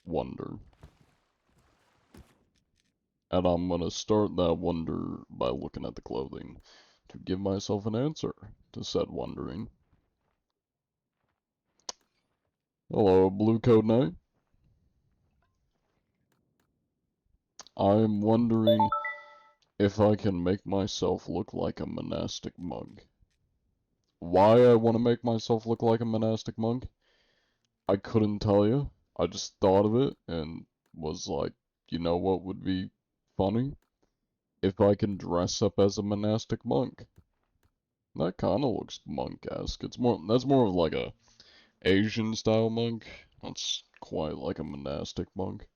wonder. And I'm gonna start that wonder by looking at the clothing to give myself an answer to said wondering. Hello, Blue Code Knight. I'm wondering if I can make myself look like a monastic monk. Why I want to make myself look like a monastic monk? I couldn't tell you. I just thought of it and was like, you know what would be funny? If I can dress up as a monastic monk. That kind of looks monk-esque. That's more of like a Asian style monk. That's quite like a monastic monk.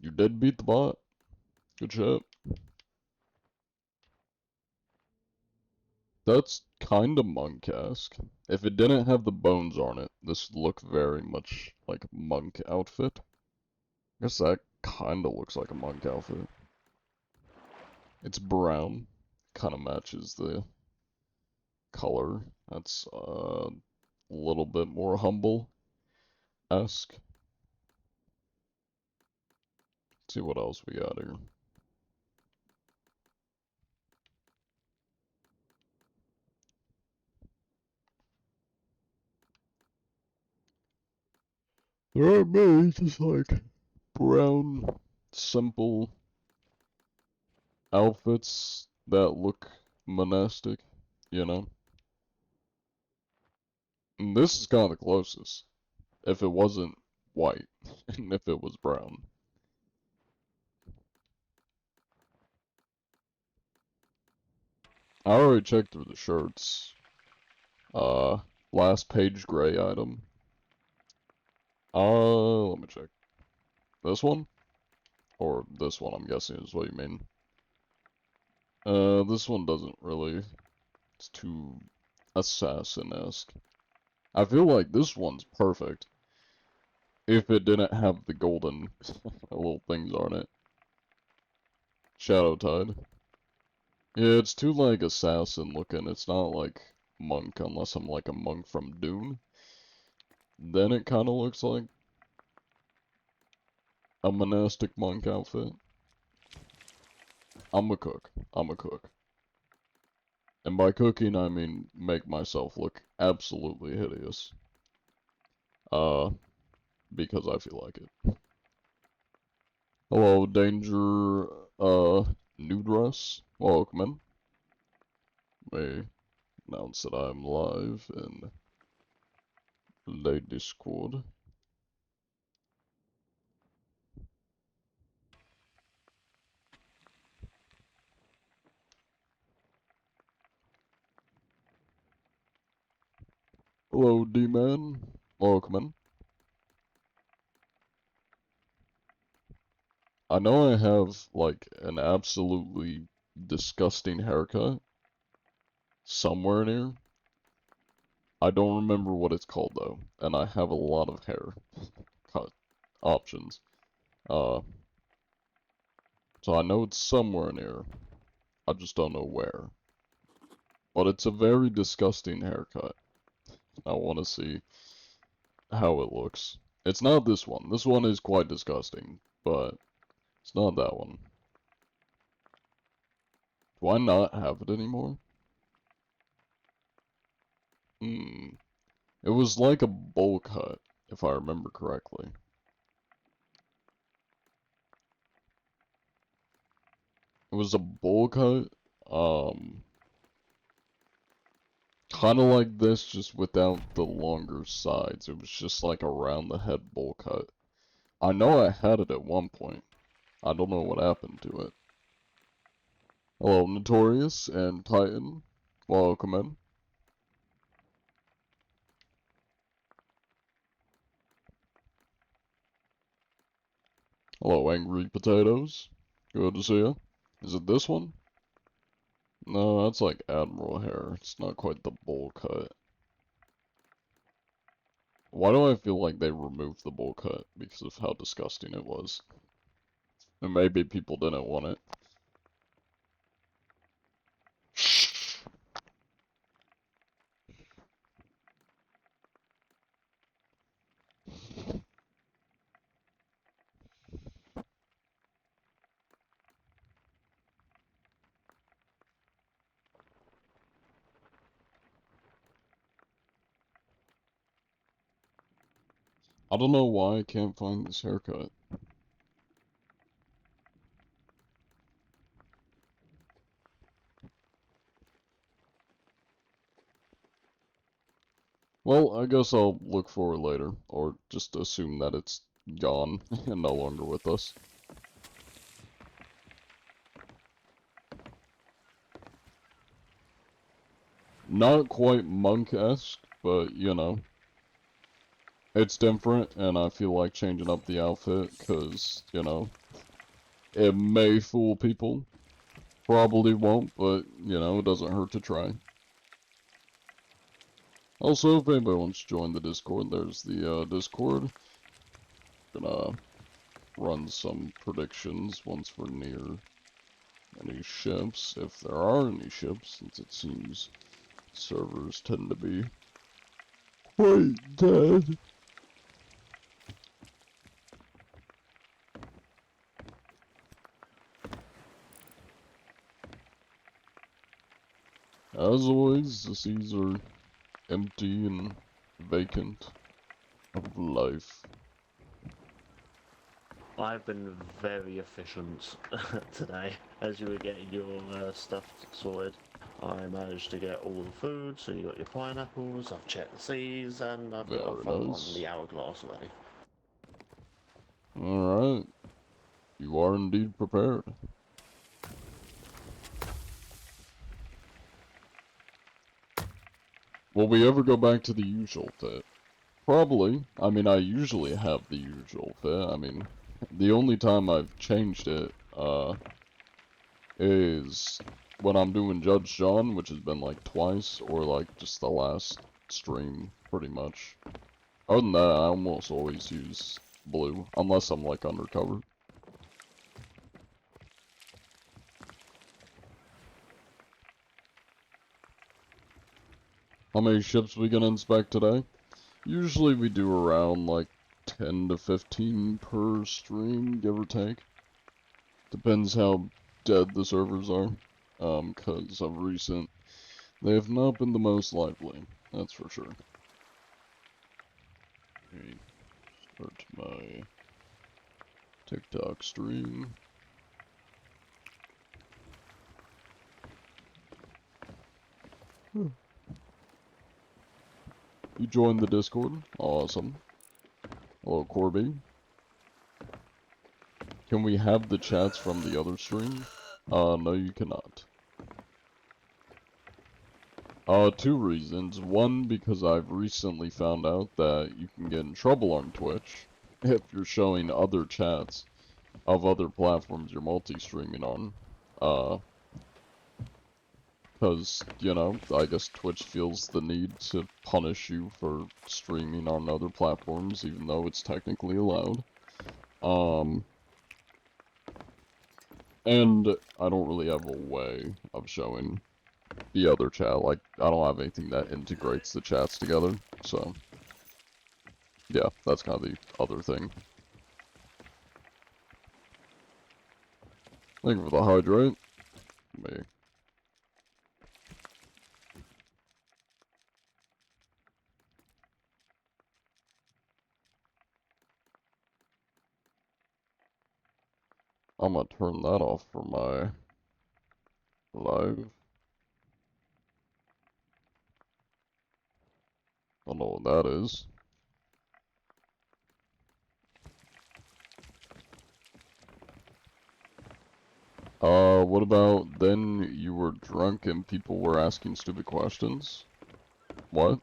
You did beat the bot. Good shit. That's kinda monk-esque. If it didn't have the bones on it, this would look very much like a monk outfit. I guess that kinda looks like a monk outfit. It's brown. Kinda matches the color. That's a little bit more humble-esque. See what else we got here. There are many just like brown, simple outfits that look monastic, you know? And this is kind of the closest. If it wasn't white, and if it was brown. I already checked through the shirts. Last page gray item. Let me check. This one? Or this one, I'm guessing is what you mean. This one doesn't really. It's too assassin-esque. I feel like this one's perfect. If it didn't have the golden little things on it. Shadow Tide. Yeah, it's too like assassin looking. It's not like monk unless I'm like a monk from Dune. Then it kind of looks like a monastic monk outfit. I'm a cook. I'm a cook. And by cooking, I mean make myself look absolutely hideous. Uh, because I feel like it. Hello, Danger, new dress. Welcome in. May announce that I'm live in the Discord. Hello, D-Man. Welcome in. I know I have, like, an absolutely disgusting haircut somewhere near. I don't remember what it's called, though, and I have a lot of hair cut options. Uh, so I know it's somewhere near. I just don't know where. But it's a very disgusting haircut. I want to see how it looks. It's not this one. This one is quite disgusting, but it's not that one. Do I not have it anymore? Hmm. It was like a bowl cut, if I remember correctly. It was a bowl cut, kind of like this, just without the longer sides. It was just like around the head bowl cut. I know I had it at one point. I don't know what happened to it. Hello, Notorious and Titan. Welcome in. Hello, Angry Potatoes. Good to see you. Is it this one? No, that's like Admiral hair. It's not quite the bowl cut. Why do I feel like they removed the bowl cut? Because of how disgusting it was. And maybe people didn't want it. I don't know why I can't find this haircut. Well, I guess I'll look for it later, or just assume that it's gone and no longer with us. Not quite monk-esque, but, you know, it's different, and I feel like changing up the outfit, because, you know, it may fool people. Probably won't, but, you know, it doesn't hurt to try. Also, if anybody wants to join the Discord, there's the Discord. Gonna run some predictions once we're near any ships, if there are any ships, since it seems servers tend to be quite dead. As always, the seas are empty and vacant of life. I've been very efficient today as you were getting your stuff sorted. I managed to get all the food, so you got your pineapples, I've checked the seas, and I've got a Very phone on nice. the hourglass already. Alright, you are indeed prepared. Will we ever go back to the usual fit? Probably. I mean, I usually have the usual fit. I mean, the only time I've changed it, is when I'm doing Judge John, which has been like twice, or like just the last stream, pretty much. Other than that, I almost always use blue, unless I'm like undercover. How many ships we gonna inspect today? Usually we do around like 10 to 15 per stream, give or take. Depends how dead the servers are. 'Cause of recent, they have not been the most lively, that's for sure. Okay, start my TikTok stream. You joined the Discord? Awesome. Hello, Corby. Can we have the chats from the other stream? No you cannot. Two reasons. One, because I've recently found out that you can get in trouble on Twitch if you're showing other chats of other platforms you're multi-streaming on. Because, you know, I guess Twitch feels the need to punish you for streaming on other platforms, even though it's technically allowed. And I don't really have a way of showing the other chat. Like, I don't have anything that integrates the chats together, so yeah, that's kind of the other thing. Thank you for the hydrate. Me. I'm gonna turn that off for my live. I don't know what that is. What about then you were drunk and people were asking stupid questions? What?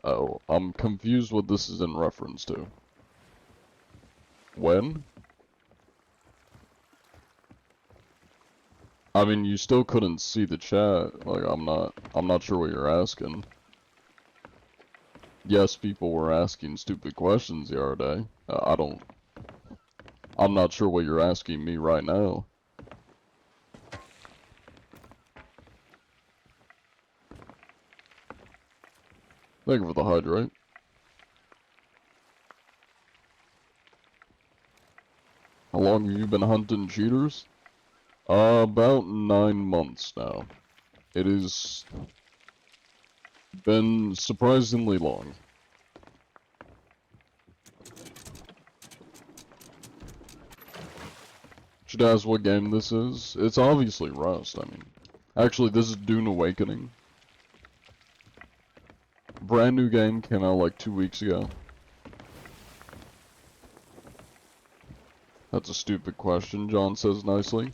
Oh, I'm confused what this is in reference to. When? I mean, you still couldn't see the chat. Like, I'm not sure what you're asking. Yes, people were asking stupid questions the other day. I'm not sure what you're asking me right now. Thank you for the hydrate. How long have you been hunting cheaters? About 9 months now. It is Been surprisingly long. Should ask what game this is. It's obviously Rust, I mean. Actually, this is Dune Awakening. Brand new game, came out like 2 weeks ago. That's a stupid question, John says nicely.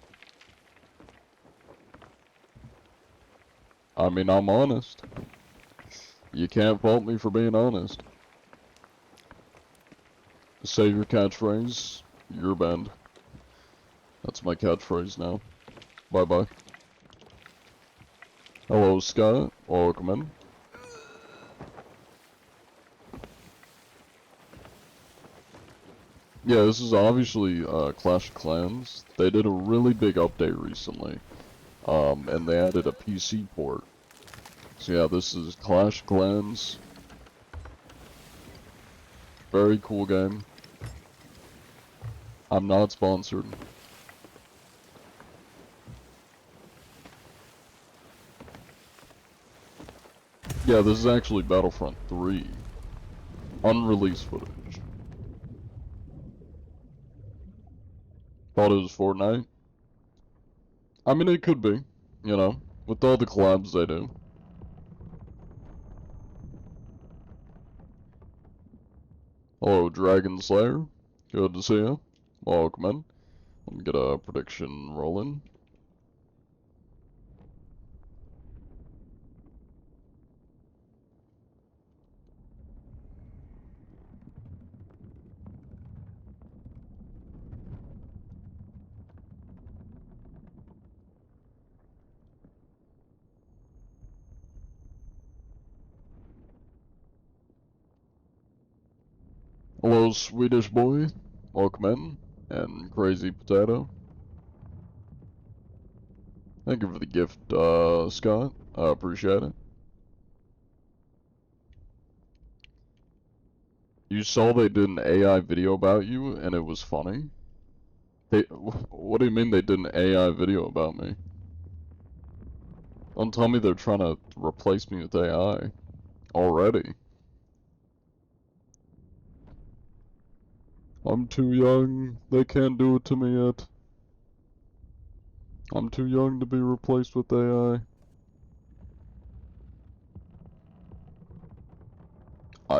I mean, I'm honest. You can't fault me for being honest. Say your catchphrase, you're banned. That's my catchphrase now. Bye-bye. Hello, Scott. Welcome in. Yeah, this is obviously Clash of Clans. They did a really big update recently. And they added a PC port. So yeah, this is Clash of Clans. Very cool game. I'm not sponsored. Yeah, this is actually Battlefront 3. Unreleased footage. Thought it was Fortnite. I mean, it could be, you know, with all the collabs they do. Hello, Dragon Slayer. Good to see you. Welcome in. Let me get a prediction rolling. Hello, Swedish boy. Welcome in. And Crazy Potato. Thank you for the gift, Scott. I appreciate it. You saw they did an AI video about you, and it was funny? What do you mean they did an AI video about me? Don't tell me they're trying to replace me with AI. Already. I'm too young. They can't do it to me yet. I'm too young to be replaced with AI.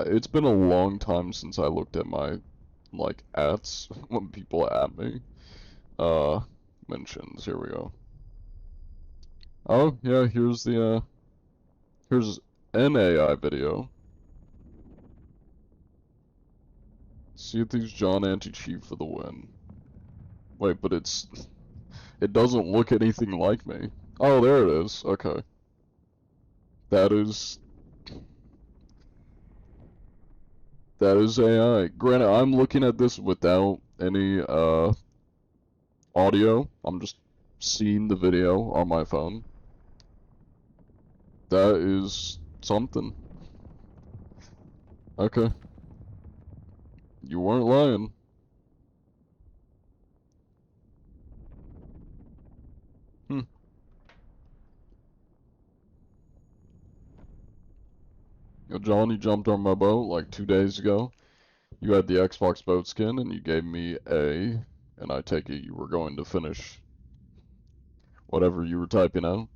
It's been a long time since I looked at my, like, ads when people at me. Mentions. Here we go. Oh, yeah, here's here's an AI video. See if these John Anti-Cheat for the win. Wait, but it doesn't look anything like me. Oh, there it is. Okay. That is AI. Granted, I'm looking at this without any audio. I'm just seeing the video on my phone. That is something. Okay. You weren't lying. Hmm. Yo, John, you jumped on my boat like 2 days ago. You had the Xbox boat skin and you gave me A, and I take it you were going to finish whatever you were typing out.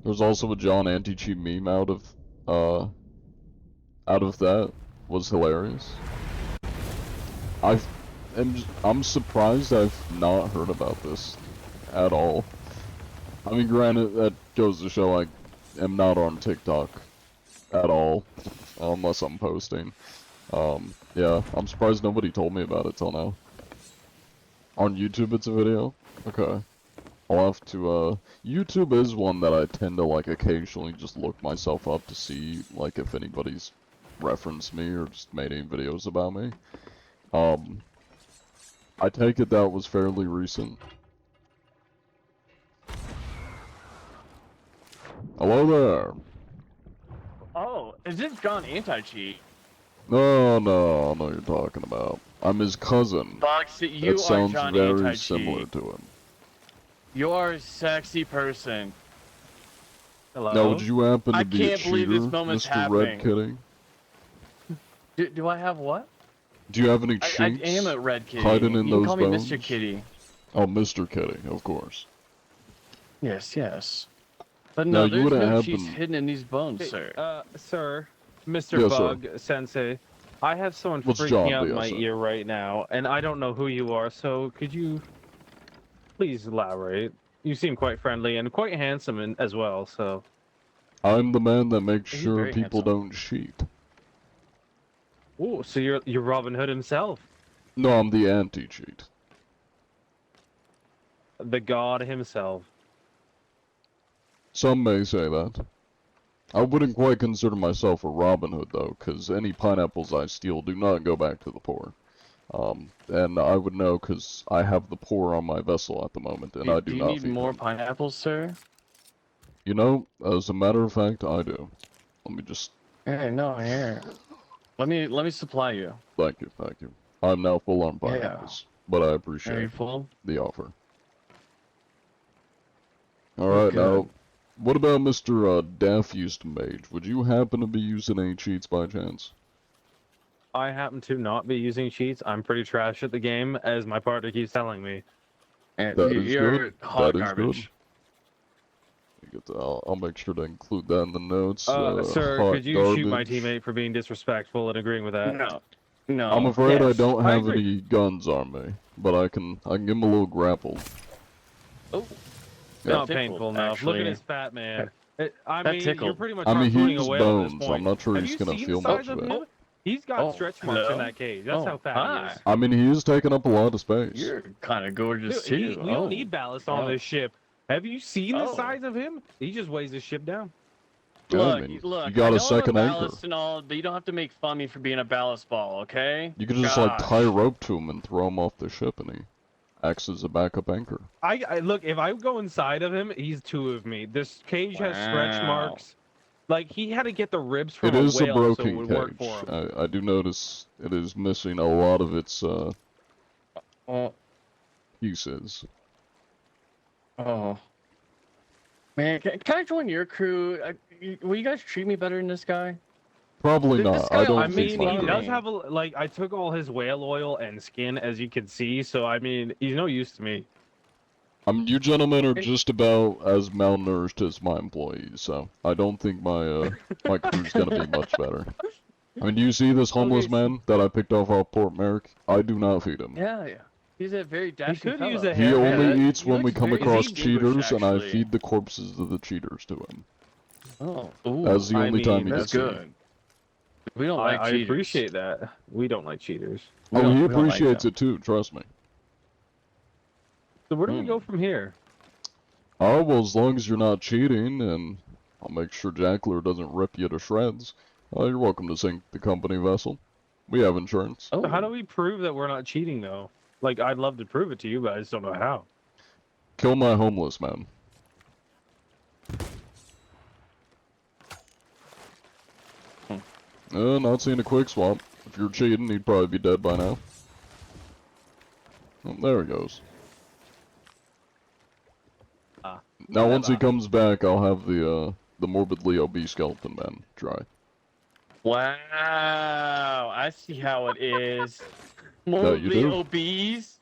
There's also a John Anti-Cheat meme out of that. Was hilarious. I'm surprised I've not heard about this at all. I mean, granted, that goes to show I am not on TikTok at all, unless I'm posting. Yeah, I'm surprised nobody told me about it till now. On YouTube, it's a video? Okay. I'll have to, YouTube is one that I tend to, like, occasionally just look myself up to see, like, if anybody's referenced me or just made any videos about me. I take it that was fairly recent. Hello there. Oh, is this John Anti-Cheat? No, no, I know what you're talking about. I'm his cousin. Fox, you That are sounds John very similar Anti-Cheat. to him. You're a sexy person. Hello? Now, would you happen to I be a can't believe this cheater, moment's Mr. Red happening. Kitty? Do I have what? Do you have any I cheats am a red kitty. hiding in you can those call me bones? Mr. Kitty. Oh, Mr. Kitty, of course. Yes, yes. But Now, no, you there's wouldn't no happen- cheats hidden in these bones, sir. Sir, Mr. Yes, sir. Bug Sensei, I have someone What's freaking John out in Diaz my say? ear right now, and I don't know who you are, so could you please elaborate? You seem quite friendly and quite handsome as well, so... I'm the man that makes He's sure very people handsome. don't cheat. Ooh, so you're Robin Hood himself, No, I'm the anti-cheat. the god himself. Some may say that. I wouldn't quite consider myself a Robin Hood, though, because any pineapples I steal do not go back to the poor. And I would know because I have the poor on my vessel at the moment, and I do do you not need feed more them. pineapples, sir? You know, as a matter of fact, I do. Let me just... Hey, no, here. Let me supply you. Thank you, thank you. I'm now full on Yeah. pineapples, but I Are you appreciate full? the offer. Alright, now, good. what about Mr. Daff used Mage? Would you happen to be using any cheats by chance? I happen to not be using cheats. I'm pretty trash at the game, as my partner keeps telling me. And That is you're good. hot That is garbage. I'll make sure to include that in the notes. Sir, hot could you shoot my garbage. teammate for being disrespectful and agreeing with that? No. No. I'm afraid I Yes, don't I have agree. any guns on me, but I can give him a little grapple. Oh. Yeah. Not That painful tickled, enough. Look at actually. his fat man. I That mean, you're tickled. pretty much I mean, harpooning he's a whale at this bones. point. I'm not sure Have he's you gonna seen feel the size much of of it. him? He's got Oh, stretch marks hello? in that cage. That's Oh, how fat hi. he is. I mean, he is taking up a lot of space. You're kind of gorgeous Dude, too. we don't need ballast on Oh. this ship. Have you seen the Oh. size of him? He just weighs the ship down. Yeah, I Look, mean, look. you got I a know second I'm a anchor. ballast and all, but you don't have to make fun of me for being a ballast ball, okay? You could just like Gosh. tie a rope to him and throw him off the ship, and he acts as a backup anchor. I look, if I go inside of him, he's two of me. This cage has stretch Wow. marks. Like, he had to get the ribs from It a is a whale so it broken would work cage. for him. I do notice it is missing a lot of its Oh, pieces. oh. Man, can I join your crew? Will you guys treat me better than this guy? Probably This not. guy I don't I always think mean, makes he my fun does of me. have a, like, I took all his whale oil and skin, as you can see, so, I mean, he's no use to me. I mean, you gentlemen are just about as malnourished as my employees, so I don't think my my crew's gonna be much better. I mean, do you see this homeless Okay, so- man that I picked off Port Merrick? I do not feed him. Yeah, yeah. He's a very dashing could use fellow. a He haircut. only eats He when we looks come very across distinguished, cheaters, and I actually. feed the corpses of the cheaters to him. Oh, ooh, That's the I only time he mean, gets that's seen. good. We don't like I cheaters. appreciate that. We don't like cheaters. We Oh, don't- he we don't like appreciates them. it too, trust me. So where do we Hmm. go from here? Oh, well, as long as you're not cheating, and I'll make sure Jackler doesn't rip you to shreds, you're welcome to sink the company vessel. We have insurance. Oh, So how do we prove that we're not cheating, though? Like, I'd love to prove it to you, but I just don't know how. Kill my homeless man. Not seeing a quick swap. If you're cheating, he'd probably be dead by now. Oh, there he goes. Ah. Now, once he Never. comes back, I'll have the morbidly obese skeleton man try. Wow, I see how it is. you Morbidly do? obese.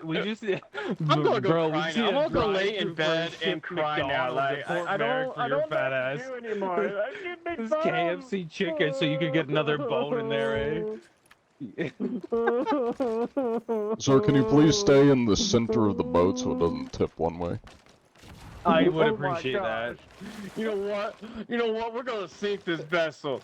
We just, I'm gonna go bro, we cry see now. I'm a gonna go lay in drive-thru for a bed and ship cry now. McDonald's Like, at Fort I Merrick don't, for I your don't know fat what ass. to do anymore. I get made This fun of. KFC chicken, so you could get another bone in there, eh? Sir, can you please stay in the center of the boat so it doesn't tip one way? I would Oh my appreciate that. gosh. You know what? You know what? We're gonna sink this vessel.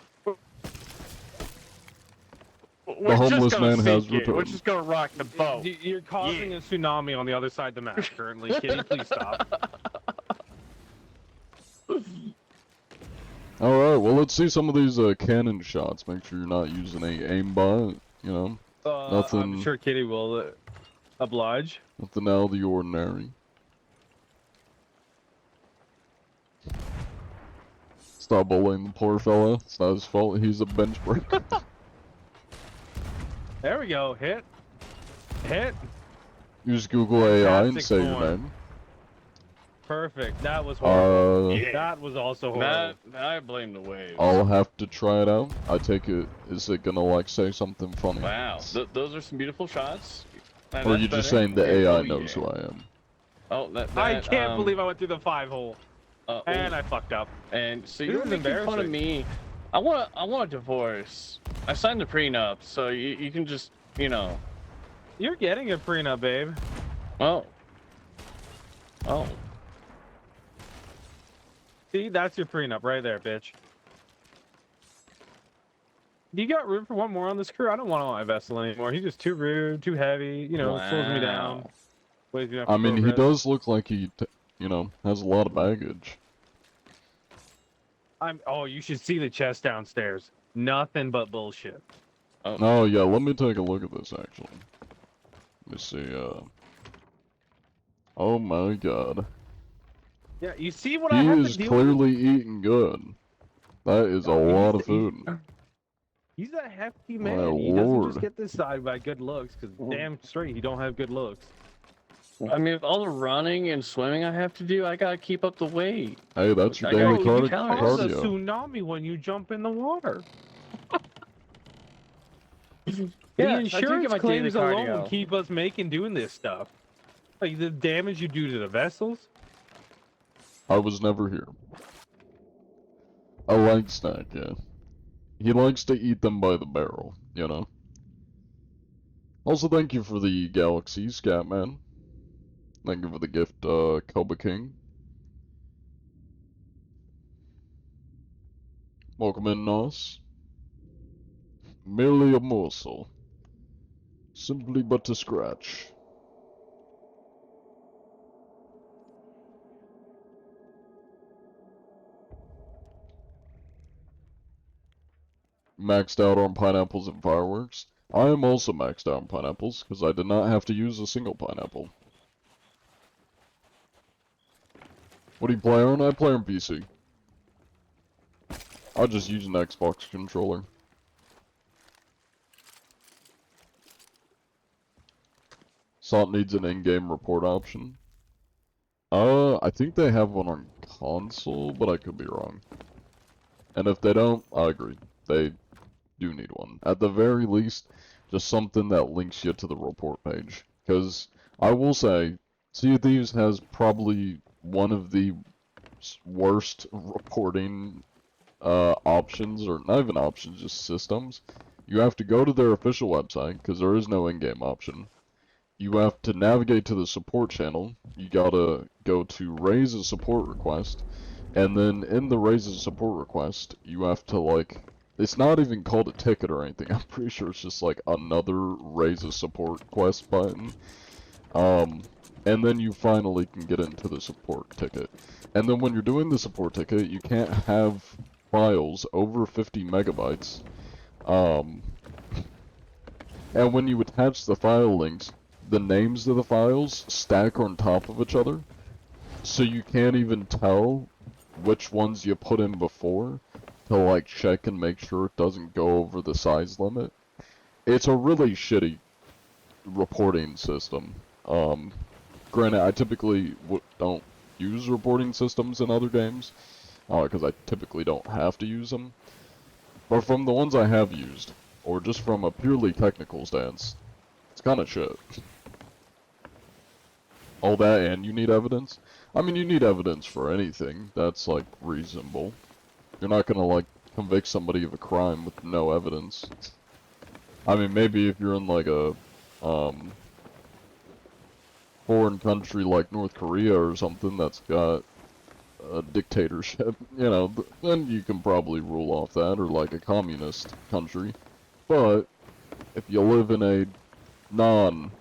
We're homeless just gonna man has sink it. We're returned. just gonna rock the boat. You're causing a tsunami on the other side of the map currently, Kitty. Please stop. Alright, well, let's see some of these cannon shots. Make sure you're not using any aimbot, you know? I'm Nothing- sure Kitty will oblige. Nothing out of the ordinary. Stop bullying the poor fella. It's not his fault. He's a bench breaker. There we go. Hit. Hit. Use Google AI and Fantastic say your form. name. Perfect. That was horrible. Yeah. That was also horrible. That I blame the waves. I'll have to try it out. I take it, is it gonna like say something funny? Wow, those are some beautiful shots. Or are That's you just better. saying the Okay, AI oh, knows yeah. who I am? Oh, that I can't believe I went through the 5-hole. And I fucked up. And so This you're is making fun of embarrassing. me. I want a divorce. I signed the prenup, so you can just, you know. You're getting a prenup, babe. Oh. Oh. See, that's your prenup right there, bitch. You got room for one more on this crew? I don't want on my vessel anymore. He's just too rude, too heavy. You know, slows me down. Wow. Weighs me down I for mean, he progress. does look like he, you know, has a lot of baggage. Oh, you should see the chest downstairs. Nothing but bullshit. Oh yeah, let me take a look at this actually. Let me see, oh my god. Yeah, you see what I He have is to deal clearly eating good. That is a lot of food. He's a hefty My man. He doesn't just lord. get this side by good looks, because damn straight he don't have good looks. I mean, with all the running and swimming I have to do, I gotta keep up the weight. Hey, that's your I gotta daily keep you calories. cause a cardio. tsunami when you jump in the water. The Yeah, I do get insurance my daily claims alone cardio. keep us making doing this stuff. Like the damage you do to the vessels. I was never here. I like snack, yeah. He likes to eat them by the barrel, you know. Also, thank you for the galaxy, Scatman. Thank you for the gift, Koba King. Welcome in, Nos. Merely a morsel. Simply but a scratch. Maxed out on pineapples and fireworks. I am also maxed out on pineapples, because I did not have to use a single pineapple. What do you play on? I play on PC. I'll just use an Xbox controller. Salt needs an in-game report option. I think they have one on console, but I could be wrong. And if they don't, I agree. They do need one. At the very least, just something that links you to the report page. Because I will say, Sea of Thieves has probably one of the worst reporting options, or not even options, just systems. You have to go to their official website, because there is no in-game option. You have to navigate to the support channel. You gotta go to raise a support request, and then in the raise a support request, you have to like, it's not even called a ticket or anything. I'm pretty sure it's just like another raise a support request button. And then you finally can get into the support ticket. And then when you're doing the support ticket, you can't have files over 50 megabytes. And when you attach the file links, the names of the files stack on top of each other, so you can't even tell which ones you put in before to like check and make sure it doesn't go over the size limit. It's a really shitty reporting system. Granted, I typically don't use reporting systems in other games, because I typically don't have to use them. But from the ones I have used, or just from a purely technical stance, it's kind of shit. All that, and you need evidence? I mean, you need evidence for anything. That's, like, reasonable. You're not gonna, like, convict somebody of a crime with no evidence. I mean, maybe if you're in, like, a, foreign country like North Korea or something that's got a dictatorship, you know, then you can probably rule off that, or, like, a communist country. But, if you live in a non-communist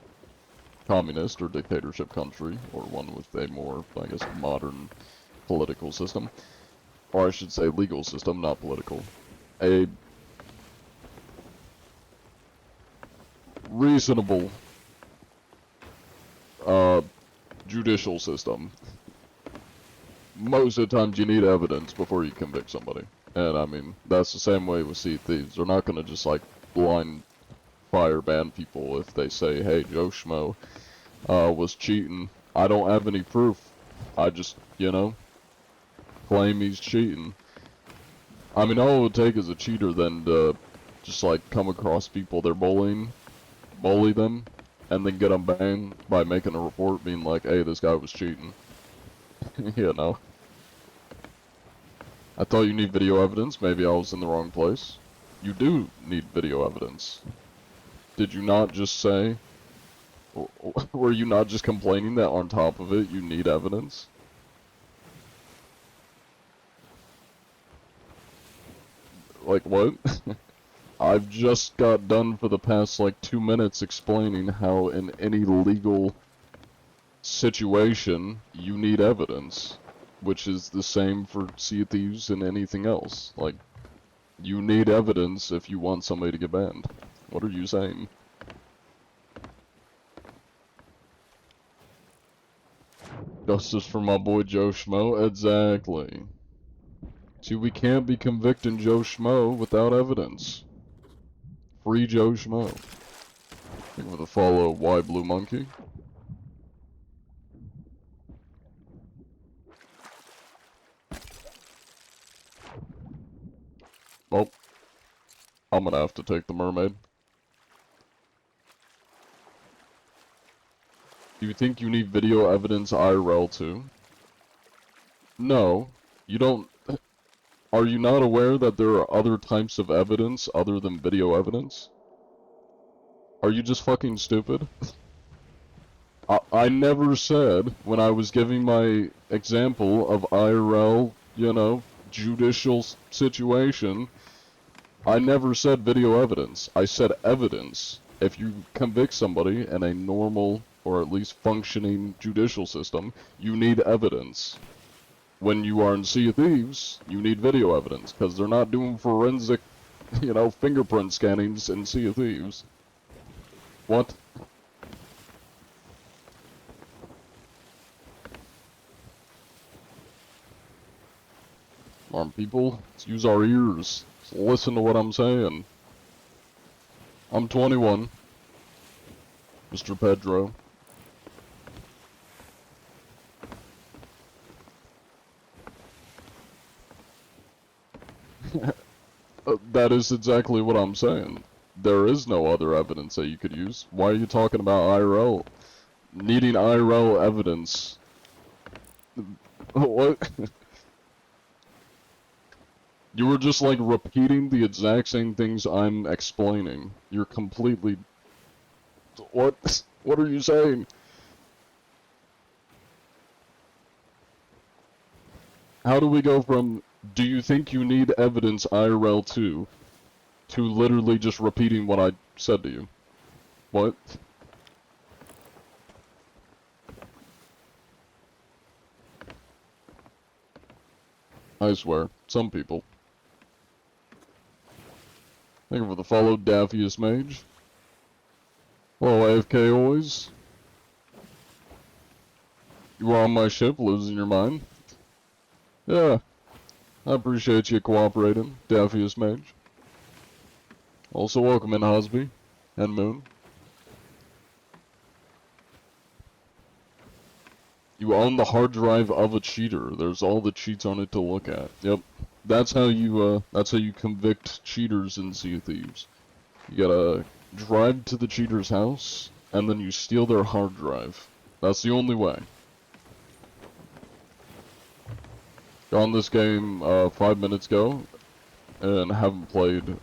or dictatorship country, or one with a more, I guess, modern political system, or I should say legal system, not political, a reasonable judicial system, most of the times you need evidence before you convict somebody. And I mean, that's the same way with Sea of Thieves. They're not gonna just like blind fire ban people if they say, hey, Joe Schmo, was cheating. I don't have any proof. I just, you know, claim he's cheating. I mean, all it would take is a cheater then to just like come across people they're bullying, bully them, and then get them banned by making a report being like, hey, this guy was cheating. You know. I thought you need video evidence. Maybe I was in the wrong place. You do need video evidence. Did you not just say, were you not just complaining that on top of it you need evidence? Like what? I've just got done for the past like 2 minutes explaining how in any legal situation you need evidence, which is the same for Sea of Thieves and anything else. Like, you need evidence if you want somebody to get banned. What are you saying? Justice for my boy Joe Schmo? Exactly. See, we can't be convicting Joe Schmo without evidence. Free Joe Schmo. Thank you for the follow, Why Blue Monkey. Oh. I'm gonna have to take the mermaid. Do you think you need video evidence IRL too? No. You don't... Are you not aware that there are other types of evidence other than video evidence? Are you just fucking stupid? I never said, when I was giving my example of IRL, you know, judicial situation, I never said video evidence. I said evidence. If you convict somebody in a normal, or at least functioning judicial system, you need evidence. When you are in Sea of Thieves, you need video evidence, because they're not doing forensic, you know, fingerprint scannings in Sea of Thieves. What? Come on, people, let's use our ears. Let's listen to what I'm saying. I'm 21. Mr. Pedro. That is exactly what I'm saying. There is no other evidence that you could use. Why are you talking about IRL? Needing IRL evidence. What? You were just like repeating the exact same things I'm explaining. You're completely... What? What are you saying? How do we go from, do you think you need evidence IRL 2, to literally just repeating what I said to you? What? I swear, some people. Thank you for the follow, Daphius Mage. Hello, AFK always. You were on my ship, losing your mind. Yeah, I appreciate you cooperating, Daphius Mage. Also welcome in Hosby and Moon. You own the hard drive of a cheater. There's all the cheats on it to look at. Yep. That's how you convict cheaters in Sea of Thieves. You gotta drive to the cheater's house, and then you steal their hard drive. That's the only way. Got on this game 5 minutes ago, and haven't played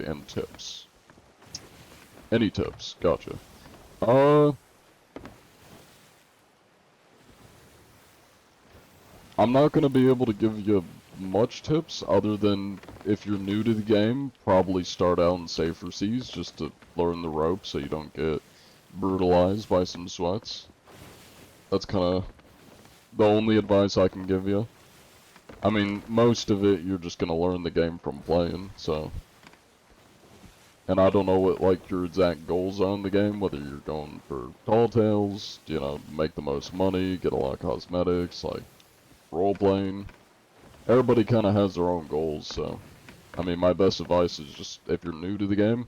any tips. Any tips? Gotcha. I'm not gonna be able to give you much tips other than if you're new to the game, probably start out in safer seas just to learn the ropes so you don't get brutalized by some sweats. That's kinda the only advice I can give you. I mean, most of it you're just gonna learn the game from playing, so. And I don't know what like your exact goals are in the game, whether you're going for tall tales, you know, make the most money, get a lot of cosmetics, like role playing. Everybody kinda has their own goals, so. I mean, my best advice is just, if you're new to the game,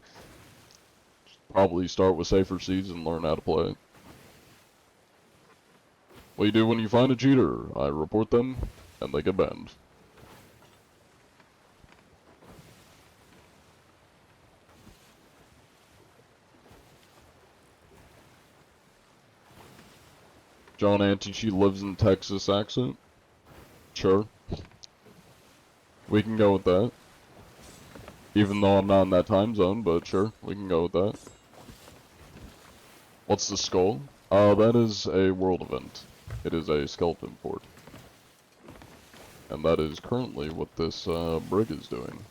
probably start with Safer Seas and learn how to play it. What you do when you find a cheater, I report them, and they get banned. John Antichi lives in Texas accent? Sure. We can go with that. Even though I'm not in that time zone, but sure, we can go with that. What's the skull? That is a world event. It is a skeleton fort. And that is currently what this brig is doing.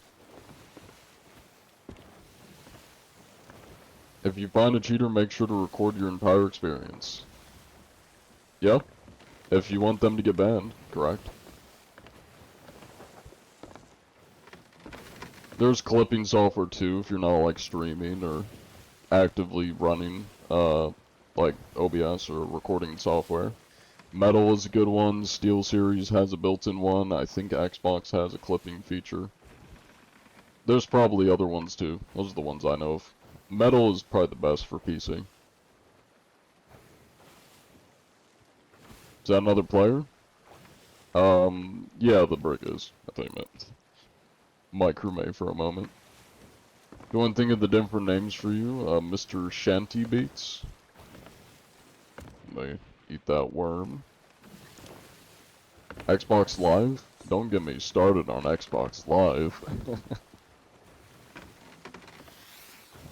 If you find a cheater, make sure to record your entire experience. Yeah? If you want them to get banned, correct? There's clipping software too, if you're not like streaming or actively running like OBS or recording software. Metal is a good one, SteelSeries has a built-in one, I think Xbox has a clipping feature. There's probably other ones too, those are the ones I know of. Metal is probably the best for PC. Is that another player? Yeah, the brig is, I think I meant. My crewmate for a moment. Go and think of the different names for you, Mr. Shanty Beats. May eat that worm. Xbox Live? Don't get me started on Xbox Live.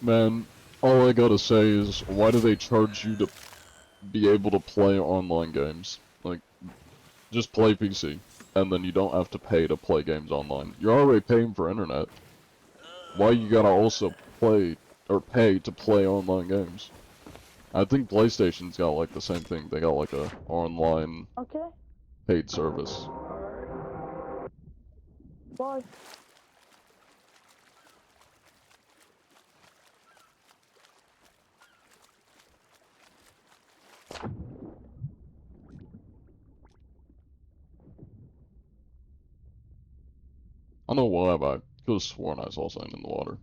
Man, all I gotta say is, why do they charge you to be able to play online games? Like, just play PC, and then you don't have to pay to play games online. You're already paying for internet. Why you gotta also play, or pay to play online games? I think PlayStation's got like the same thing. They got like a online Okay. paid service. Bye. I don't know why, but I could have sworn I saw something in the water.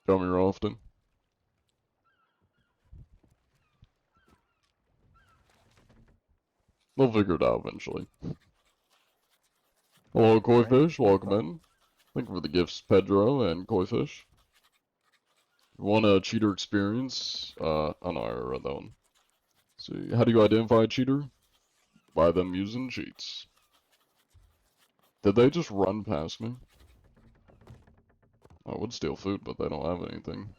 Come here often. We'll figure it out eventually. Hello, Koifish. Welcome in. Thank you for the gifts, Pedro and Koifish. Want a cheater experience? Oh no, I read that one. See, how do you identify a cheater? By them using cheats. Did they just run past me? I would steal food, but they don't have anything.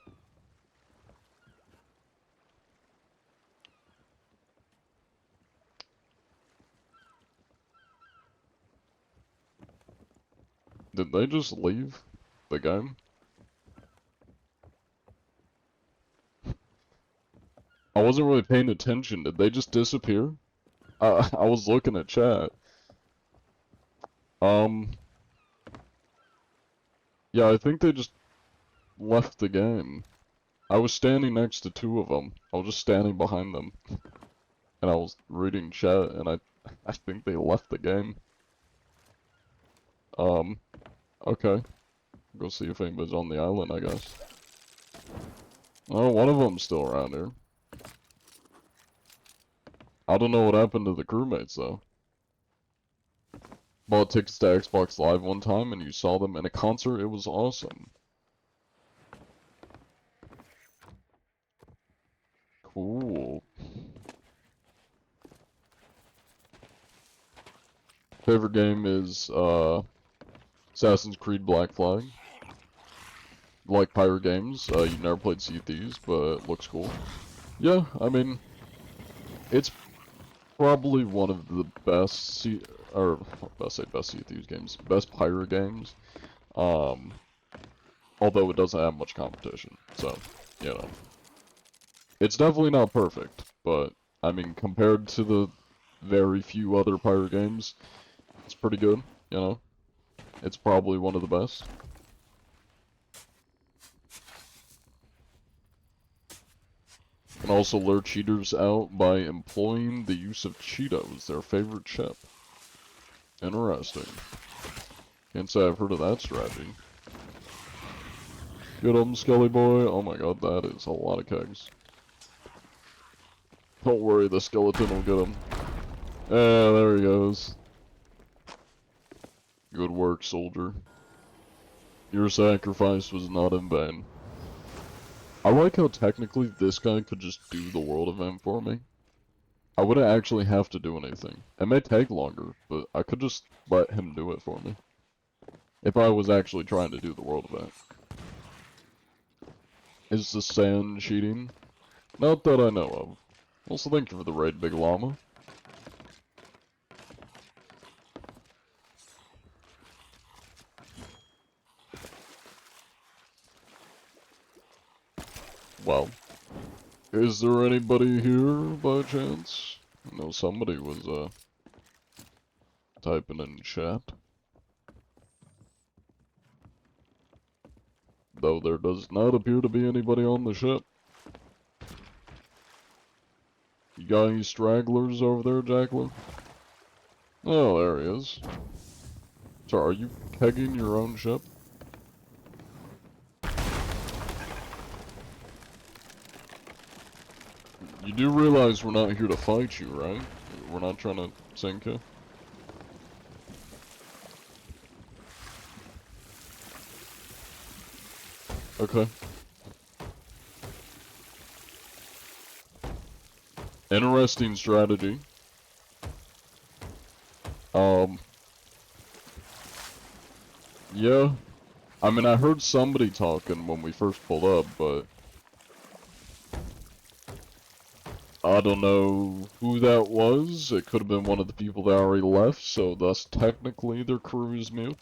Did they just leave the game? I wasn't really paying attention. Did they just disappear? I was looking at chat. Yeah, I think they just left the game. I was standing next to two of them. I was just standing behind them. And I was reading chat, and I think they left the game. Okay. Go see if anybody's on the island, I guess. Oh, one of them's still around here. I don't know what happened to the crewmates, though. Bought tickets to Xbox Live one time, and you saw them in a concert. It was awesome. Cool. Favorite game is, Assassin's Creed Black Flag. Like pirate games. You never played Sea of Thieves, but it looks cool. Yeah, I mean, it's probably one of the best Sea of Thieves games, best pirate games. Although it doesn't have much competition, so you know, it's definitely not perfect. But I mean, compared to the very few other pirate games, it's pretty good. You know, it's probably one of the best. can also lure cheaters out by employing the use of Cheetos, their favorite chip. Interesting. Can't say I've heard of that strategy. Get him, Skelly boy. Oh my god, that is a lot of kegs. Don't worry, the skeleton will get him. Yeah, there he goes. Good work, soldier. Your sacrifice was not in vain. I like how technically this guy could just do the world event for me. I wouldn't actually have to do anything. It may take longer, but I could just let him do it for me. If I was actually trying to do the world event. Is the sand cheating? Not that I know of. Also, thank you for the raid, Big Llama. Well, is there anybody here by chance? I know somebody was, typing in chat. Though there does not appear to be anybody on the ship. You got any stragglers over there, Jacqueline? Oh, there he is. So, are you kegging your own ship? You do realize we're not here to fight you, right? We're not trying to sink you? Okay. Interesting strategy. Yeah. I mean, I heard somebody talking when we first pulled up, but I don't know who that was. It could have been one of the people that already left, so thus technically their crew is mute.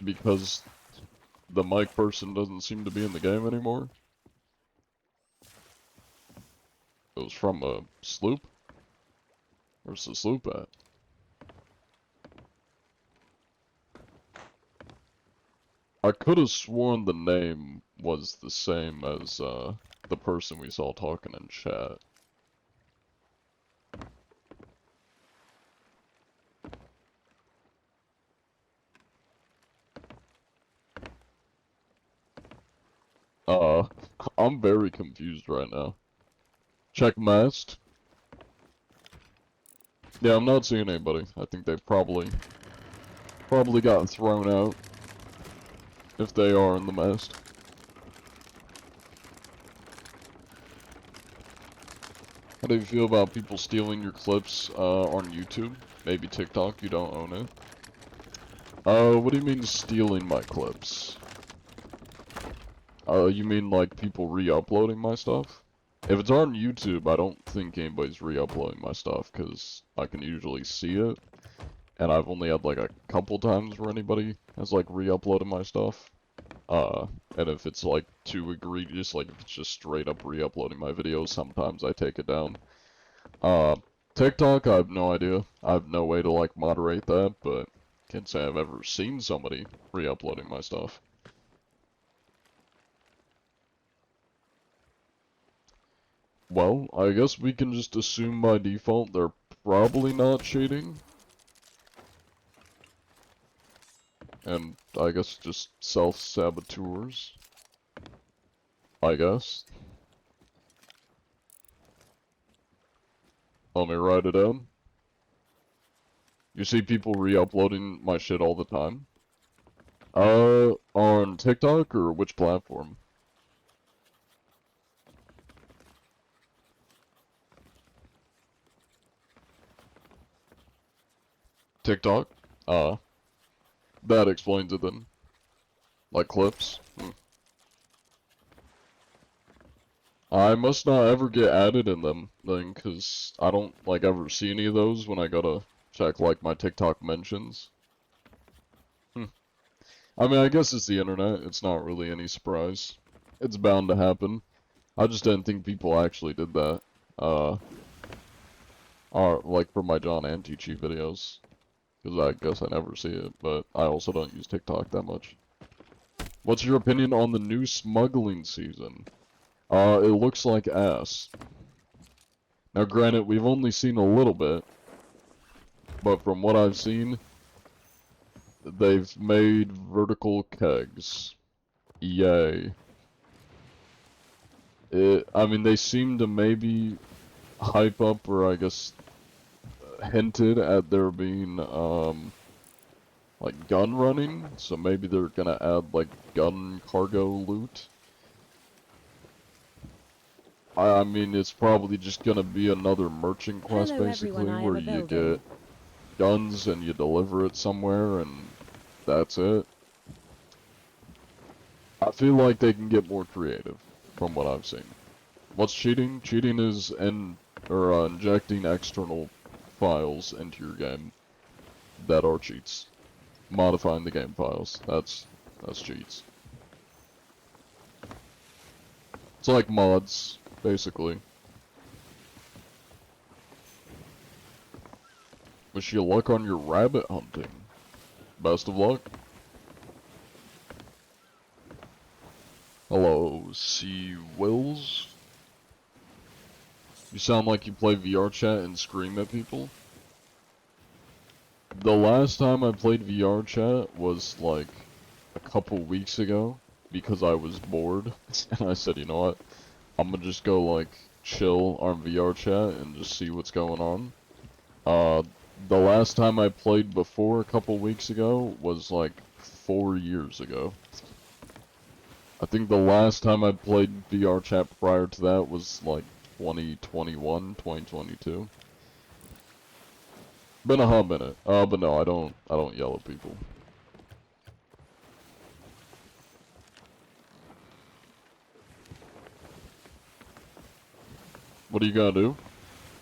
Because the mic person doesn't seem to be in the game anymore. It was from a sloop? Where's the sloop at? I could have sworn the name was the same as the person we saw talking in chat. I'm very confused right now. Check mast. Yeah, I'm not seeing anybody. I think they probably got thrown out. If they are in the mast. How do you feel about people stealing your clips on YouTube? Maybe TikTok, you don't own it. What do you mean stealing my clips? You mean like people re-uploading my stuff? If it's on YouTube, I don't think anybody's re-uploading my stuff, because I can usually see it. And I've only had like a couple times where anybody has like re-uploaded my stuff. And if it's like too egregious, like if it's just straight up re-uploading my videos, sometimes I take it down. TikTok, I have no idea. I have no way to like moderate that, but can't say I've ever seen somebody re-uploading my stuff. Well, I guess we can just assume by default they're probably not cheating. And I guess just self-saboteurs. I guess. Let me write it down. You see people re-uploading my shit all the time? On TikTok or which platform? TikTok? That explains it then. Like clips? I must not ever get added in them then, cause I don't like ever see any of those when I gotta check like my TikTok mentions. I mean, I guess it's the internet, it's not really any surprise. It's bound to happen. I just didn't think people actually did that. Like for my John Antichi videos. Because I guess I never see it, but I also don't use TikTok that much. What's your opinion on the new smuggling season? It looks like ass. Now granted, we've only seen a little bit, but from what I've seen, they've made vertical kegs. Yay. I mean, they seem to maybe hype up, or I guess hinted at there being, like gun running, so maybe they're gonna add like gun cargo loot. I mean, it's probably just gonna be another merchant quest Hello, basically, everyone. I where have a you building. get guns and you deliver it somewhere, and that's it. I feel like they can get more creative, from what I've seen. What's cheating? Cheating is injecting external files into your game that are cheats. Modifying the game files. That's cheats. It's like mods, basically. Wish you luck on your rabbit hunting. Best of luck. Hello, C. Wills. You sound like you play VR chat and scream at people. The last time I played VR chat was like a couple weeks ago because I was bored and I said, you know what, I'm gonna just go like chill on VR chat and just see what's going on. The last time I played before a couple weeks ago was like 4 years ago. I think the last time I played VR chat prior to that was like 2021, 2022. Been a hot minute. But no, I don't yell at people. What are you gonna do?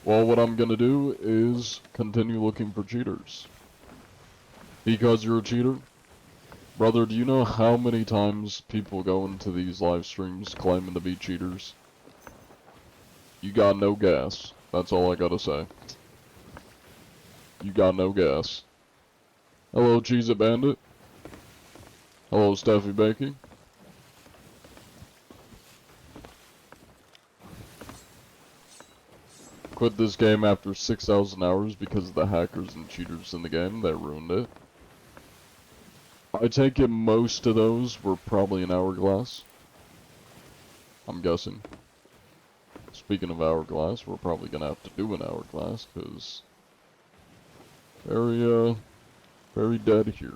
Well, what I'm gonna do is continue looking for cheaters. Because you're a cheater? Brother, do you know how many times people go into these live streams claiming to be cheaters? You got no gas. That's all I gotta say. You got no gas. Hello, Cheez It Bandit. Hello, Steffi Bakey. Quit this game after 6,000 hours because of the hackers and cheaters in the game that ruined it. I take it most of those were probably an hourglass. I'm guessing. Speaking of hourglass, we're probably gonna have to do an hourglass, because very dead here.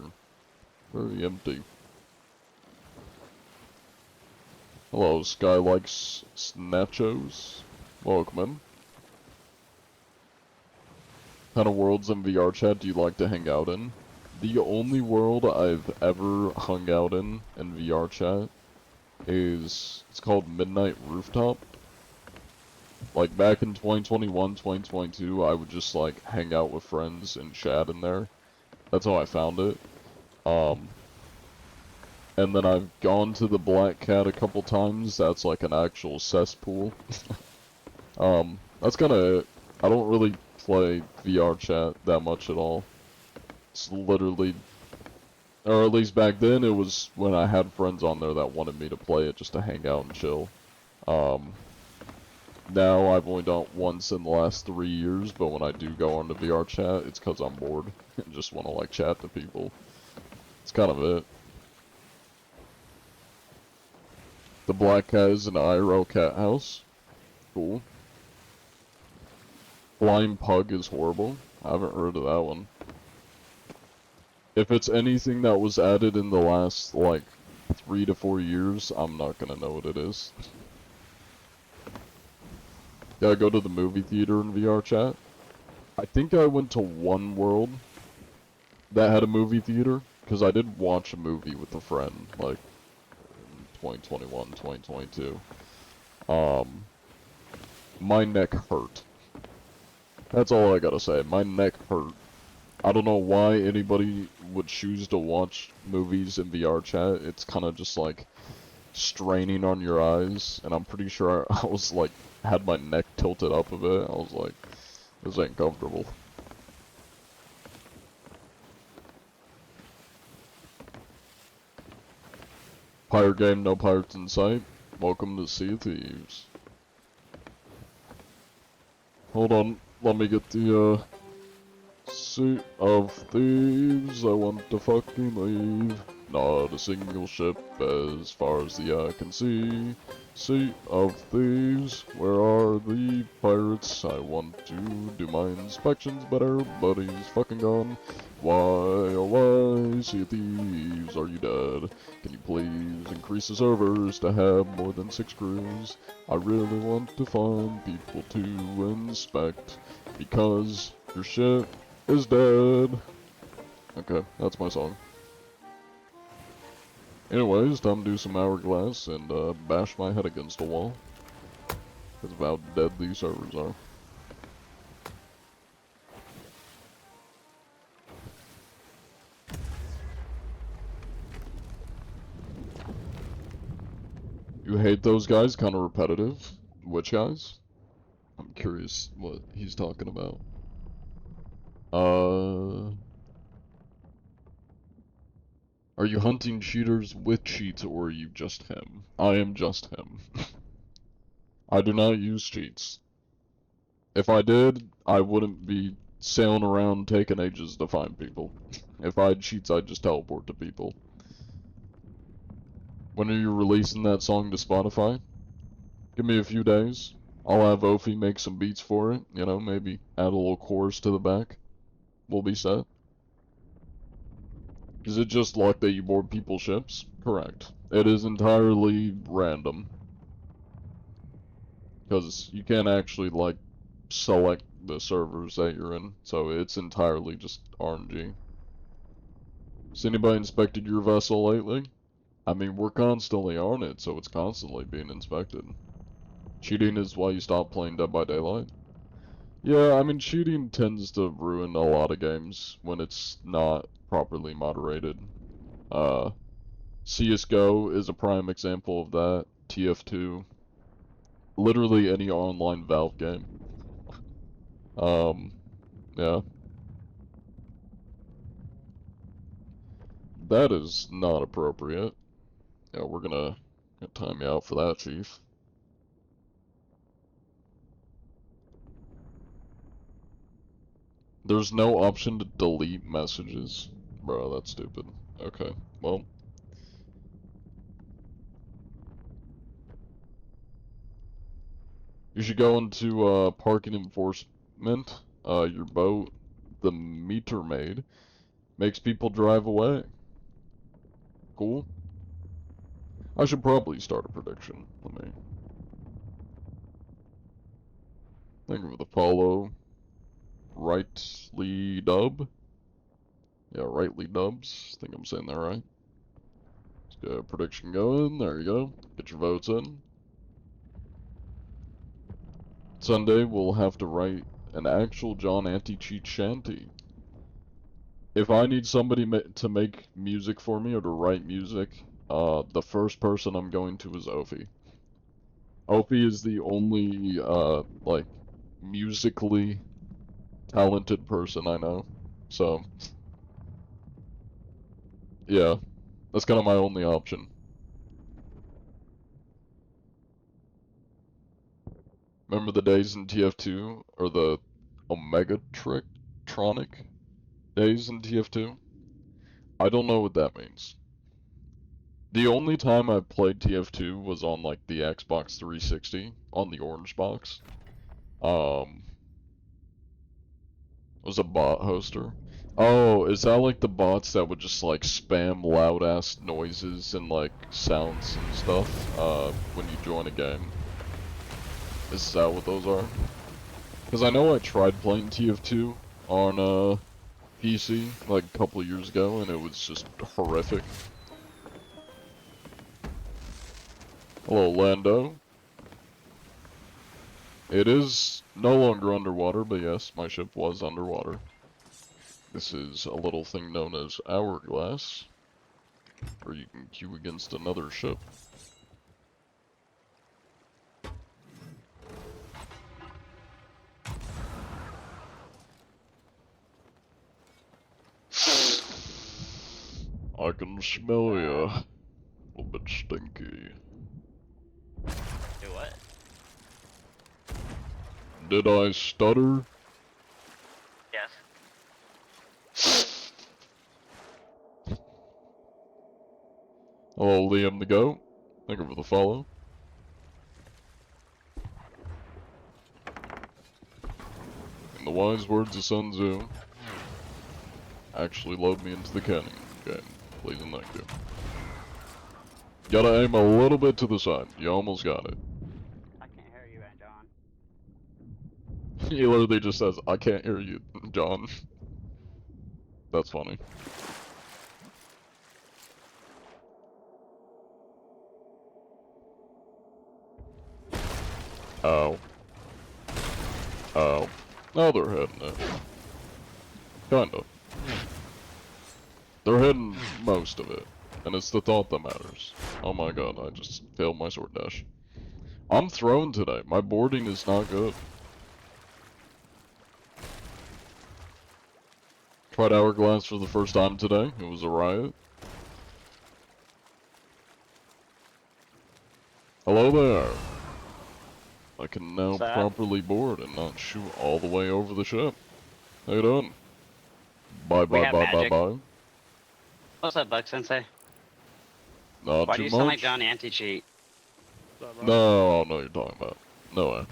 Very empty. Hello, Sky Likes Snatchos. Welcome in. What kind of worlds in VR chat do you like to hang out in? The only world I've ever hung out in VR chat is, it's called Midnight Rooftop. Like back in 2021, 2022, I would just like hang out with friends and chat in there. That's how I found it. And then I've gone to the Black Cat a couple times. That's like an actual cesspool. That's kinda it. I don't really play VR chat that much at all. It's literally, or at least back then, it was when I had friends on there that wanted me to play it just to hang out and chill. Now I've only done it once in the last 3 years, but when I do go on to VR chat, it's because I'm bored and just want to like chat to people. It's kind of it. The Black Cat is an IRL cat house. Cool. Flying Pug is horrible. I haven't heard of that one. If it's anything that was added in the last, like, 3 to 4 years, I'm not gonna know what it is. Did I go to the movie theater in VR chat? I think I went to one world that had a movie theater, because I did watch a movie with a friend, like, in 2021, 2022. My neck hurt. That's all I gotta say. My neck hurt. I don't know why anybody would choose to watch movies in VR chat. It's kind of just like straining on your eyes, and I'm pretty sure I was like, had my neck tilted up a bit. I was like, this ain't comfortable. Pirate game, no pirates in sight. Welcome to Sea of Thieves. Hold on, let me get the, Sea of Thieves, I want to fucking leave. Not a single ship as far as the eye can see. Sea of Thieves, where are the pirates? I want to do my inspections, but everybody's fucking gone. Why, oh why, Sea of Thieves, are you dead? Can you please increase the servers to have more than 6 crews? I really want to find people to inspect, because your ship is dead. Okay, that's my song. Anyways, time to do some Hourglass and bash my head against a wall. Because of how dead these servers are. You hate those guys? Kind of repetitive. Which guys? I'm curious what he's talking about. Are you hunting cheaters with cheats, or are you just him? I am just him. I do not use cheats. If I did, I wouldn't be sailing around taking ages to find people. If I had cheats, I'd just teleport to people. When are you releasing that song to Spotify? Give me a few days. I'll have Ophi make some beats for it, you know, maybe add a little chorus to the back. We'll be set. Is it just luck that you board people's ships? Correct. It is entirely random. Because you can't actually, like, select the servers that you're in, so it's entirely just RNG. Has anybody inspected your vessel lately? I mean, we're constantly on it, so it's constantly being inspected. Cheating is why you stop playing Dead by Daylight. Yeah, I mean, cheating tends to ruin a lot of games when it's not properly moderated. CSGO is a prime example of that. TF2. Literally any online Valve game. Yeah. That is not appropriate. Yeah, we're gonna time you out for that, Chief. There's no option to delete messages. Bro, that's stupid. Okay, well. You should go into parking enforcement. Your boat, the meter maid, makes people drive away. Cool. I should probably start a prediction. Let me think of the follow. Rightly Dub. Yeah, Rightly Dubs. I think I'm saying that right. Let's get a prediction going. There you go. Get your votes in. Sunday, we'll have to write an actual John anti-cheat shanty. If I need somebody to make music for me or to write music, the first person I'm going to is Ophi. Ophi is the only, like, musically talented person I know. So, yeah, that's kind of my only option. Remember the days in TF2, or the Omegatronic days in TF2? I don't know what that means. The only time I played TF2 was on, like, the Xbox 360, on the orange box. It was a bot hoster. Oh, is that like the bots that would just, like, spam loud-ass noises and, like, sounds and stuff, when you join a game? Is that what those are? Because I know I tried playing TF2 on, PC, like, a couple of years ago, and it was just horrific. Hello, Lando. It is no longer underwater, but yes, my ship was underwater. This is a little thing known as Hourglass, where you can queue against another ship. I can smell ya. A little bit stinky. Did I stutter? Yes. Hello, Liam the Goat. Thank you for the follow. In the wise words of Sun Tzu, actually load me into the cannon game, please and thank you. Gotta aim a little bit to the side. You almost got it. I can't hear you, Aunt John. He literally just says, I can't hear you, John. That's funny. Oh. Oh. No, they're hitting it. Kinda. They're hitting most of it. And it's the thought that matters. Oh my god, I just failed my sword dash. I'm thrown today. My boarding is not good. Tried Hourglass for the first time today. It was a riot. Hello there. I can now What's that? properly board and not shoot all the way over the ship. How you doing? Bye We bye have bye bye magic. bye. What's up, Buck Sensei? Not Why too do you sound like much. Johnny Anti-Cheat? No, I know what you're talking about. No way.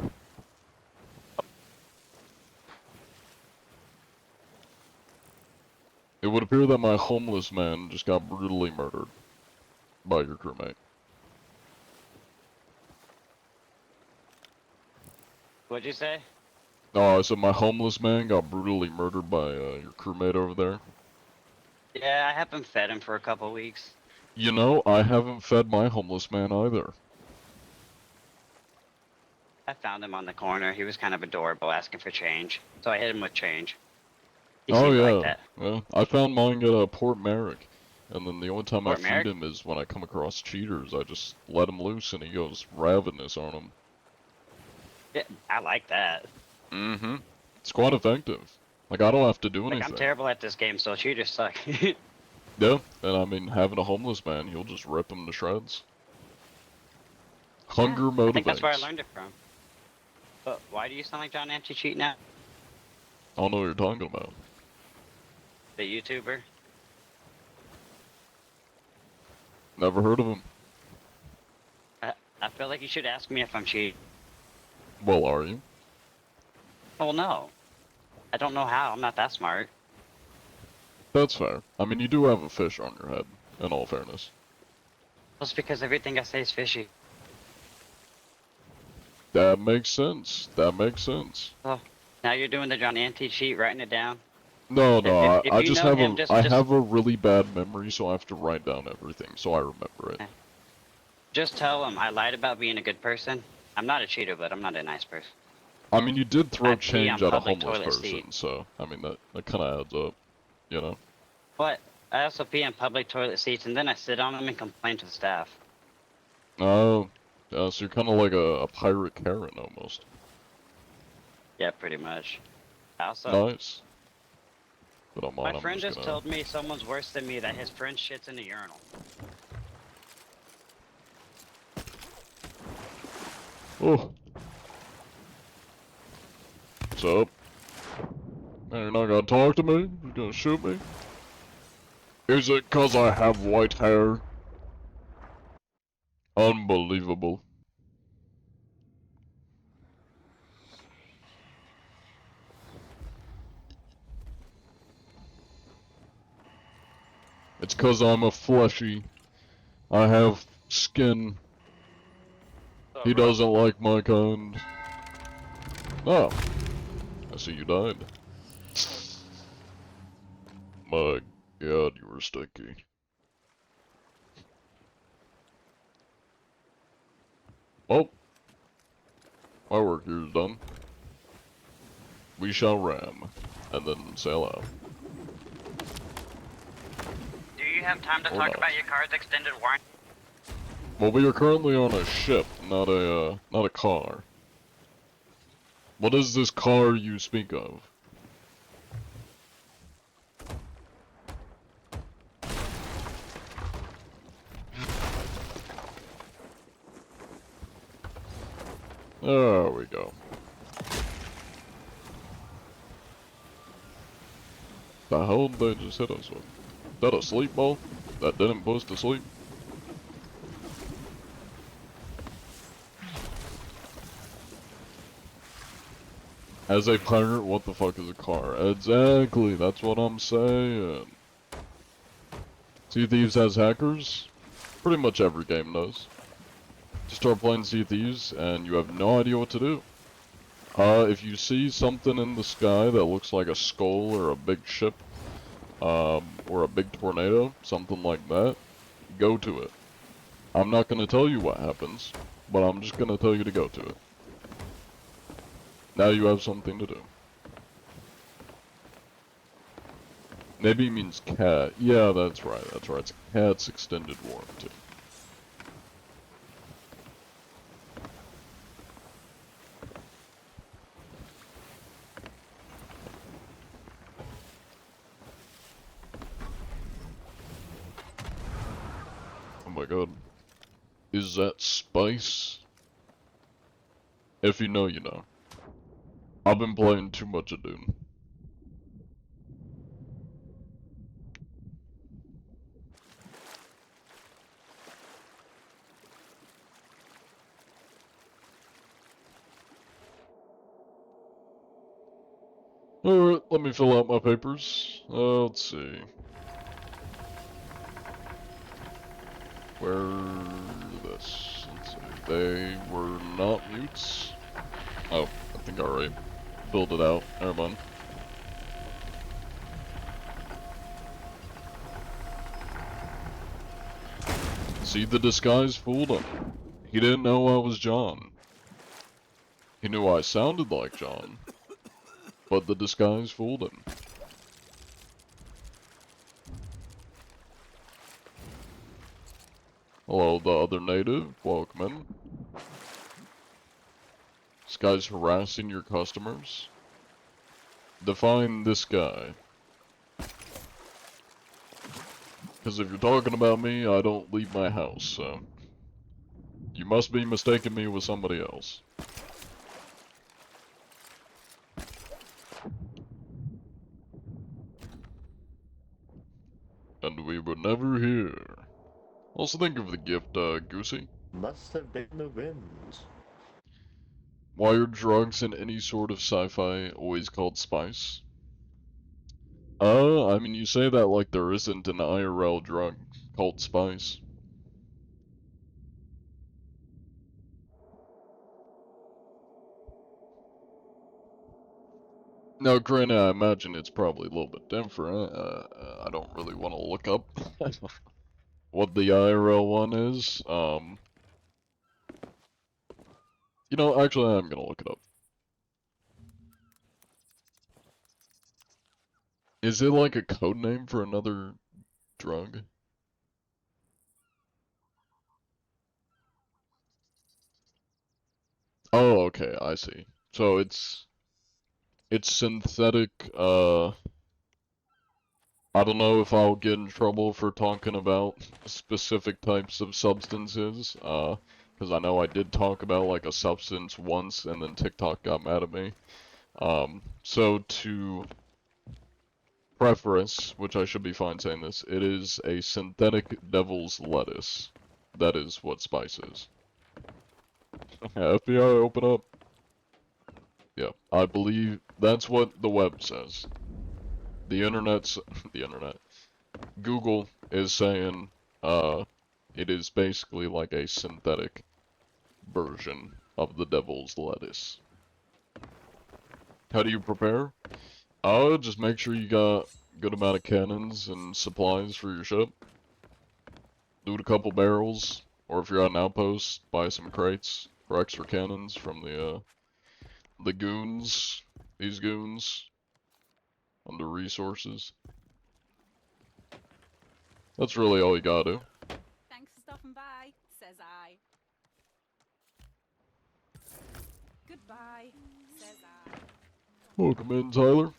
It would appear that my homeless man just got brutally murdered by your crewmate. What'd you say? Oh, I said my homeless man got brutally murdered by your crewmate over there. Yeah, I haven't fed him for a couple weeks. You know, I haven't fed my homeless man either. I found him on the corner. He was kind of adorable, asking for change. So I hit him with change. He Oh seemed yeah, like that. yeah. I found mine at Port Merrick, and then the only time I Port feed Merrick? him is when I come across cheaters. I just let him loose, and he goes ravenous on them. Yeah, I like that. Mm-hmm. It's quite effective. Like I don't have to do Like, anything. I'm terrible at this game, so cheaters suck. Yeah, and I mean, having a homeless man, he'll just rip him to shreds. Hunger motivates. I think that's where I learned it from. But why do you sound like John Anti-Cheat now? I don't know what you're talking about. The YouTuber? Never heard of him. I feel like you should ask me if I'm cheating. Well, are you? Oh, no. I don't know how. I'm not that smart. That's fair. I mean, you do have a fish on your head, in all fairness. It's because everything I say is fishy. That makes sense. That makes sense. Now you're doing the John Anti-Cheat, writing it down. No, no, If I you just know have him, I have a really bad memory, so I have to write down everything, so I remember it. Just tell him I lied about being a good person. I'm not a cheater, but I'm not a nice person. I mean, you did throw I pee change on at a public homeless toilet person, seat. so, I mean, that kind of adds up, you know? But I also pee on public toilet seats, and then I sit on them and complain to the staff. Oh, yeah, so you're kind of like a pirate Karen, almost. Yeah, pretty much. Also, Nice. But I'm on, my I'm friend just gonna... told me someone's worse than me, that his friend shits in the urinal. Oh. What's up? Man, you're not gonna talk to me? You're gonna shoot me? Is it 'cause I have white hair? Unbelievable. It's 'cause I'm a fleshy. I have skin. He doesn't like my kind. Oh. I see you died. My god, you were sticky. Oh. My work here is done. We shall ram, and then sail out. Do you have time to Or talk not. about your car's extended warranty? Well, we are currently on a ship, not a car. What is this car you speak of? There we go. the hell did they just hit us with? Is that a sleep ball that didn't put us to sleep? As a pirate, what the fuck is a car? Exactly, that's what I'm saying. Sea Thieves has hackers? Pretty much every game does. You start playing Sea Thieves and you have no idea what to do. If you see something in the sky that looks like a skull or a big ship, or a big tornado, something like that, go to it. I'm not gonna tell you what happens, but I'm just gonna tell you to go to it. Now you have something to do. Maybe means cat. Yeah, that's right, that's right. It's cat's extended warranty. Oh my god. Is that spice? If you know, you know. I've been playing too much of Dune. Alright, let me fill out my papers. Let's see. Where this? Let's see. They were not mutes. Oh, I think I already filled it out. Never mind. See, the disguise fooled him. He didn't know I was John. He knew I sounded like John. But the disguise fooled him. Hello, the other native. Welcome in. This guy's harassing your customers. Define this guy. Because if you're talking about me, I don't leave my house, so... You must be mistaking me with somebody else. And we were never here. Also think of the gift, Goosey. Must have been the wind. Why are drugs in any sort of sci-fi always called spice? I mean, you say that like there isn't an IRL drug called spice. Now, granted, I imagine it's probably a little bit different. I don't really want to look up what the IRL one is. You know, actually, I'm gonna look it up. Is it like a code name for another drug? Oh, okay, I see. So it's synthetic, I don't know if I'll get in trouble for talking about specific types of substances, because I know I did talk about like a substance once and then TikTok got mad at me. So to preface, which I should be fine saying this, it is a synthetic devil's lettuce. That is what spice is. FBI, open up. Yeah, I believe that's what the web says. The internet's the internet. Google is saying it is basically like a synthetic version of the devil's lettuce. How do you prepare? Just make sure you got good amount of cannons and supplies for your ship. Loot a couple barrels, or if you're at an outpost, buy some crates for extra cannons from the goons. These goons. Under resources. That's really all you gotta do. Thanks for stopping by, says I. Goodbye, says I. Welcome in, Tyler.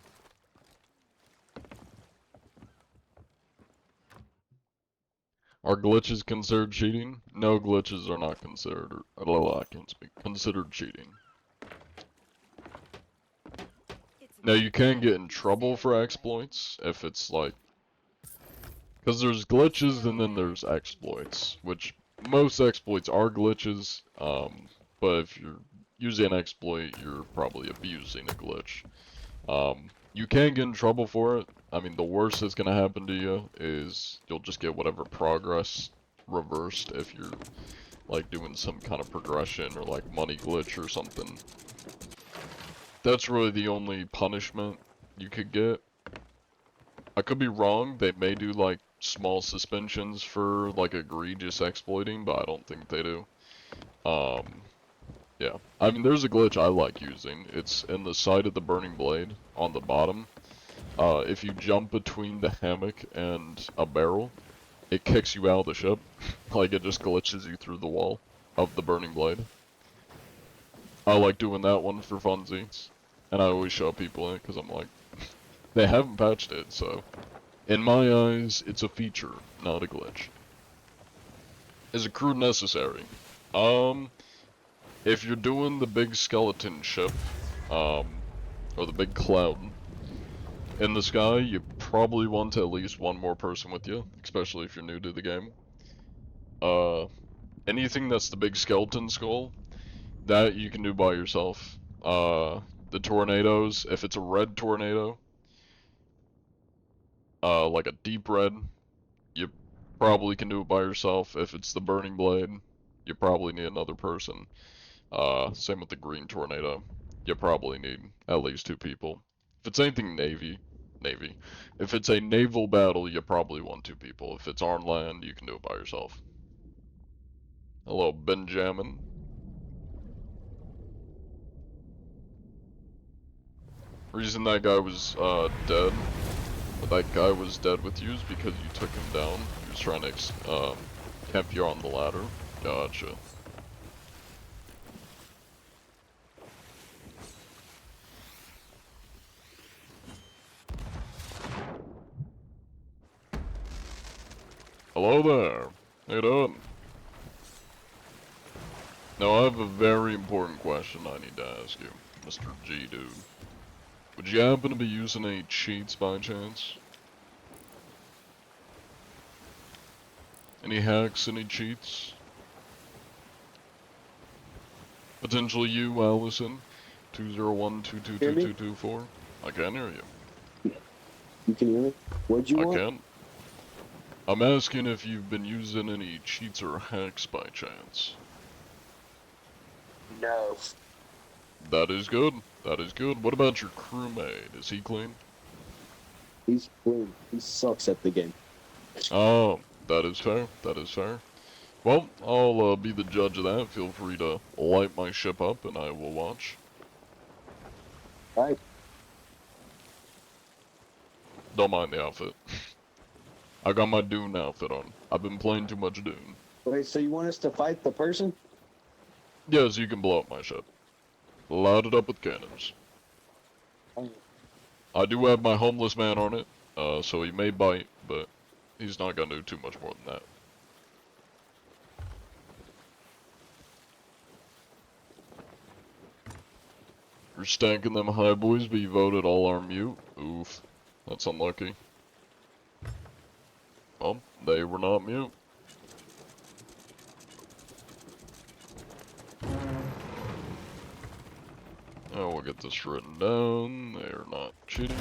Are glitches considered cheating? No, glitches are not considered. I can't speak. Considered cheating. Now you can get in trouble for exploits if it's like, because there's glitches and then there's exploits, which most exploits are glitches, but if you're using an exploit, you're probably abusing a glitch. You can get in trouble for it. I mean, the worst that's gonna happen to you is you'll just get whatever progress reversed if you're like doing some kind of progression or like money glitch or something. That's really the only punishment you could get. I could be wrong, they may do like small suspensions for like egregious exploiting, but I don't think they do. Yeah. I mean, there's a glitch I like using. It's in the side of the burning blade on the bottom. If you jump between the hammock and a barrel, it kicks you out of the ship. Like, it just glitches you through the wall of the burning blade. I like doing that one for funsies. And I always show people it, because I'm like, they haven't patched it, so... In my eyes, it's a feature, not a glitch. Is a crew necessary? If you're doing the big skeleton ship, or the big cloud in the sky, you probably want at least one more person with you, especially if you're new to the game. Anything that's the big skeleton skull, that you can do by yourself. The tornadoes, if it's a red tornado, like a deep red, you probably can do it by yourself. If it's the burning blade, you probably need another person. Same with the green tornado. You probably need at least 2 people. If it's anything Navy. If it's a naval battle, you probably want 2 people. If it's on land, you can do it by yourself. Hello, Benjamin. Reason that guy was, dead, that guy was dead with you is because you took him down. He was trying to, camp you on the ladder. Gotcha. Hello there. How you doing? Now I have a very important question I need to ask you, Mr. G dude. Would you happen to be using any cheats by chance? Any hacks, any cheats? Potentially you, Allison, 201-222-2224. I can hear you. You can hear me? What'd you I want? can. I'm asking if you've been using any cheats or hacks by chance. No. That is good. That is good. What about your crewmate? Is he clean? He's clean. He sucks at the game. Oh, that is fair. That is fair. Well, I'll be the judge of that. Feel free to light my ship up and I will watch. Alright. Don't mind the outfit. I got my Dune outfit on. I've been playing too much Dune. Wait, so you want us to fight the person? Yes, you can blow up my ship. Load it up with cannons. I do have my homeless man on it, so he may bite, but he's not gonna do too much more than that. You're stacking them high boys, but you voted all our mute? Oof. That's unlucky. Well, they were not mute. Oh, we'll get this written down. They are not cheating.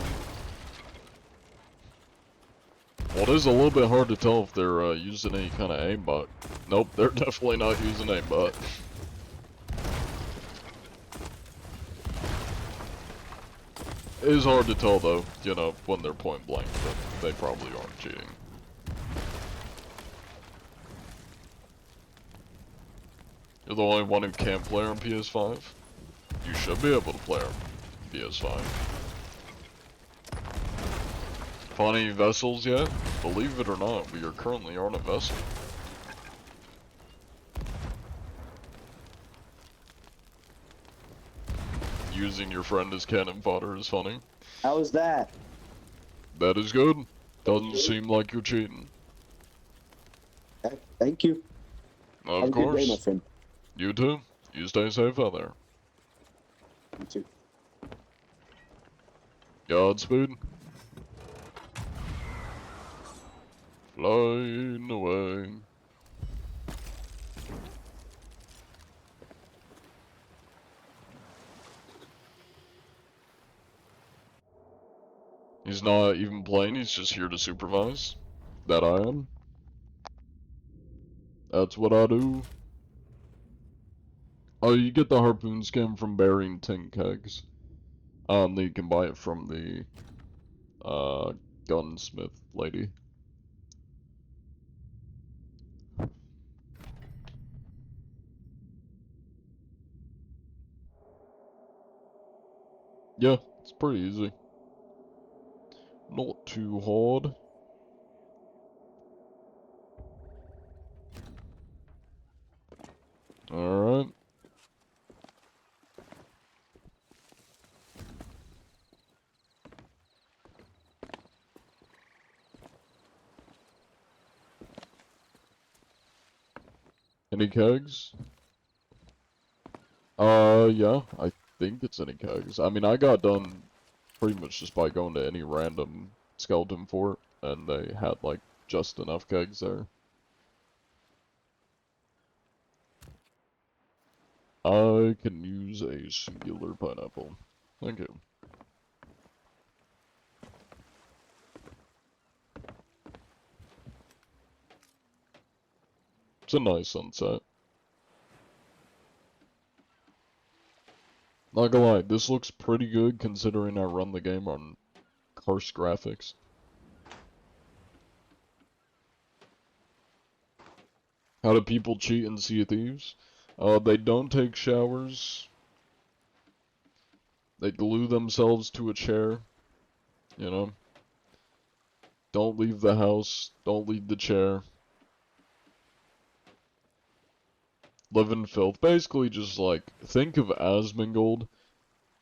Well, it is a little bit hard to tell if they're using any kind of aimbot. Nope, they're definitely not using aimbot. It is hard to tell though, you know, when they're point blank, but they probably aren't cheating. You're the only one who can't play on PS5? You should be able to play on PS5. Found any vessels yet? Believe it or not, we are currently on a vessel. Using your friend as cannon fodder is funny. How was that? That is good. Doesn't seem like you're cheating. Thank you. Of Have a good course. day, my friend. You too. You stay safe out there. You too. Godspeed. Flying away. He's not even playing, he's just here to supervise. That I am. That's what I do. Oh, you get the harpoon skin from burying 10 kegs. Then you can buy it from the, gunsmith lady. Yeah, it's pretty easy. Not too hard. Alright. Any kegs? Yeah, I think it's any kegs. I mean, I got done pretty much just by going to any random skeleton fort, and they had, like, just enough kegs there. I can use a singular pineapple. Thank you. It's a nice sunset. Not gonna lie, this looks pretty good considering I run the game on harsh graphics. How do people cheat in Sea of Thieves? They don't take showers. They glue themselves to a chair. You know? Don't leave the house. Don't leave the chair. Live in filth. Basically just like, think of Asmongold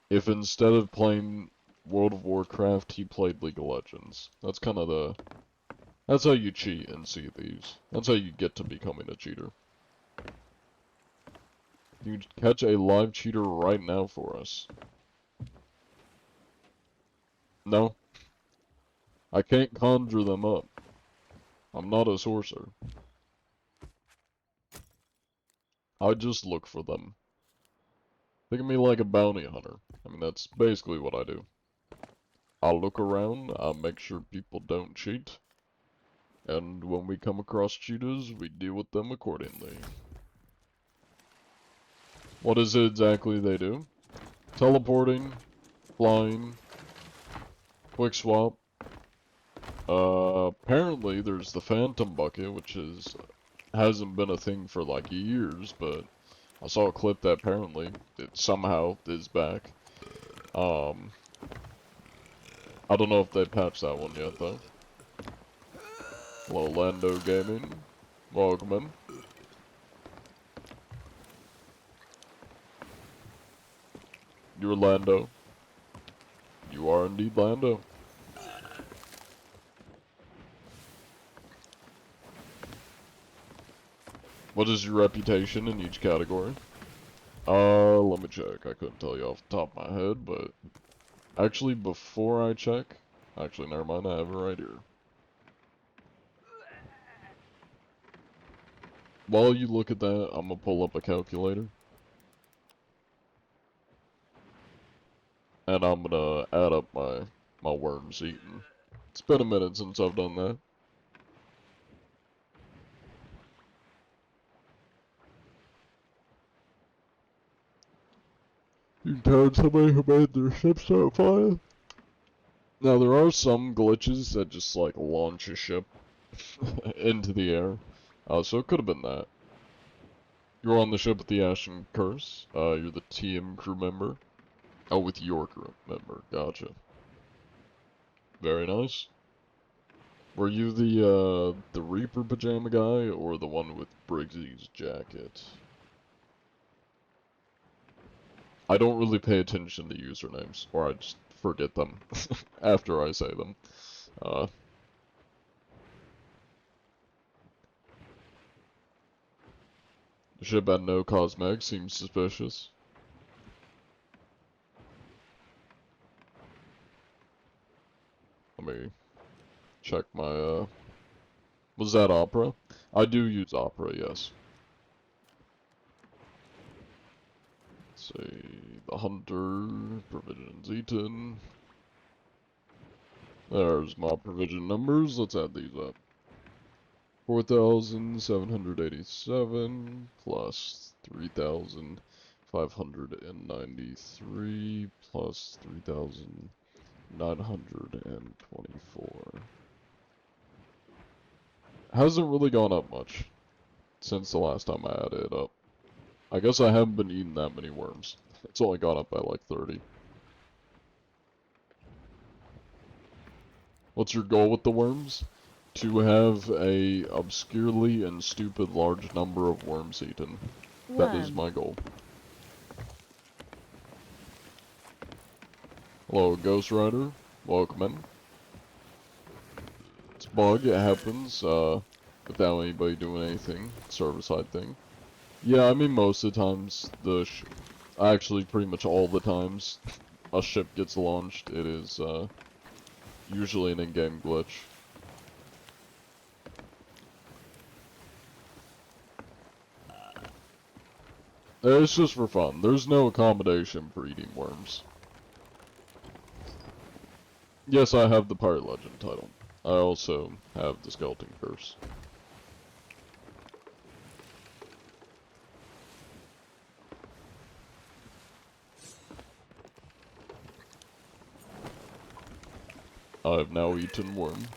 if instead of playing World of Warcraft, he played League of Legends. That's kind of the... That's how you cheat in Sea of Thieves. That's how you get to becoming a cheater. You can catch a live cheater right now for us. No. I can't conjure them up. I'm not a sorcerer. I just look for them. Think of me like a bounty hunter. I mean, that's basically what I do. I look around, I make sure people don't cheat, and when we come across cheaters, we deal with them accordingly. What is it exactly they do? Teleporting, flying, quick swap. Apparently there's the Phantom Bucket, which hasn't been a thing for like years, but I saw a clip that apparently it somehow is back. I don't know if they patched that one yet though. Hello, Lando Gaming. Welcome in. You're Lando. You are indeed Lando. What is your reputation in each category? Let me check. I couldn't tell you off the top of my head, but... Actually, before I check... Actually, never mind, I have it right here. While you look at that, I'm gonna pull up a calculator. And I'm gonna add up my worms eaten. It's been a minute since I've done that. You can tell somebody who made their ship start flying. Now there are some glitches that just like launch a ship into the air. So it could have been that. You're on the ship with the Ashen Curse. You're the TM crew member. Oh, with your crew member. Gotcha. Very nice. Were you the Reaper pajama guy or the one with Briggsy's jacket? I don't really pay attention to usernames, or I just forget them after I say them. The ship had no cosmetics, seems suspicious. check my, was that Opera? I do use Opera, yes. Let's see, the Hunter, provisions eaten. There's my provision numbers, let's add these up. 4,787 plus 3,593 plus 3,924. Hasn't really gone up much since the last time I added it up. I guess I haven't been eating that many worms. It's only gone up by like 30. What's your goal with the worms? To have a obscurely and stupid large number of worms eaten. That is my goal. Hello, Ghost Rider. Welcome in. It's a bug, it happens, without anybody doing anything. Server-side thing. Yeah, I mean most of the times, actually pretty much all the times, a ship gets launched, it is, usually an in-game glitch. It's just for fun. There's no accommodation for eating worms. Yes, I have the Pirate Legend title. I also have the Skeleton Curse. I have now eaten worm.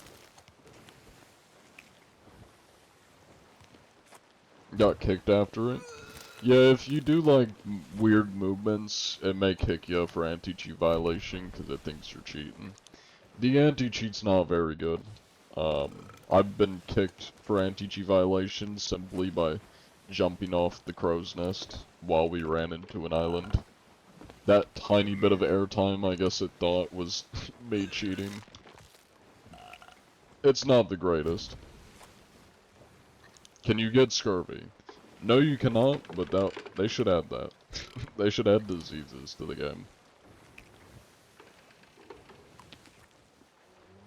Got kicked after it. Yeah, if you do like weird movements, it may kick you for anti-cheat violation because it thinks you're cheating. The anti-cheat's not very good. I've been kicked for anti-cheat violation simply by jumping off the crow's nest while we ran into an island. That tiny bit of airtime, I guess it thought was me cheating. It's not the greatest. Can you get scurvy? No, you cannot, but they should add that. They should add diseases to the game.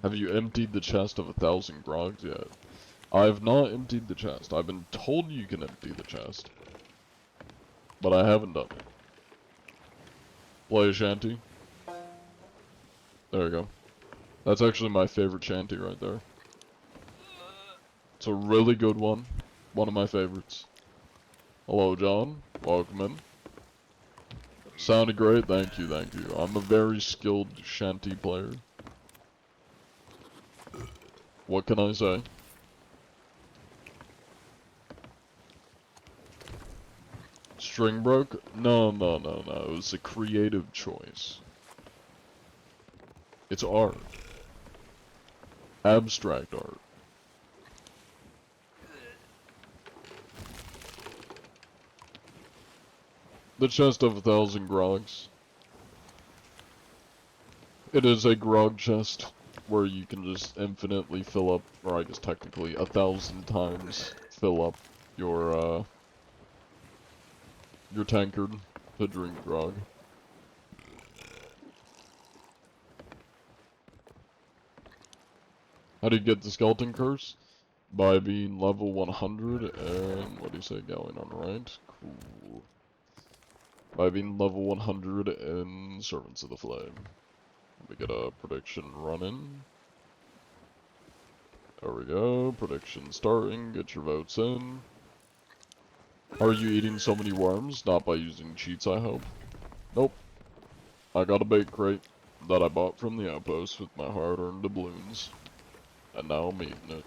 Have you emptied the chest of 1,000 grogs yet? I have not emptied the chest. I've been told you can empty the chest. But I haven't done it. Play a shanty. There you go. That's actually my favorite shanty right there. It's a really good one. One of my favorites. Hello, John. Welcome in. Sounded great. Thank you, thank you. I'm a very skilled shanty player. What can I say? String broke? No. It was a creative choice. It's art. Abstract art. The chest of 1,000 grogs. It is a grog chest where you can just infinitely fill up, or I guess technically 1,000 times fill up your tankard to drink grog. How do you get the Skeleton Curse? By being level 100 and, what do you say, going on right? Cool. By being level 100 in Servants of the Flame. Let me get a prediction running. There we go, prediction starting, get your votes in. Are you eating so many worms? Not by using cheats, I hope. Nope. I got a bait crate that I bought from the outpost with my hard-earned doubloons. And now I'm eating it.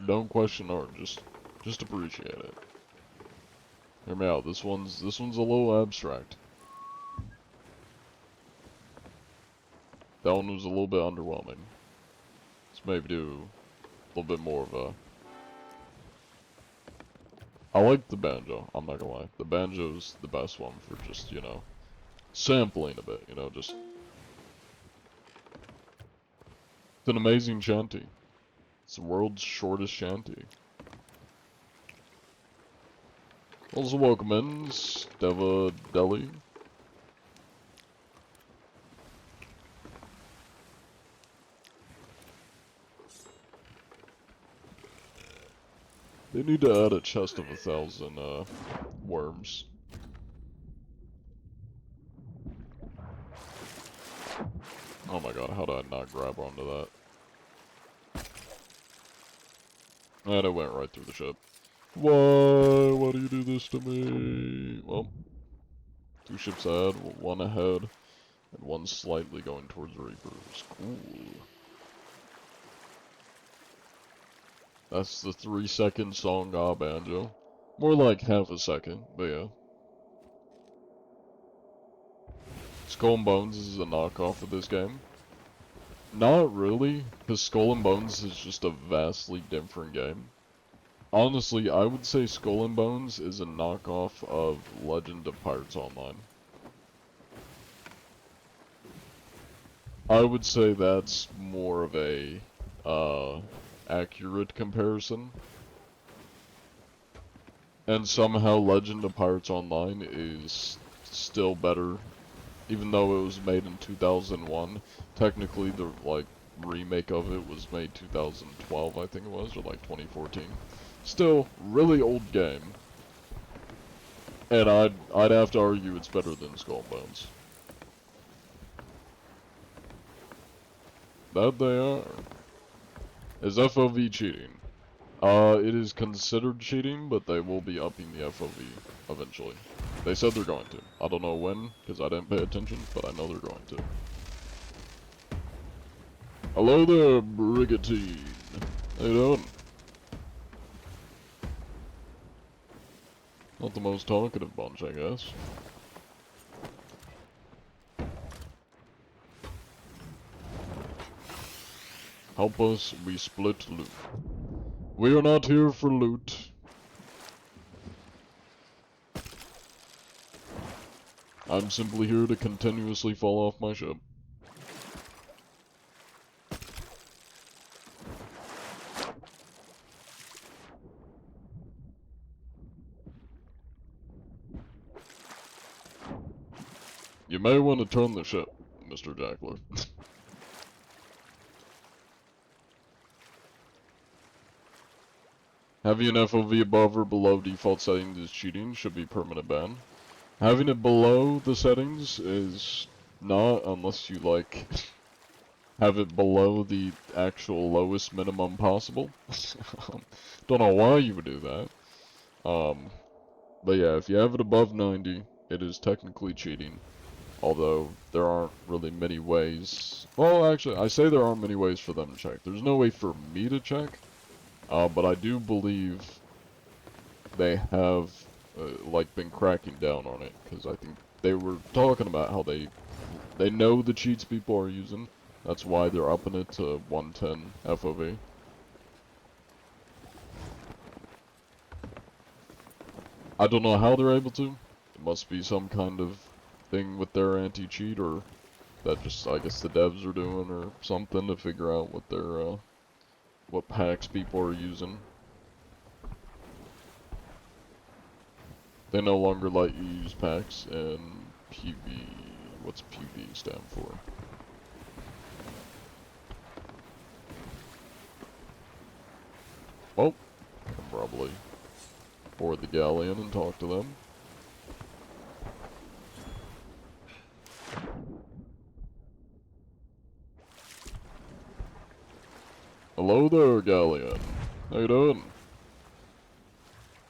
Don't question art, just appreciate it. Hear me out, this one's a little abstract. That one was a little bit underwhelming. Let's maybe do a little bit more of a... I like the banjo, I'm not gonna lie. The banjo's the best one for just, you know, sampling a bit, you know, just... It's an amazing shanty. It's the world's shortest shanty. Also welcome in, Steva Deli. They need to add a chest of 1,000 worms. Oh my god, how did I not grab onto that? And it went right through the ship. Why? Why do you do this to me? Well, 2 ships ahead, 1 ahead, and 1 slightly going towards Reapers. Cool. That's the 3-second song, banjo. More like half a second, but yeah. Skull and Bones is a knockoff of this game. Not really, because Skull and Bones is just a vastly different game. Honestly, I would say Skull and Bones is a knockoff of Legend of Pirates Online. I would say that's more of a, accurate comparison. And somehow Legend of Pirates Online is still better, even though it was made in 2001. Technically, the, like, remake of it was made 2012, I think it was, or like 2014. Still, really old game. And I'd have to argue it's better than Skull and Bones. That they are. Is FOV cheating? It is considered cheating, but they will be upping the FOV eventually. They said they're going to. I don't know when, because I didn't pay attention, but I know they're going to. Hello there, Brigantine. How you doing? Not the most talkative bunch, I guess. Help us, we split loot. We are not here for loot. I'm simply here to continuously fall off my ship. You may want to turn the ship, Mr. Jackler. Having an FOV above or below default settings is cheating, should be permanent ban. Having it below the settings is not, unless you like have it below the actual lowest minimum possible. Don't know why you would do that. But yeah, if you have it above 90, it is technically cheating. Although, there aren't really many ways. Well, actually, I say there aren't many ways for them to check. There's no way for me to check. But I do believe they have, like, been cracking down on it. Because I think they were talking about how they know the cheats people are using. That's why they're upping it to 110 FOV. I don't know how they're able to. It must be some kind of thing with their anti-cheat, or that just, I guess, the devs are doing, or something to figure out what their, what packs people are using. They no longer let you use packs in PV. What's PV stand for? Well, I can probably board the galleon and talk to them. Hello there, galleon. How you doing?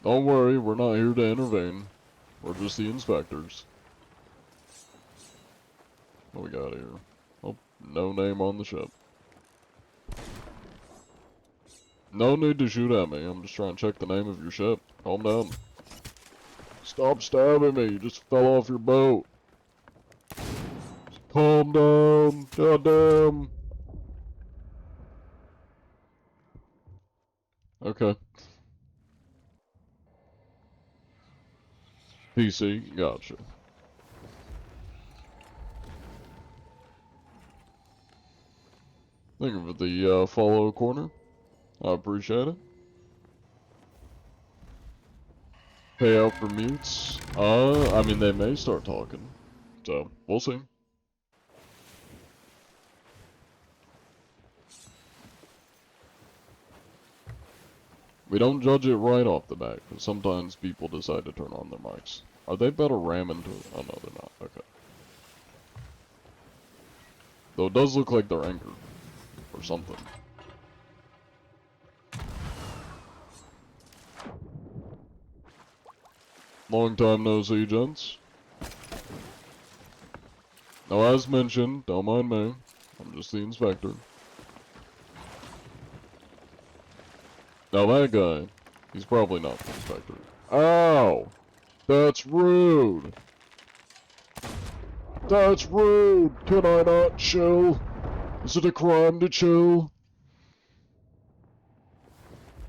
Don't worry, we're not here to intervene. We're just the inspectors. What we got here? Oh, no name on the ship. No need to shoot at me, I'm just trying to check the name of your ship. Calm down. Stop stabbing me, you just fell off your boat. Calm down, goddamn. Okay. PC, gotcha. Thank you for the follow corner. I appreciate it. Payout for mutes. I mean, they may start talking. So, we'll see. We don't judge it right off the bat, because sometimes people decide to turn on their mics. Are they about to ram into... Oh, no, they're not. Okay. Though it does look like they're anchored. Or something. Long time no see, gents. Now, as mentioned, don't mind me. I'm just the inspector. Now that guy, he's probably not the inspector. Ow! That's rude! That's rude! Can I not chill? Is it a crime to chill?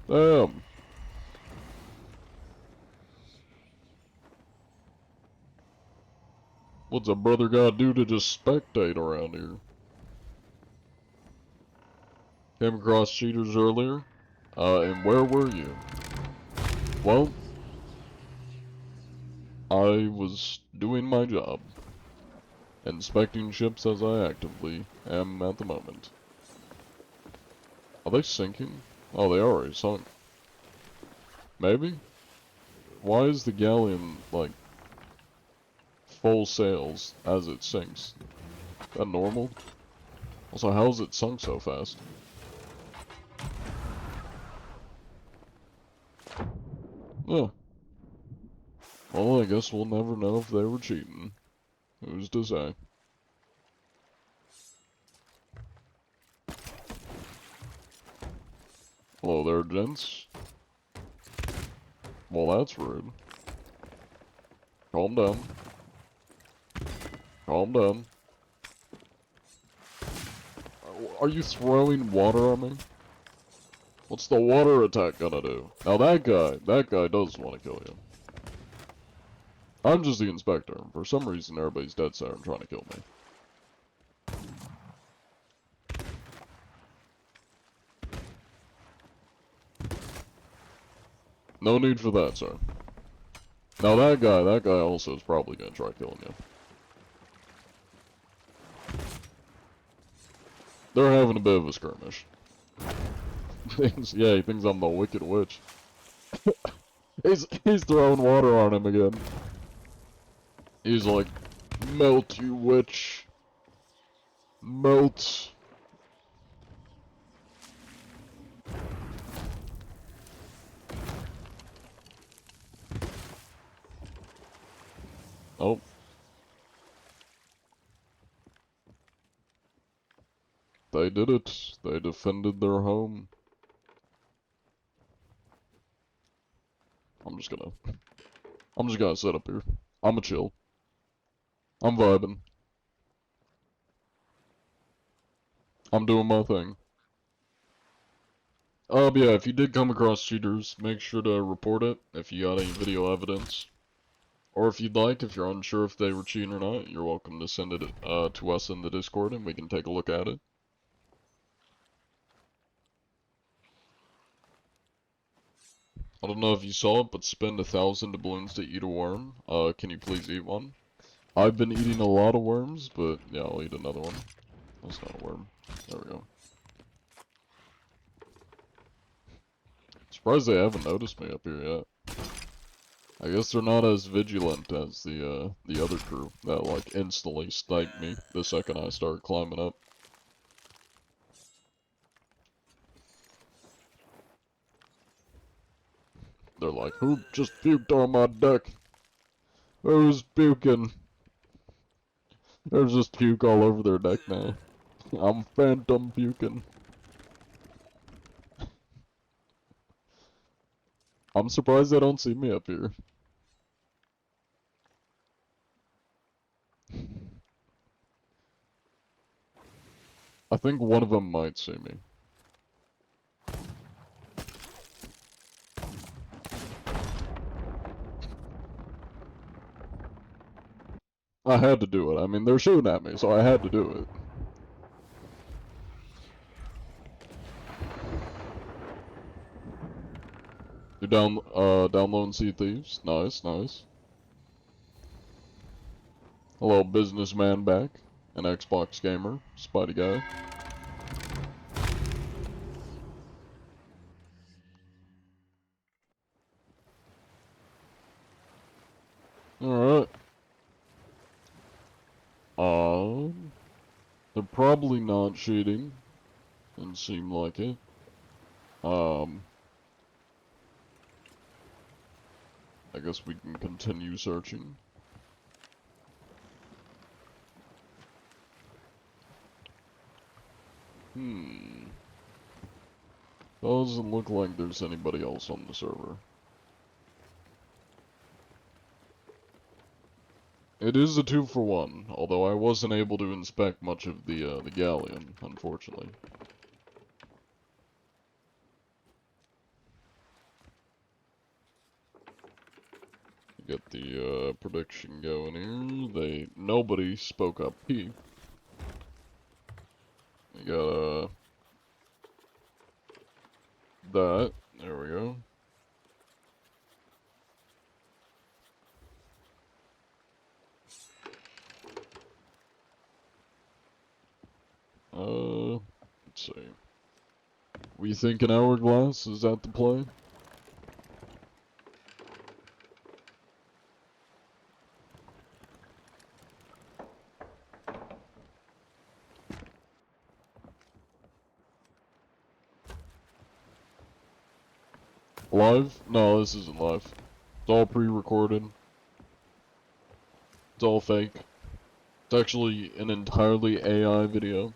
Damn. What's a brother gotta do to just spectate around here? Came across cheaters earlier. And where were you? Well, I was doing my job. Inspecting ships as I actively am at the moment. Are they sinking? Oh, they already sunk. Maybe? Why is the galleon, like, full sails as it sinks? Is that normal? Also, how is it sunk so fast? Oh. Well, I guess we'll never know if they were cheating. Who's to say? Hello there, gents. Well, that's rude. Calm down. Calm down. Are you throwing water on me? What's the water attack gonna do? Now that guy does want to kill you. I'm just the inspector, and for some reason everybody's dead set on trying to kill me. No need for that, sir. Now that guy also is probably gonna try killing you. They're having a bit of a skirmish. Yeah, he thinks I'm the Wicked Witch. He's throwing water on him again. He's like, melt, you witch. Melt. Oh. They did it. They defended their home. I'm just gonna sit up here. I'ma chill. I'm vibing. I'm doing my thing. But yeah, if you did come across cheaters, make sure to report it if you got any video evidence. Or if you'd like, if you're unsure if they were cheating or not, you're welcome to send it to us in the Discord and we can take a look at it. I don't know if you saw it, but spend 1,000 doubloons to eat a worm. Can you please eat one? I've been eating a lot of worms, but yeah, I'll eat another one. That's not a worm. There we go. Surprised they haven't noticed me up here yet. I guess they're not as vigilant as the other crew that like instantly sniped me the second I started climbing up. They're like, who just puked on my deck? Who's puking? There's just puke all over their deck now. I'm phantom puking. I'm surprised they don't see me up here. I think one of them might see me. I had to do it. I mean, they're shooting at me, so I had to do it. You're down low and see thieves. Nice, nice. Hello, businessman back. An Xbox gamer. Spidey guy. They're probably not cheating. Didn't seem like it. I guess we can continue searching. Doesn't look like there's anybody else on the server. It is a 2-for-1, although I wasn't able to inspect much of the galleon, unfortunately. Get the prediction going here. Nobody spoke up P. We got that. There we go. Let's see. We think an hourglass is at the play? Live? No, this isn't live. It's all pre-recorded. It's all fake. It's actually an entirely AI video.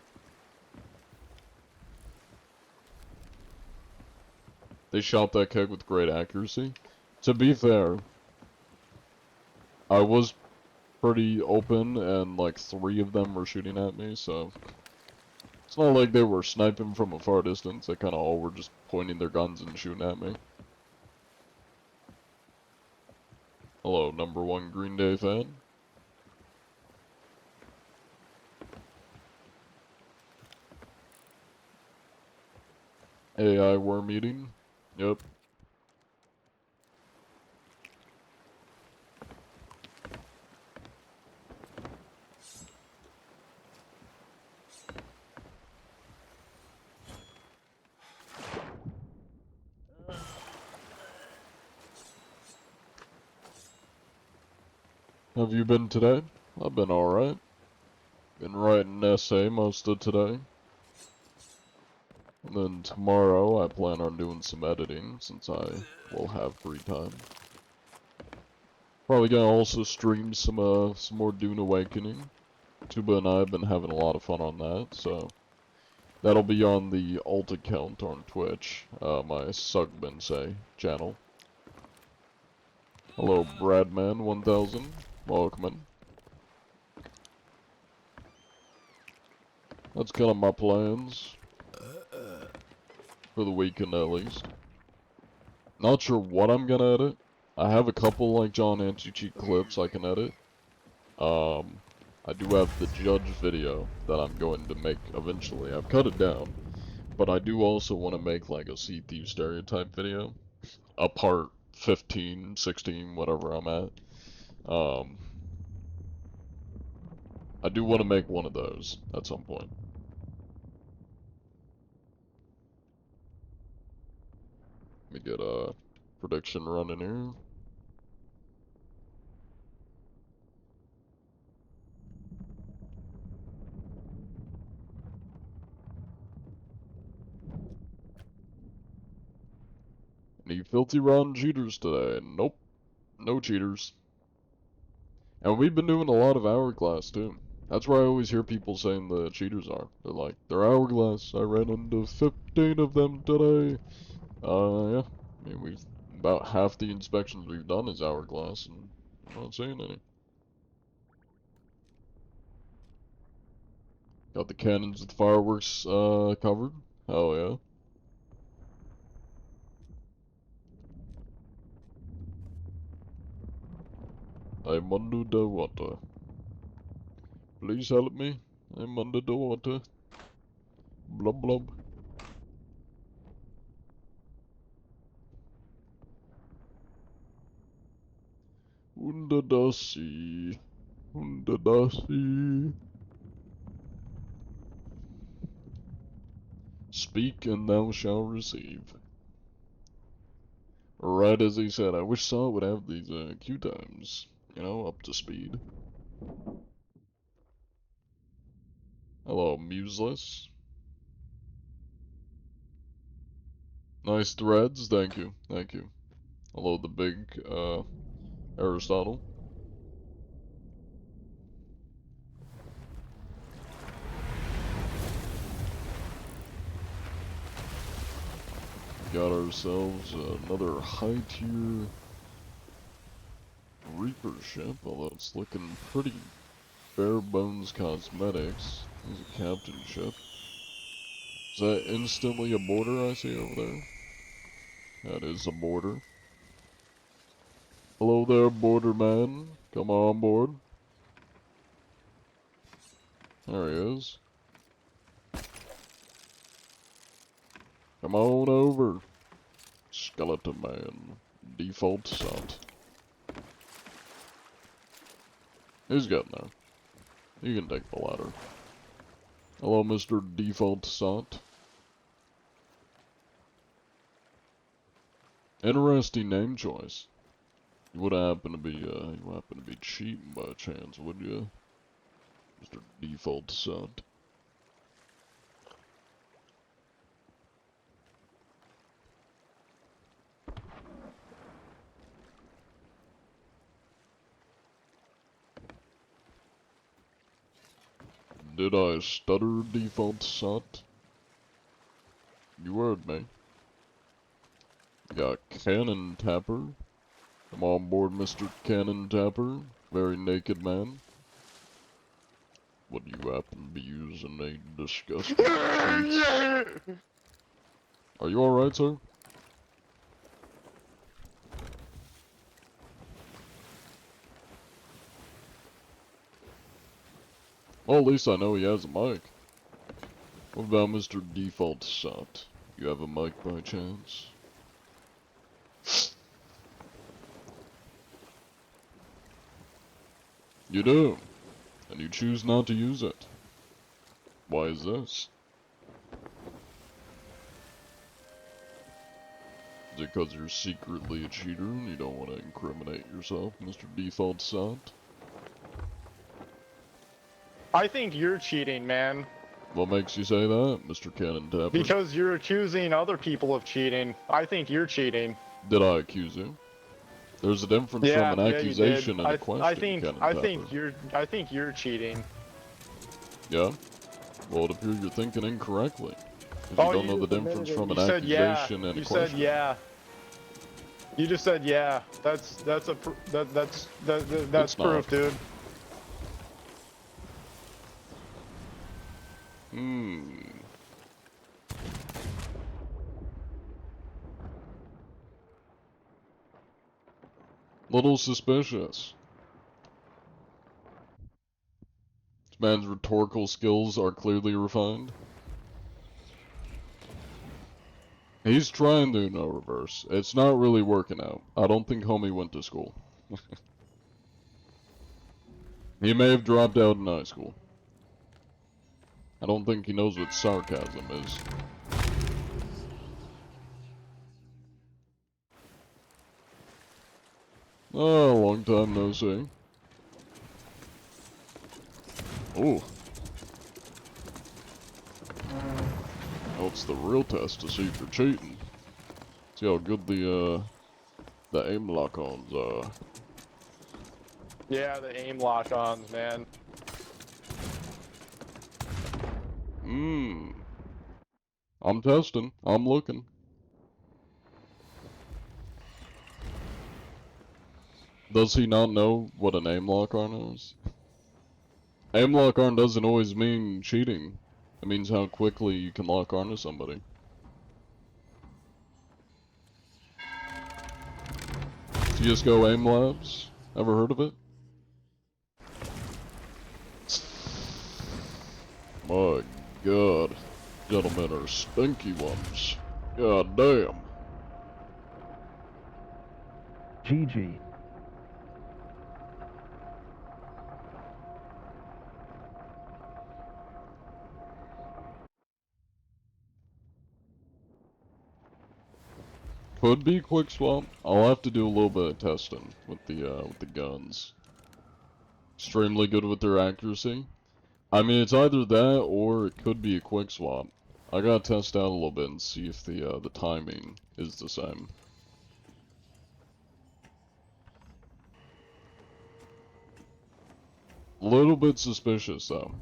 They shot that keg with great accuracy. To be fair, I was pretty open and like 3 of them were shooting at me, so it's not like they were sniping from a far distance. They kind of all were just pointing their guns and shooting at me. Hello, #1 Green Day fan. AI worm eating. Yep. Have you been today? I've been alright. Been writing an essay most of today. And then tomorrow I plan on doing some editing since I will have free time. Probably gonna also stream some more Dune Awakening. Tuba and I have been having a lot of fun on that, so that'll be on the alt account on Twitch, my Sugbensei channel. Hello Bradman1000, welcome in. That's kind of my plans. For the weekend at least. Not sure what I'm gonna edit. I have a couple like John Anti-Cheat clips I can edit. I do have the Judge video that I'm going to make eventually. I've cut it down. But I do also want to make like a Sea Thief stereotype video. A part 15, 16, whatever I'm at. I do want to make one of those at some point. Let me get a prediction running here. Any filthy rotten cheaters today? Nope. No cheaters. And we've been doing a lot of Hourglass too. That's where I always hear people saying the cheaters are. They're like, they're Hourglass. I ran into 15 of them today. Yeah. I mean, about half the inspections we've done is Hourglass, and I'm not seeing any. Got the cannons with fireworks, covered. Hell yeah. I'm under the water. Please help me. I'm under the water. Blub blub. Under the sea. Under the sea. Speak and thou shalt receive. Right as he said, I wish Saw would have these queue times, you know, up to speed. Hello, Museless. Nice threads, thank you, thank you. Hello, the big, Aristotle. Got ourselves another high tier Reaper ship, although it's looking pretty bare bones cosmetics. There's a captain ship. Is that instantly a border I see over there? That is a border. Hello there, border man. Come on board. There he is. Come on over. Skeleton man. Default sot. He's getting there. You can take the ladder. Hello, Mr. Default sot. Interesting name choice. You would happen to be cheating by chance, would you? Mr. Default sot. Did I stutter, Default sot? You heard me. Got Cannon Tapper. Come on board, Mr. Cannon Tapper. Very naked man. What do you happen to be using a disgusting treat? Are you alright, sir? Well, at least I know he has a mic. What about Mr. Default sot? You have a mic by chance? You do, and you choose not to use it. Why is this? Is it because you're secretly a cheater and you don't want to incriminate yourself, Mr. Default sot? I think you're cheating, man. What makes you say that, Mr. Cannon Tapper? Because you're accusing other people of cheating. I think you're cheating. Did I accuse you? There's a difference from an accusation and a question, I think you're cheating. Yeah? Well, it appears you're thinking incorrectly. Because you don't know the difference from an accusation and a question. You said yeah. You just said yeah. That's It's proof, dude. Little suspicious. This man's rhetorical skills are clearly refined. He's trying to no reverse. It's not really working out. I don't think homie went to school. He may have dropped out in high school. I don't think he knows what sarcasm is. Oh, long time no see. Oh. Now it's the real test to see if you're cheating. See how good the aim lock-ons are. Yeah, the aim lock-ons, man. I'm testing. I'm looking. Does he not know what an aim lock-on is? Aim lock-on doesn't always mean cheating. It means how quickly you can lock onto somebody. CSGO Aim Labs? Ever heard of it? My god. Gentlemen are stinky ones. God damn. GG. Could be quick swap. I'll have to do a little bit of testing with the guns. Extremely good with their accuracy. I mean, it's either that or it could be a quick swap. I gotta test out a little bit and see if the timing is the same. Little bit suspicious though.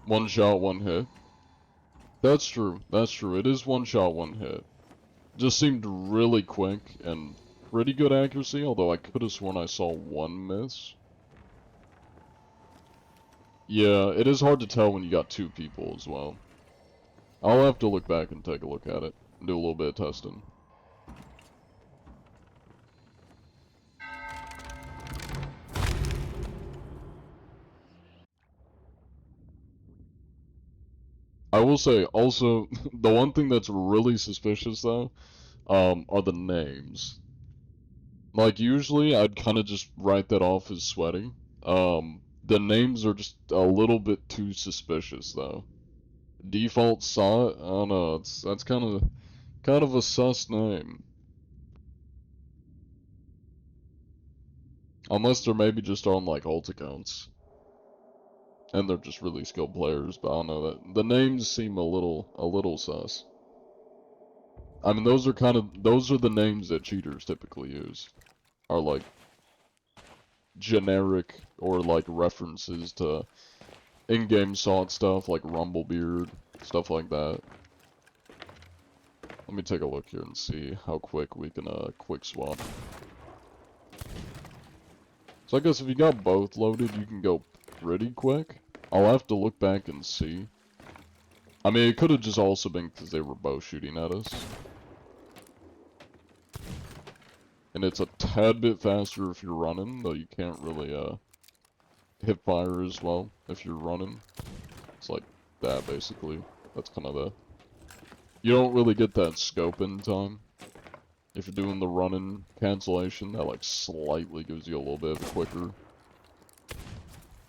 One shot, one hit. That's true. That's true. It is one shot, one hit. Just seemed really quick and pretty good accuracy, although I could have sworn I saw one miss. Yeah, it is hard to tell when you got two people as well. I'll have to look back and take a look at it. And do a little bit of testing. I will say, also, the one thing that's really suspicious, though, are the names. Like, usually, I'd kind of just write that off as sweaty. The names are just a little bit too suspicious, though. Default saw it? I don't know, that's kind of a sus name. Unless they're maybe just on, like, alt accounts. And they're just really skilled players, but I don't know, that the names seem a little sus. I mean, those are the names that cheaters typically use. Are like generic or like references to in-game SOT stuff like Rumblebeard, stuff like that. Let me take a look here and see how quick we can quick swap. So I guess if you got both loaded, you can go pretty quick. I'll have to look back and see. I mean, it could have just also been because they were both shooting at us. And it's a tad bit faster if you're running, though you can't really hip fire as well if you're running. It's like that basically. That's kind of the... You don't really get that scope in time. If you're doing the running cancellation, that like slightly gives you a little bit quicker.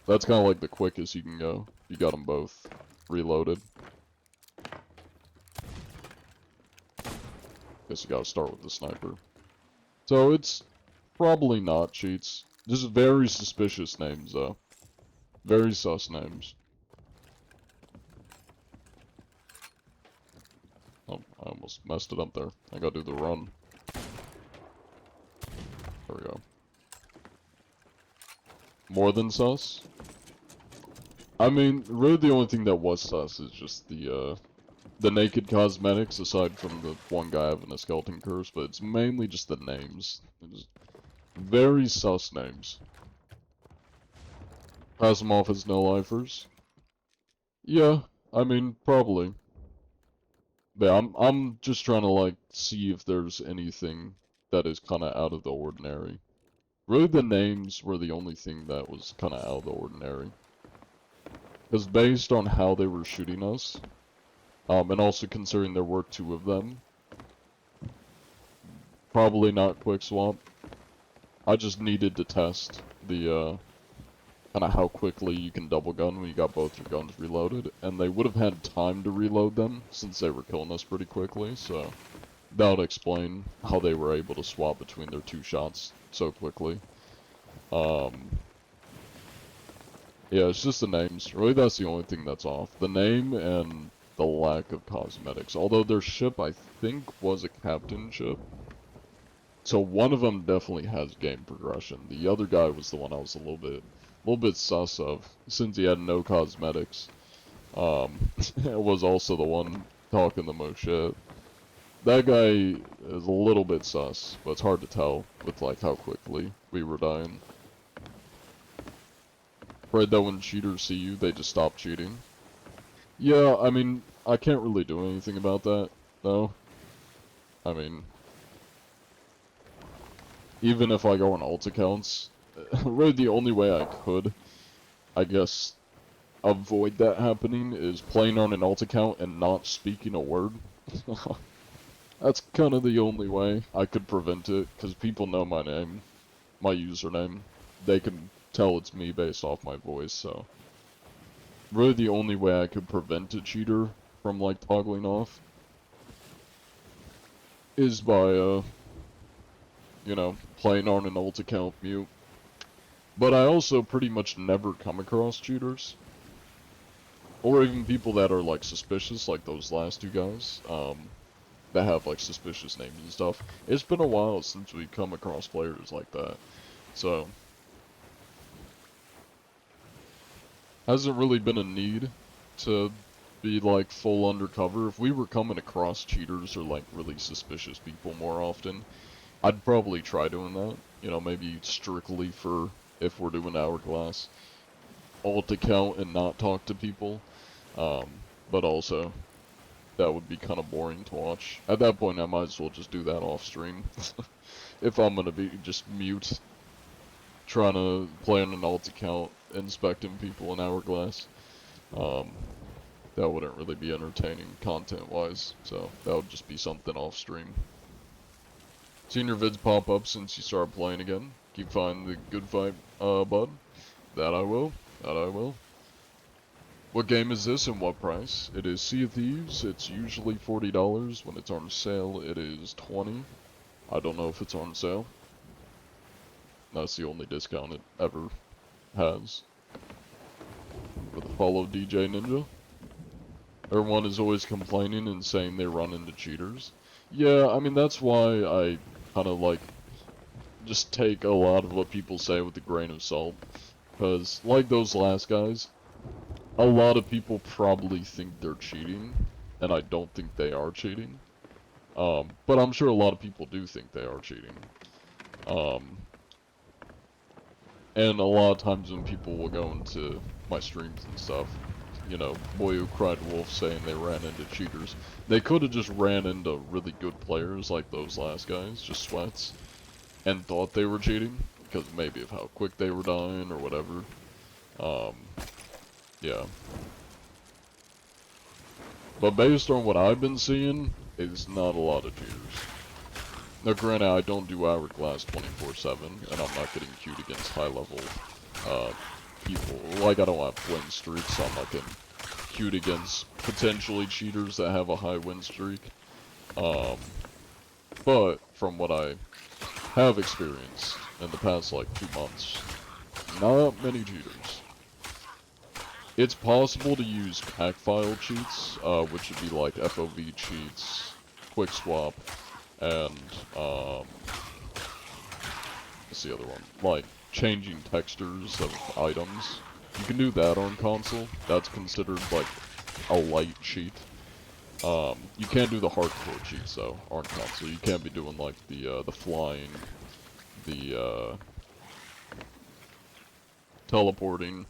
That's kind of like the quickest you can go. You got them both reloaded. Guess you gotta start with the sniper. So it's probably not cheats. Just very suspicious names though. Very sus names. Oh, I almost messed it up there. I gotta do the run. There we go. More than sus? I mean, really the only thing that was sus is just the naked cosmetics, aside from the one guy having a skeleton curse, but it's mainly just the names. It's very sus names. Pass them off as no-lifers? Yeah, I mean, probably. But I'm just trying to, like, see if there's anything that is kind of out of the ordinary. Really, the names were the only thing that was kind of out of the ordinary. Because based on how they were shooting us, and also considering there were two of them, probably not quick swap. I just needed to test the, kind of how quickly you can double gun when you got both your guns reloaded, and they would have had time to reload them since they were killing us pretty quickly, so that would explain how they were able to swap between their two shots so quickly. Yeah, it's just the names. Really, that's the only thing that's off. The name and the lack of cosmetics. Although their ship, I think, was a captain ship. So one of them definitely has game progression. The other guy was the one I was a little bit sus of, since he had no cosmetics. Was also the one talking the most shit. That guy is a little bit sus, but it's hard to tell with like how quickly we were dying. Right, that when cheaters see you, they just stop cheating. Yeah, I mean, I can't really do anything about that, though. I mean, even if I go on alt accounts, really the only way I could, I guess, avoid that happening is playing on an alt account and not speaking a word. That's kind of the only way I could prevent it, because people know my name, my username. They can tell it's me based off my voice, so... Really the only way I could prevent a cheater from, like, toggling off is by, you know, playing on an alt account mute. But I also pretty much never come across cheaters. Or even people that are, like, suspicious, like those last two guys, that have, like, suspicious names and stuff. It's been a while since we've come across players like that. So, hasn't really been a need to be, like, full undercover. If we were coming across cheaters or, like, really suspicious people more often, I'd probably try doing that. You know, maybe strictly for if we're doing Hourglass. Alt account and not talk to people. But also, that would be kind of boring to watch. At that point, I might as well just do that off stream. If I'm gonna be just mute, trying to play on an alt account, inspecting people in Hourglass. That wouldn't really be entertaining content-wise, so that would just be something off stream. Seen your vids pop up since you started playing again. Keep finding the good fight, bud. That I will. That I will. What game is this and what price? It is Sea of Thieves. It's usually $40. When it's on sale, it is $20. I don't know if it's on sale. That's the only discount it ever has. For the follow DJ Ninja. Everyone is always complaining and saying they run into cheaters. Yeah, I mean, that's why I kind of, like, just take a lot of what people say with a grain of salt. Because, like those last guys, a lot of people probably think they're cheating, and I don't think they are cheating. But I'm sure a lot of people do think they are cheating. And a lot of times when people will go into my streams and stuff, you know, Boy Who Cried Wolf saying they ran into cheaters. They could have just ran into really good players like those last guys, just sweats, and thought they were cheating, because maybe of how quick they were dying or whatever. Yeah. But based on what I've been seeing, it's not a lot of cheaters. Now granted, I don't do Hourglass 24/7, and I'm not getting queued against high-level, people. Like, I don't have win streaks, so I'm not getting queued against potentially cheaters that have a high win streak. But from what I have experienced in the past, like, 2 months, not many cheaters. It's possible to use pack file cheats, which would be like FOV cheats, quick swap, and, what's the other one? Like, changing textures of items. You can do that on console. That's considered, like, a light cheat. You can't do the hardcore cheats, though, on console. You can't be doing, like, the flying, the, teleporting.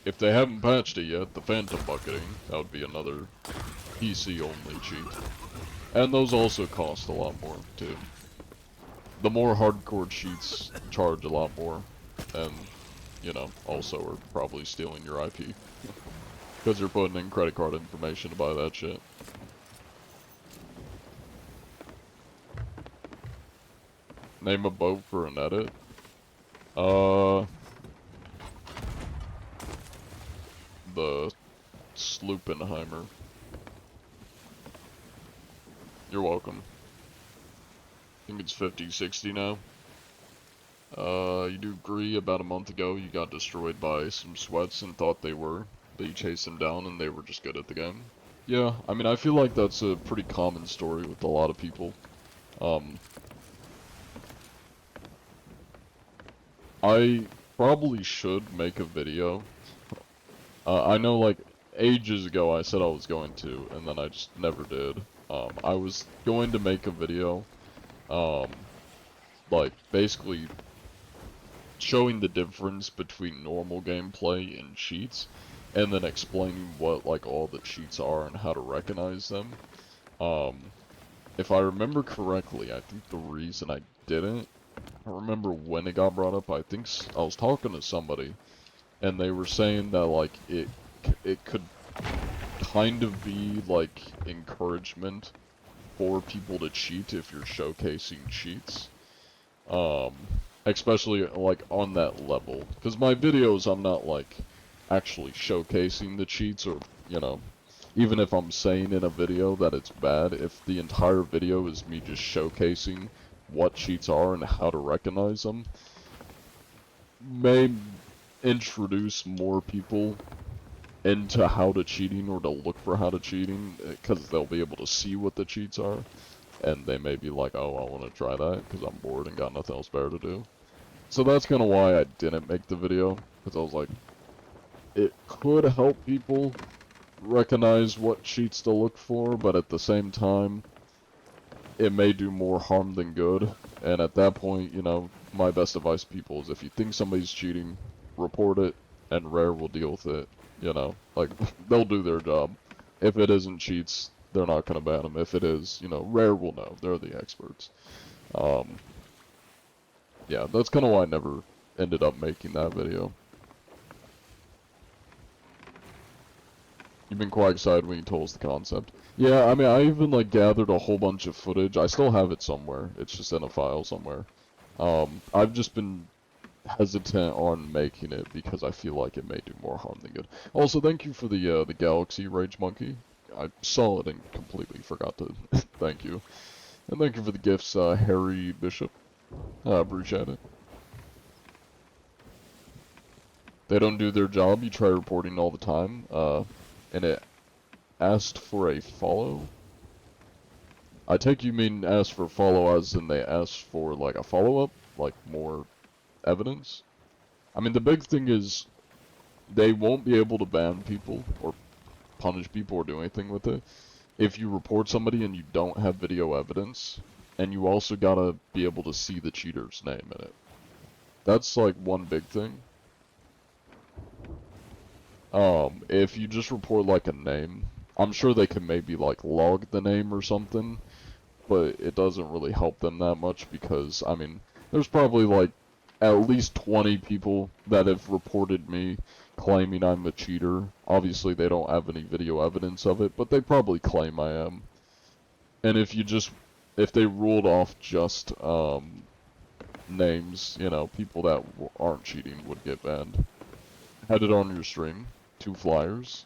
If they haven't patched it yet, the phantom bucketing, that would be another PC-only cheat. And those also cost a lot more, too. The more hardcore cheats charge a lot more, and, you know, also are probably stealing your IP. Because you're putting in credit card information to buy that shit. Name a boat for an edit? The Sloopenheimer. You're welcome. I think it's 50, 60 now. You do agree about a month ago you got destroyed by some sweats and thought they were, but you chased them down and they were just good at the game. Yeah, I mean, I feel like that's a pretty common story with a lot of people. I probably should make a video. I know, like, ages ago I said I was going to, and then I just never did. I was going to make a video, like, basically showing the difference between normal gameplay and cheats, and then explaining what, like, all the cheats are and how to recognize them. If I remember correctly, I think the reason I didn't, I don't remember when it got brought up. I think I was talking to somebody, and they were saying that, like, it could kind of be, like, encouragement for people to cheat if you're showcasing cheats. Especially, like, on that level. Because my videos, I'm not, like, actually showcasing the cheats, or, you know, even if I'm saying in a video that it's bad, if the entire video is me just showcasing what cheats are and how to recognize them, may introduce more people into how to cheating or to look for how to cheating, because they'll be able to see what the cheats are, and they may be like, oh, I want to try that because I'm bored and got nothing else better to do. So that's kind of why I didn't make the video, because I was like, it could help people recognize what cheats to look for, but at the same time, it may do more harm than good. And at that point, you know, my best advice to people is if you think somebody's cheating, report it, and Rare will deal with it. You know, like, they'll do their job. If it isn't cheats, they're not gonna ban them. If it is, you know, Rare will know. They're the experts. Yeah, that's kind of why I never ended up making that video. You've been quite excited when you told us the concept. Yeah, I mean, I even, like, gathered a whole bunch of footage. I still have it somewhere. It's just in a file somewhere. I've just been hesitant on making it because I feel like it may do more harm than good. Also, thank you for the Galaxy Rage Monkey. I saw it and completely forgot to thank you. And thank you for the gifts, Harry Bishop. Appreciate it. They don't do their job, you try reporting all the time, and it asked for a follow? I take you mean asked for follow as in they asked for, like, a follow-up? Like, more evidence? I mean, the big thing is, they won't be able to ban people, or punish people, or do anything with it, if you report somebody and you don't have video evidence, and you also gotta be able to see the cheater's name in it. That's, like, one big thing. If you just report, like, a name, I'm sure they can maybe, like, log the name or something, but it doesn't really help them that much because, I mean, there's probably, like, at least 20 people that have reported me claiming I'm a cheater. Obviously, they don't have any video evidence of it, but they probably claim I am. And if they ruled off just, names, you know, people that aren't cheating would get banned. Had it on your stream. 2 flyers.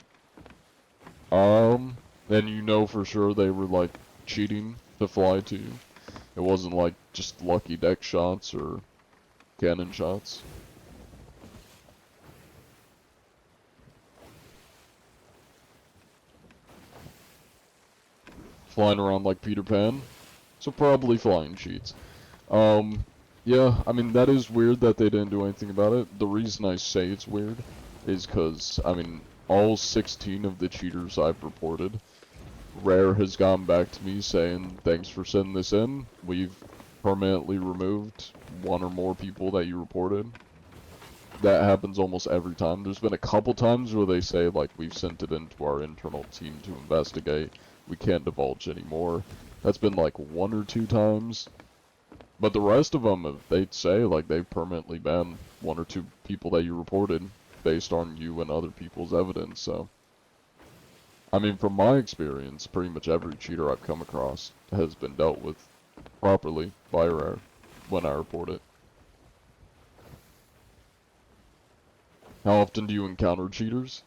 And you know for sure they were, like, cheating to fly to you. It wasn't, like, just lucky deck shots or cannon shots. Flying around like Peter Pan. So probably flying cheats. Yeah, I mean, that is weird that they didn't do anything about it. The reason I say it's weird is because, I mean, all 16 of the cheaters I've reported, Rare has gone back to me saying, thanks for sending this in. We've permanently removed 1 or more people that you reported. That happens almost every time. There's been a couple times where they say, like, we've sent it into our internal team to investigate. We can't divulge anymore. That's been, like, 1 or 2 times. But the rest of them, they'd say, like, they permanently banned 1 or 2 people that you reported based on you and other people's evidence, so. I mean, from my experience, pretty much every cheater I've come across has been dealt with properly by Rare when I report it. How often do you encounter cheaters?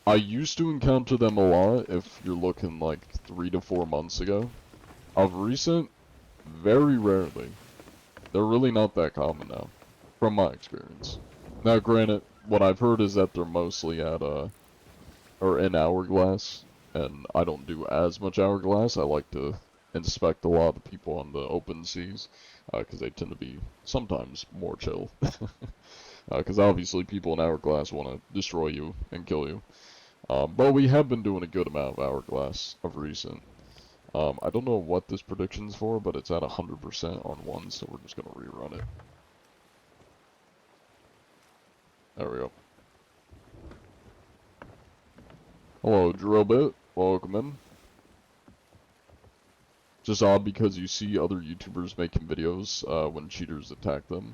I used to encounter them a lot if you're looking like 3 to 4 months ago. Of recent, very rarely. They're really not that common now, from my experience. Now granted, what I've heard is that they're mostly at, or in Hourglass, and I don't do as much Hourglass. I like to inspect a lot of the people on the open seas, because they tend to be sometimes more chill. Because obviously people in Hourglass want to destroy you and kill you. But we have been doing a good amount of Hourglass of recent. I don't know what this prediction's for, but it's at 100% on 1, so we're just going to rerun it. There we go. Hello, Drillbit. Welcome in. Just odd because you see other YouTubers making videos when cheaters attack them.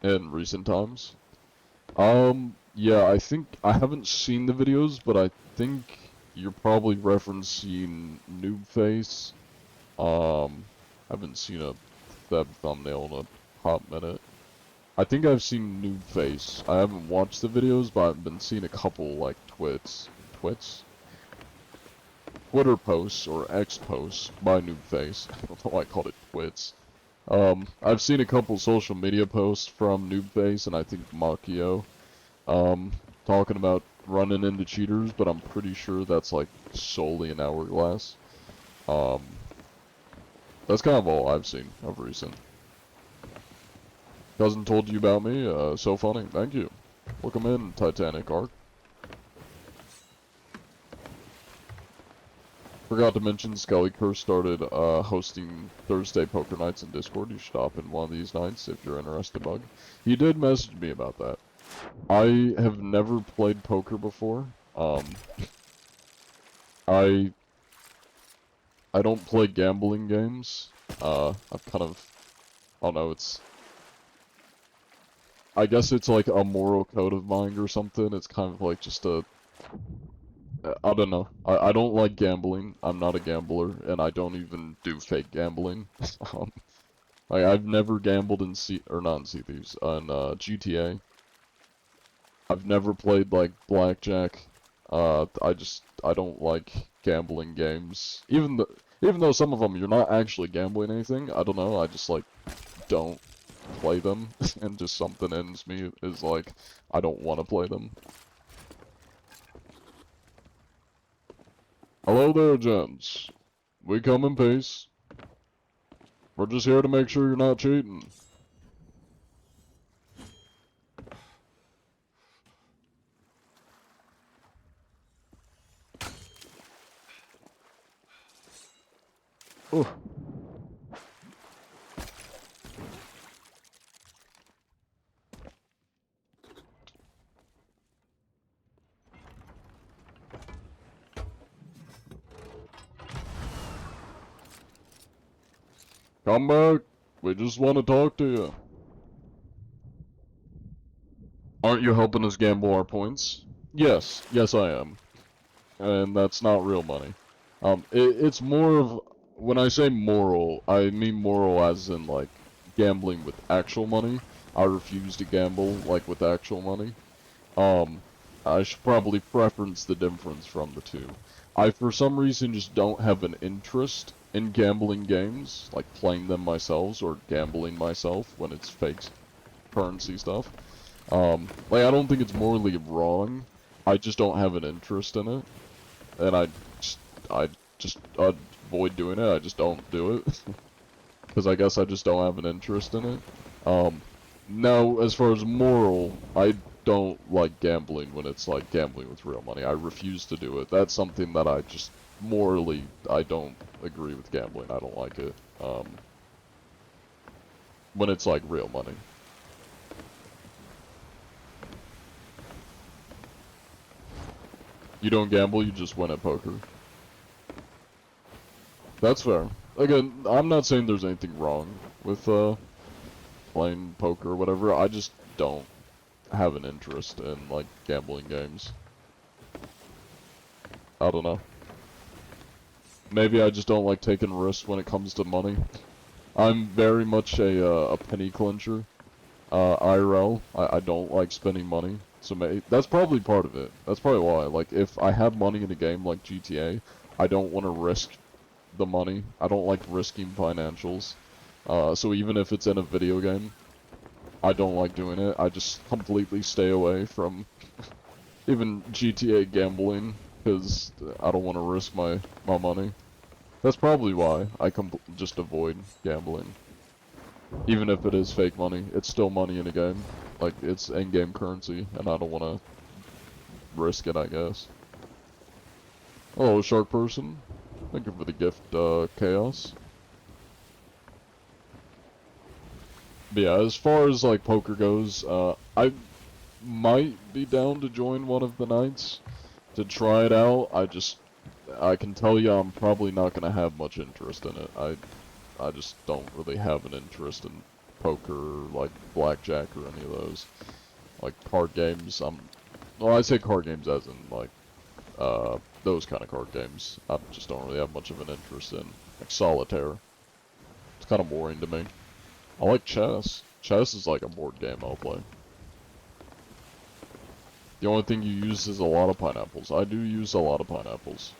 In recent times. Yeah, I think, I haven't seen the videos, but I think you're probably referencing Noobface. I haven't seen a Theb thumbnail in a hot minute. I think I've seen Noobface. I haven't watched the videos, but I've been seeing a couple, like, Twitter posts, or X posts, by Noobface. I don't know why I called it twits. I've seen a couple social media posts from Noobface and I think Makio, talking about running into cheaters, but I'm pretty sure that's like solely an Hourglass. That's kind of all I've seen of recent. Cousin told you about me, so funny, thank you. Welcome in, Titanic Arc. Forgot to mention, Scully Curse started hosting Thursday poker nights in Discord. You should hop in one of these nights if you're interested, Bug. He did message me about that. I have never played poker before. I don't play gambling games. I've kind of, I don't know, I guess it's like a moral code of mine or something. It's kind of like just I don't know. I don't like gambling. I'm not a gambler, and I don't even do fake gambling. I've never gambled in not in Sea Thieves, on GTA. I've never played like blackjack. I don't like gambling games. Even though some of them you're not actually gambling anything. I don't know. I just like don't play them, and just something in me is like I don't want to play them. Hello there, gents. We come in peace. We're just here to make sure you're not cheating. Ooh. Come back. We just want to talk to you. Aren't you helping us gamble our points? Yes. Yes, I am. And that's not real money. It's more of, when I say moral, I mean moral as in, like, gambling with actual money. I refuse to gamble, like, with actual money. I should probably preference the difference from the two. I, for some reason, just don't have an interest in gambling games, like playing them myself, or gambling myself when it's fake currency stuff. Like, I don't think it's morally wrong, I just don't have an interest in it. And I just avoid doing it, I just don't do it. Because I guess I just don't have an interest in it. Now, as far as moral, I don't like gambling when it's like gambling with real money. I refuse to do it. That's something that I just, morally, I don't agree with gambling. I don't like it. When it's like real money. You don't gamble, you just win at poker. That's fair. Again, I'm not saying there's anything wrong with playing poker or whatever. I just don't have an interest in like gambling games. I don't know. Maybe I just don't like taking risks when it comes to money. I'm very much a penny clincher. IRL. I don't like spending money. So that's probably part of it. That's probably why. Like, if I have money in a game like GTA, I don't want to risk the money. I don't like risking financials. So even if it's in a video game, I don't like doing it. I just completely stay away from even GTA gambling, because I don't want to risk my money. That's probably why I just avoid gambling. Even if it is fake money, it's still money in a game. Like, it's in-game currency, and I don't want to risk it, I guess. Hello, Shark Person. Thank you for the gift, Chaos. But yeah, as far as, like, poker goes, I might be down to join one of the nights to try it out. I can tell you I'm probably not going to have much interest in it. I just don't really have an interest in poker, like blackjack or any of those. Like card games, well, I say card games as in like, those kind of card games. I just don't really have much of an interest in. Like solitaire. It's kind of boring to me. I like chess. Chess is like a board game I'll play. The only thing you use is a lot of pineapples. I do use a lot of pineapples.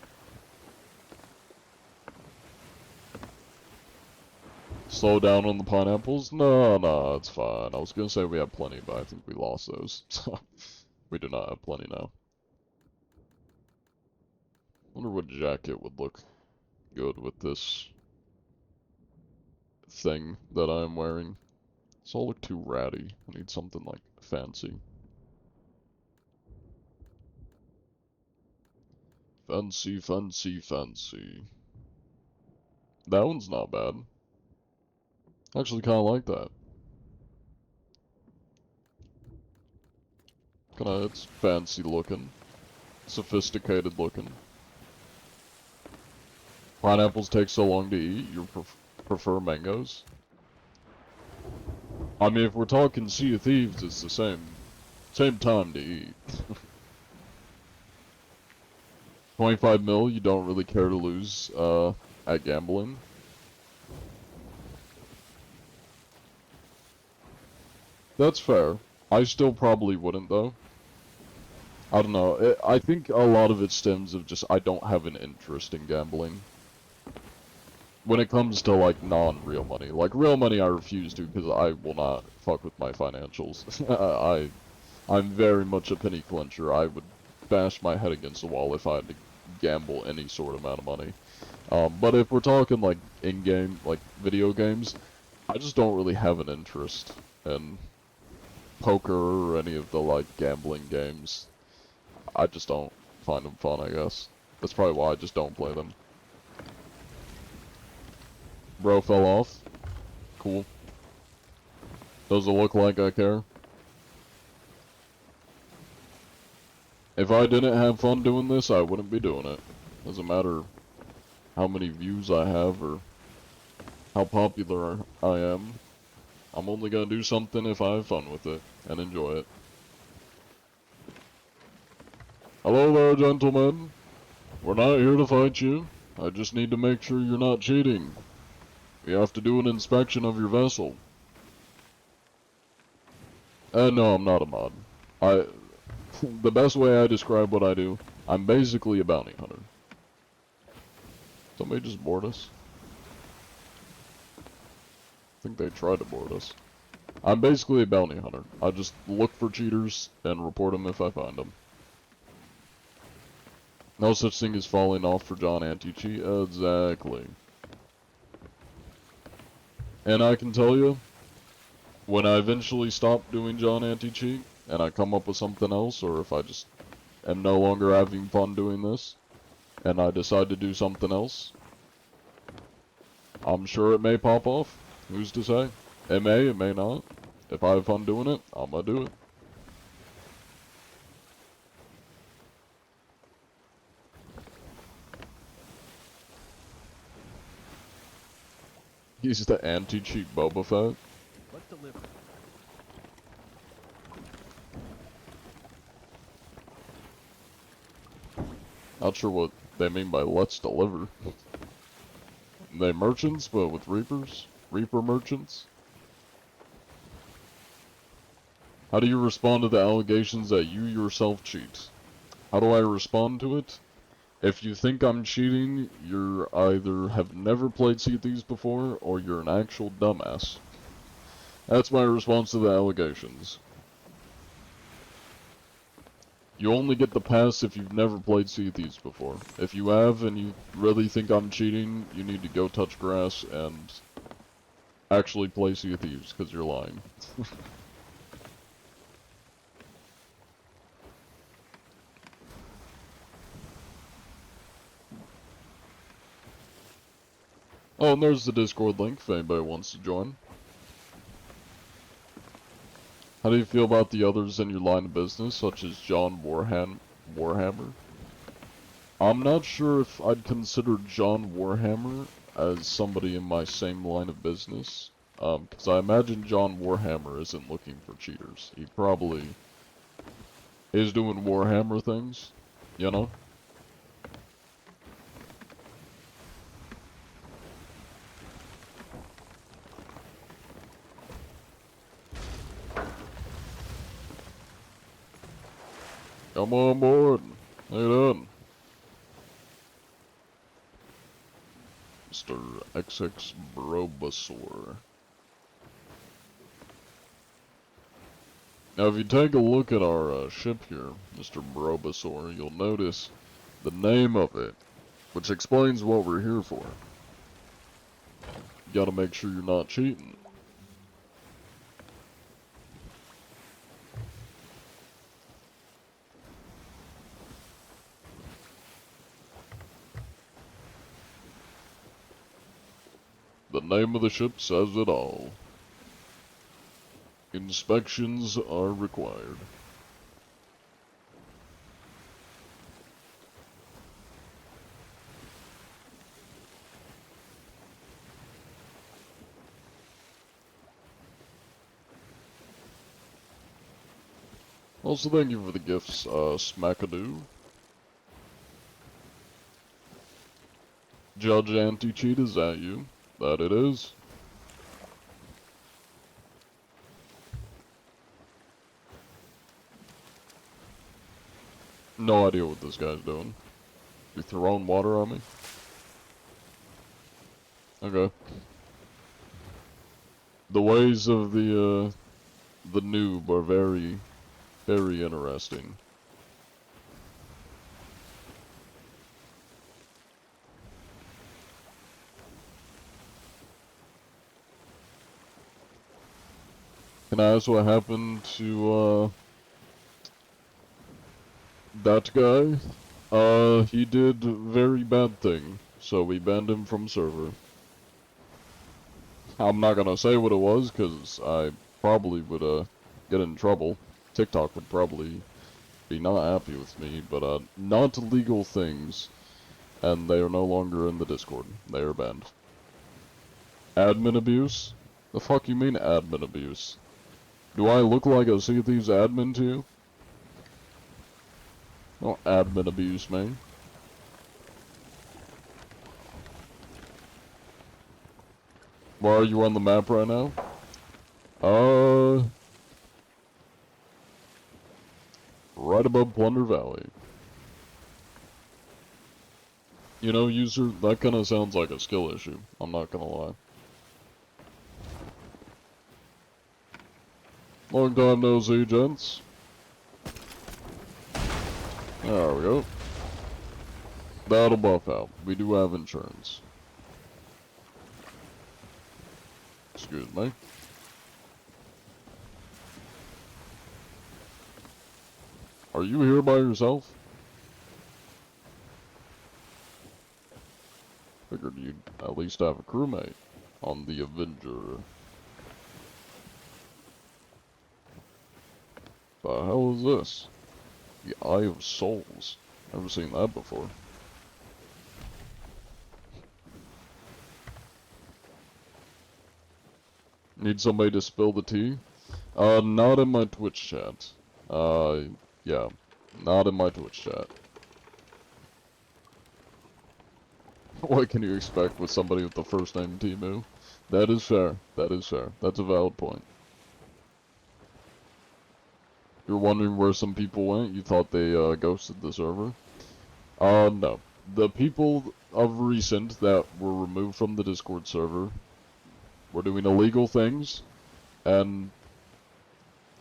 Slow down on the pineapples? No, no, it's fine. I was gonna say we had plenty, but I think we lost those. So, we do not have plenty now. Wonder what jacket would look good with this thing that I'm wearing. It's all look too ratty. I need something like fancy. Fancy, fancy, fancy. That one's not bad. I actually kind of like that. It's fancy looking. Sophisticated looking. Pineapples take so long to eat, you prefer mangoes? I mean, if we're talking Sea of Thieves, it's the same time to eat. 25 mil, you don't really care to lose, at gambling? That's fair. I still probably wouldn't, though. I don't know. I think a lot of it stems of just I don't have an interest in gambling. When it comes to, like, non-real money. Like, real money I refuse to because I will not fuck with my financials. I'm very much a penny clincher. I would bash my head against the wall if I had to gamble any sort of amount of money. But if we're talking, like, in-game, like, video games, I just don't really have an interest in poker or any of the, like, gambling games. I just don't find them fun, I guess. That's probably why I just don't play them. Bro fell off. Cool. Does it look like I care? If I didn't have fun doing this, I wouldn't be doing it. Doesn't matter how many views I have or how popular I am. I'm only gonna do something if I have fun with it and enjoy it. Hello there, gentlemen. We're not here to fight you. I just need to make sure you're not cheating. We have to do an inspection of your vessel. No, I'm not a mod. The best way I describe what I do, I'm basically a bounty hunter. Somebody just board us. I think they tried to board us. I'm basically a bounty hunter. I just look for cheaters and report them if I find them. No such thing as falling off for John Anti-Cheat. Exactly. And I can tell you, when I eventually stop doing John Anti-Cheat, and I come up with something else, or if I just am no longer having fun doing this, and I decide to do something else, I'm sure it may pop off. Who's to say? It may not. If I have fun doing it, I'm gonna do it. He's the anti-cheat Boba Fett. Let's deliver. Not sure what they mean by let's deliver. They merchants, but with reapers? Reaper merchants? How do you respond to the allegations that you yourself cheat? How do I respond to it? If you think I'm cheating, you're either have never played Sea of Thieves before, or you're an actual dumbass. That's my response to the allegations. You only get the pass if you've never played Sea of Thieves before. If you have and you really think I'm cheating, you need to go touch grass and actually play Sea of Thieves, because you're lying. Oh, and there's the Discord link if anybody wants to join. How do you feel about the others in your line of business, such as John Warhammer? I'm not sure if I'd consider John Warhammer as somebody in my same line of business. Because I imagine John Warhammer isn't looking for cheaters. He probably is doing Warhammer things, you know? Come on board. How you doing? Mr. XX Brobosaur. Now, if you take a look at our ship here, Mr. Brobosaur, you'll notice the name of it, which explains what we're here for. You gotta make sure you're not cheating. The name of the ship says it all. Inspections are required. Also, thank you for the gifts, Smackadoo. Judge Anti-Cheat, is that you? That it is. No idea what this guy's doing. You throwing water on me? Okay. The ways of the noob are very, very interesting. Can I ask what happened to, that guy? He did very bad thing, so we banned him from server. I'm not gonna say what it was, cause I probably would, get in trouble. TikTok would probably be not happy with me, but, not legal things, and they are no longer in the Discord. They are banned. Admin abuse? The fuck you mean admin abuse? Do I look like a Sea of Thieves admin to you? Don't admin abuse me. Where are you on the map right now? Right above Plunder Valley. You know, user, that kinda sounds like a skill issue. I'm not gonna lie. Long time no see, gents. There we go. That'll buff out. We do have insurance. Excuse me. Are you here by yourself? Figured you'd at least have a crewmate on the Avenger. The hell is this? The Eye of Souls. Never seen that before. Need somebody to spill the tea? Not in my Twitch chat. Yeah. Not in my Twitch chat. What can you expect with somebody with the first name Timu? That is fair. That is fair. That's a valid point. You're wondering where some people went? You thought they, ghosted the server? No. The people of recent that were removed from the Discord server were doing illegal things, and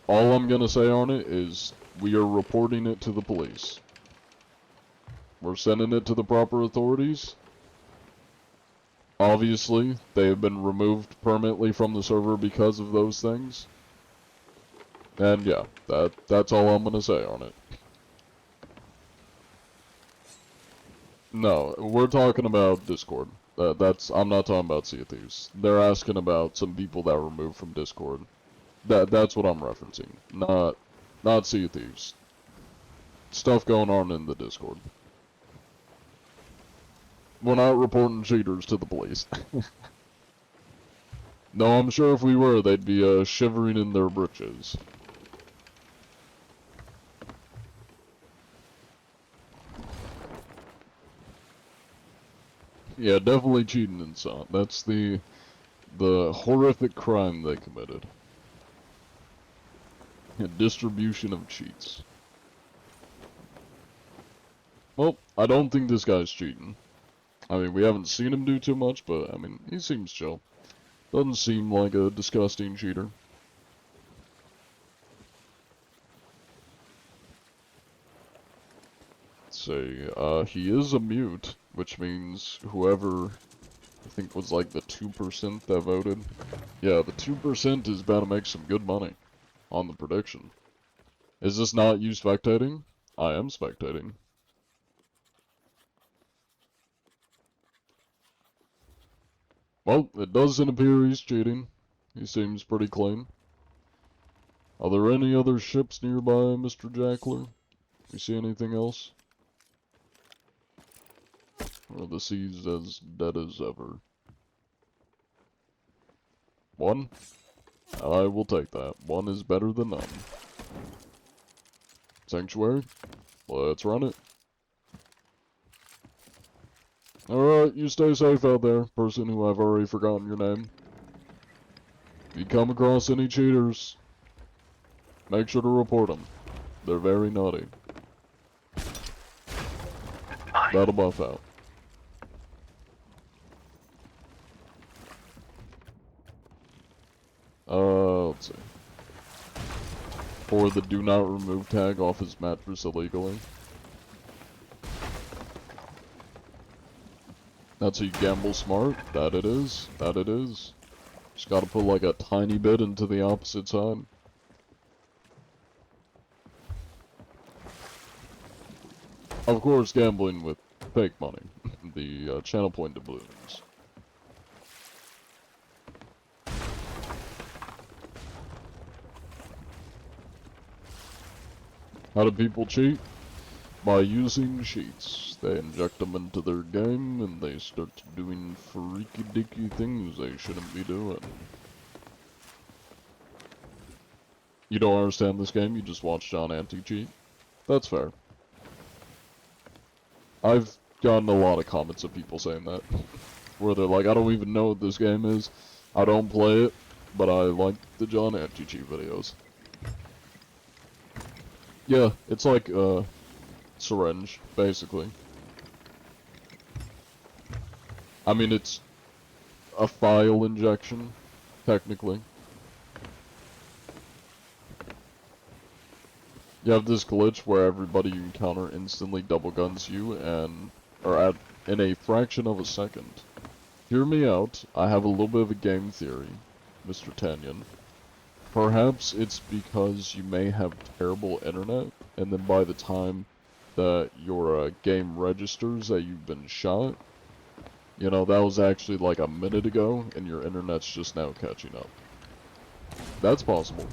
all I'm gonna say on it is we are reporting it to the police. We're sending it to the proper authorities. Obviously, they have been removed permanently from the server because of those things. And yeah, that's all I'm gonna say on it. No, we're talking about Discord. I'm not talking about Sea of Thieves. They're asking about some people that were removed from Discord. That's what I'm referencing. Not Sea of Thieves. Stuff going on in the Discord. We're not reporting cheaters to the police. No, I'm sure if we were, they'd be shivering in their britches. Yeah, definitely cheating and so. That's the horrific crime they committed. A distribution of cheats. Well, I don't think this guy's cheating. I mean, we haven't seen him do too much, but I mean, he seems chill. Doesn't seem like a disgusting cheater. Let's see, he is a mute, which means whoever, I think was like the 2% that voted. Yeah, the 2% is about to make some good money on the prediction. Is this not you spectating? I am spectating. Well, it doesn't appear he's cheating. He seems pretty clean. Are there any other ships nearby, Mr. Jackler? You see anything else? Or the sea's as dead as ever? One? I will take that. One is better than none. Sanctuary? Let's run it. Alright, you stay safe out there, person who I've already forgotten your name. If you come across any cheaters, make sure to report them. They're very naughty. Battle buff out. Let's see. For the do not remove tag off his mattress illegally. That's how you gamble smart. That it is. That it is. Just gotta put like a tiny bit into the opposite side. Of course, gambling with fake money. The channel point doubloons. How do people cheat? By using cheats. They inject them into their game and they start doing freaky dicky things they shouldn't be doing. You don't understand this game, you just watch John anti-cheat? That's fair. I've gotten a lot of comments of people saying that. Where they're like, I don't even know what this game is. I don't play it, but I like the John anti-cheat videos. Yeah, it's like, Syringe, basically. I mean, it's a file injection, technically. You have this glitch where everybody you encounter instantly double guns you and are in a fraction of a second. Hear me out, I have a little bit of a game theory, Mr. Tanyan. Perhaps it's because you may have terrible internet, and then by the time that your game registers that you've been shot, you know, that was actually like a minute ago, and your internet's just now catching up. That's possible.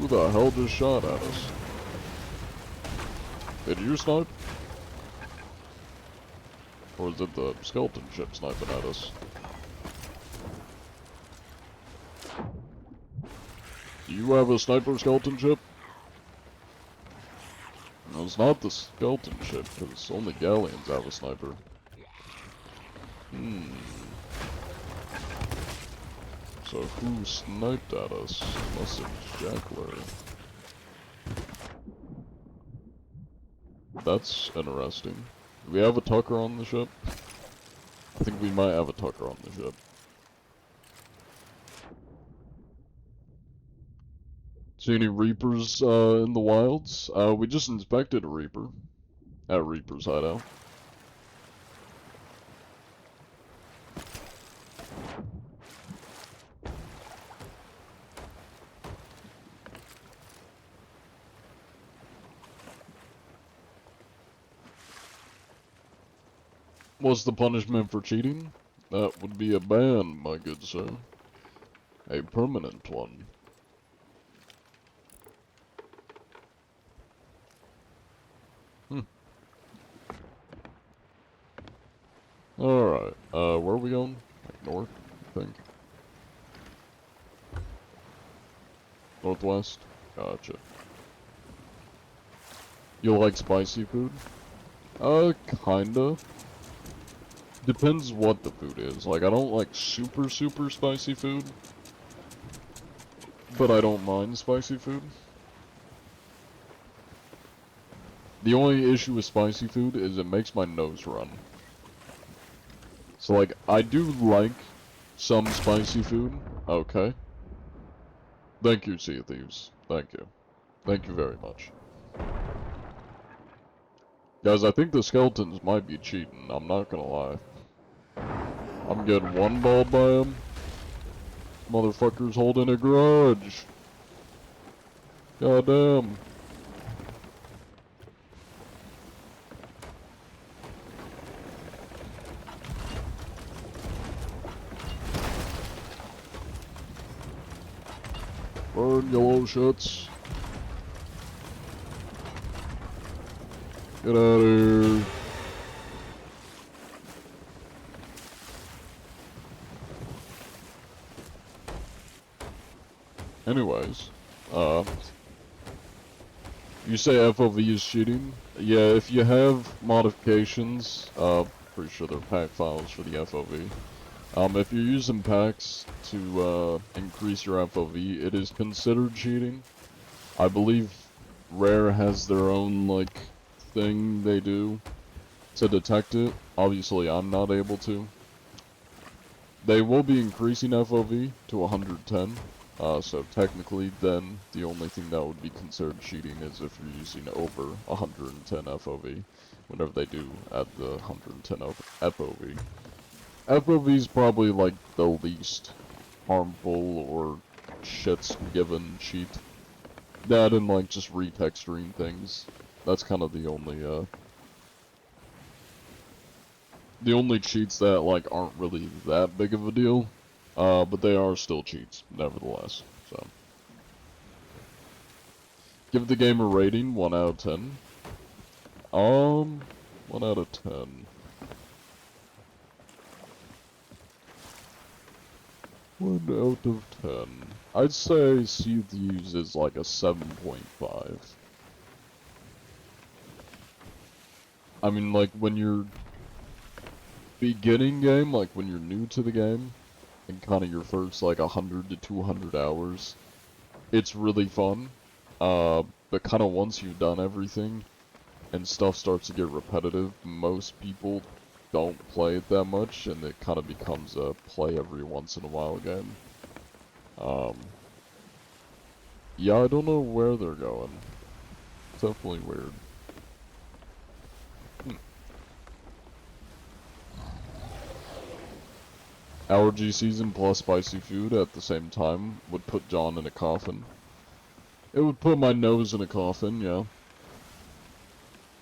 Who the hell just shot at us? Did you snipe? Or is it the skeleton ship sniping at us? Do you have a sniper skeleton ship? No, it's not the skeleton ship, because only galleons have a sniper. So who sniped at us? Unless it's Jackler. That's interesting. Do we have a Tucker on the ship? I think we might have a Tucker on the ship. See any Reapers in the wilds? We just inspected a Reaper at Reaper's hideout. What's the punishment for cheating? That would be a ban, my good sir. A permanent one. Alright, where are we going? Like north, I think. Northwest? Gotcha. You like spicy food? Kinda. Depends what the food is. Like, I don't like super spicy food. But I don't mind spicy food. The only issue with spicy food is it makes my nose run. So like, I do like some spicy food. Okay. Thank you, Sea of Thieves. Thank you. Thank you very much. Guys, I think the skeletons might be cheating, I'm not gonna lie. I'm getting one balled by him. Motherfucker's holding a grudge. Goddamn. Burn, yellow shits. Get out of here. Anyways, you say FOV is cheating? Yeah, if you have modifications, pretty sure they're pack files for the FOV. If you're using packs to, increase your FOV, it is considered cheating. I believe Rare has their own, like, thing they do to detect it. Obviously, I'm not able to. They will be increasing FOV to 110. So technically, then, the only thing that would be considered cheating is if you're using over 110 FOV, whenever they do add the 110 FOV. FOV is probably, like, the least harmful or shits given cheat. That and, like, just retexturing things. That's kind of the only cheats that, like, aren't really that big of a deal. But they are still cheats, nevertheless, so. Give the game a rating, 1 out of 10. 1 out of 10. 1 out of 10. I'd say Sea of Thieves is like a 7.5. I mean, like, when you're beginning game, like when you're new to the game, and kind of your first like 100 to 200 hours, it's really fun. But kind of once you've done everything and stuff starts to get repetitive, most people don't play it that much, and it kind of becomes a play every once in a while game. Yeah, I don't know where they're going. It's definitely weird. Allergy season plus spicy food at the same time would put John in a coffin. It would put my nose in a coffin, yeah.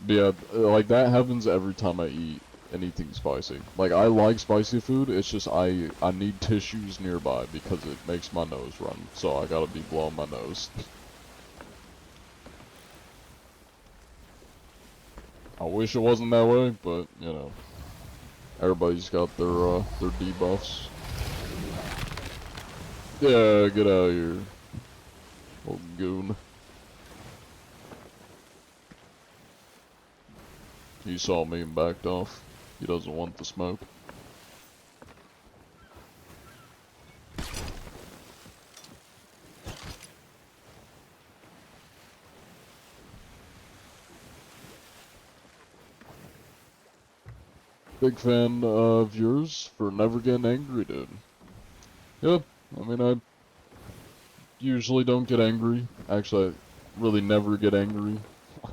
But yeah, like that happens every time I eat anything spicy. Like I like spicy food, it's just I need tissues nearby because it makes my nose run. So I gotta be blowing my nose. I wish it wasn't that way, but you know. Everybody's got their debuffs. Yeah, get out of here. Old goon. He saw me and backed off. He doesn't want the smoke. Big fan of yours for never getting angry, dude. Yep, I mean, I usually don't get angry. Actually, I really never get angry.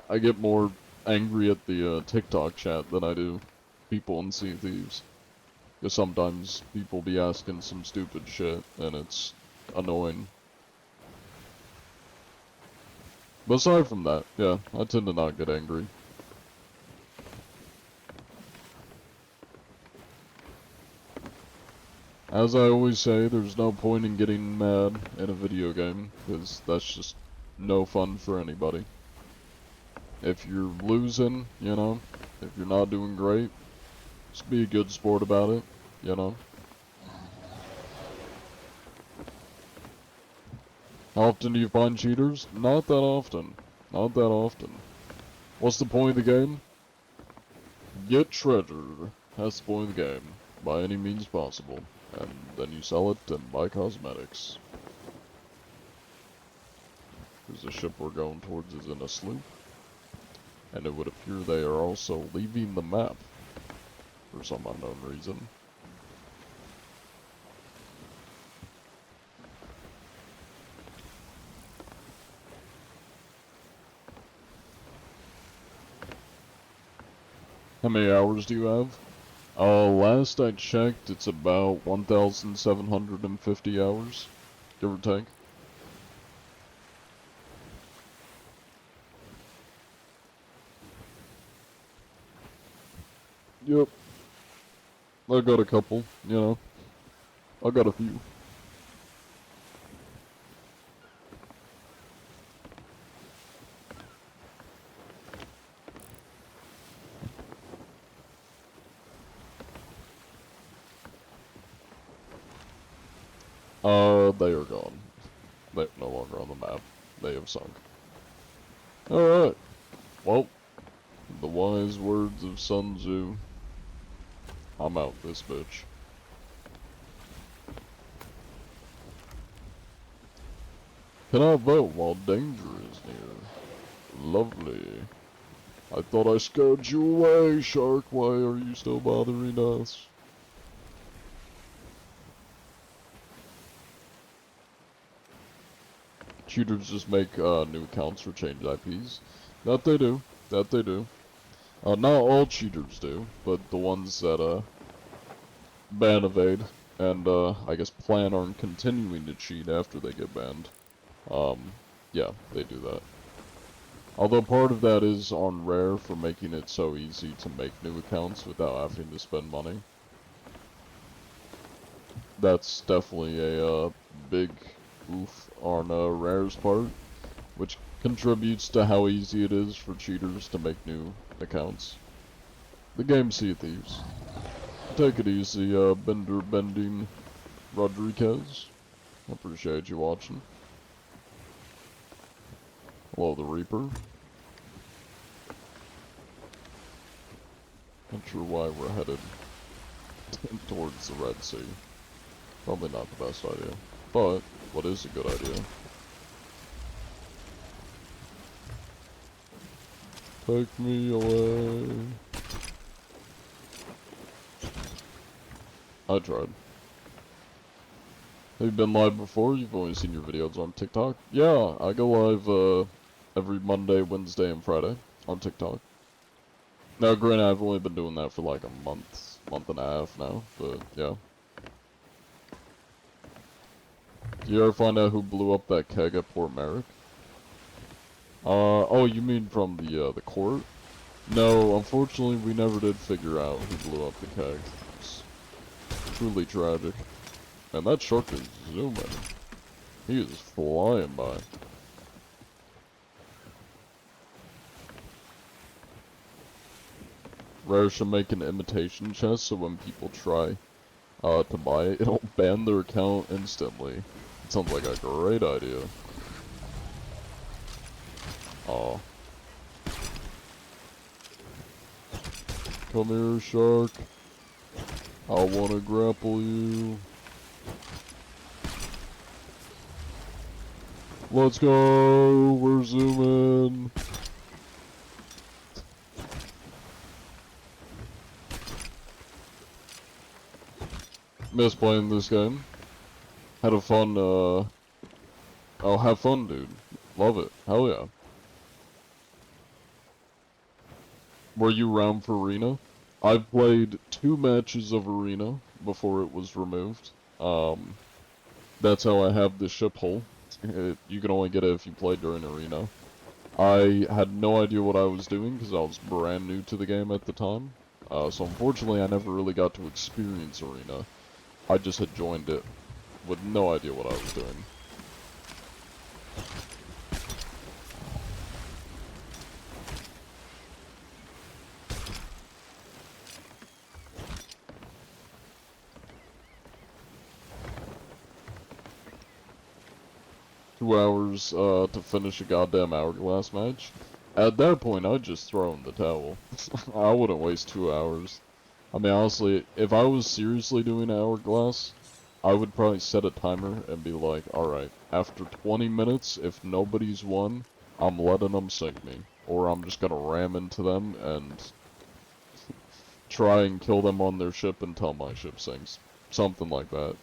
I get more angry at the TikTok chat than I do people in Sea of Thieves. Because sometimes people be asking some stupid shit, and it's annoying. But aside from that, yeah, I tend to not get angry. As I always say, there's no point in getting mad in a video game, because that's just no fun for anybody. If you're losing, you know, if you're not doing great, just be a good sport about it, you know. How often do you find cheaters? Not that often. Not that often. What's the point of the game? Get treasure. That's the point of the game. By any means possible. And then you sell it and buy cosmetics. Because the ship we're going towards is in a sloop. and it would appear they are also leaving the map for some unknown reason. How many hours do you have? Last I checked, it's about 1,750 hours, give or take. Yep. I got a couple, you know. I got a few. They are gone. They're no longer on the map. They have sunk. Alright. Well, the wise words of Sun Tzu. I'm out this bitch. Cannot vote while danger is near. Lovely. I thought I scared you away, Shark. Why are you still bothering us? Cheaters just make new accounts or change IPs. That they do. That they do. Not all cheaters do, but the ones that ban evade and I guess plan on continuing to cheat after they get banned. Yeah, they do that. Although part of that is on Rare for making it so easy to make new accounts without having to spend money. That's definitely a big oof on Rare's part, which contributes to how easy it is for cheaters to make new accounts. The game Sea of Thieves. Take it easy, Bender Bending Rodriguez. I appreciate you watching. Hello, the Reaper. Not sure why we're headed towards the Red Sea. Probably not the best idea. But, what is a good idea? Take me away. I tried. Have you been live before? You've only seen your videos on TikTok? Yeah, I go live every Monday, Wednesday, and Friday on TikTok. Now, granted, I've only been doing that for like a month and a half now, but yeah. Did you ever find out who blew up that keg at Port Merrick? Oh, you mean from the court? No, unfortunately, we never did figure out who blew up the keg. It's truly tragic. Man, that shark is zooming. He is flying by. Rare should make an imitation chest so when people try to buy it, it'll ban their account instantly. It sounds like a great idea. Aw. Come here, shark. I wanna grapple you. Let's go! We're zooming! Miss playing this game. Had a fun, oh, have fun, dude. Love it. Hell yeah. Were you around for Arena? I've played 2 matches of Arena before it was removed. That's how I have the ship hull. You can only get it if you play during Arena. I had no idea what I was doing because I was brand new to the game at the time. So unfortunately I never really got to experience Arena. I just had joined it with no idea what I was doing. 2 hours to finish a goddamn hourglass match. At that point, I'd just throw in the towel. I wouldn't waste 2 hours. I mean, honestly, if I was seriously doing hourglass, I would probably set a timer and be like, alright, after 20 minutes, if nobody's won, I'm letting them sink me. or I'm just gonna ram into them and try and kill them on their ship until my ship sinks. Something like that.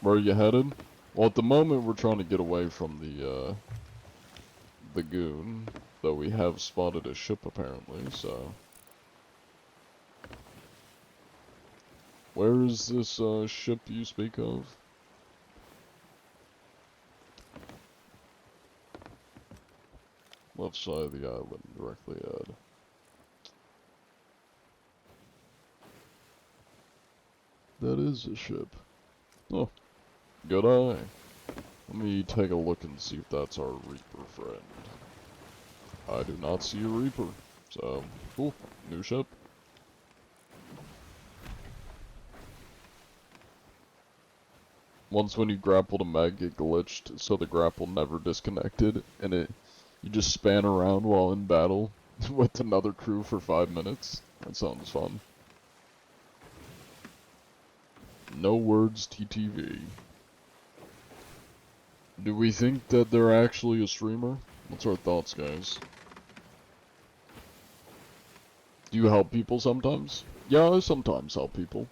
Where are you headed? Well, at the moment we're trying to get away from the goon, though we have spotted a ship apparently, so... Where is this ship you speak of? Left side of the island, directly ahead. That is a ship. Oh, good eye. Let me take a look and see if that's our Reaper friend. I do not see a Reaper. So, cool. New ship. Once when you grappled a mag, it glitched, so the grapple never disconnected, and you just span around while in battle with another crew for 5 minutes. That sounds fun. No words TTV. Do we think that they're actually a streamer? What's our thoughts, guys? Do you help people sometimes? Yeah, I sometimes help people.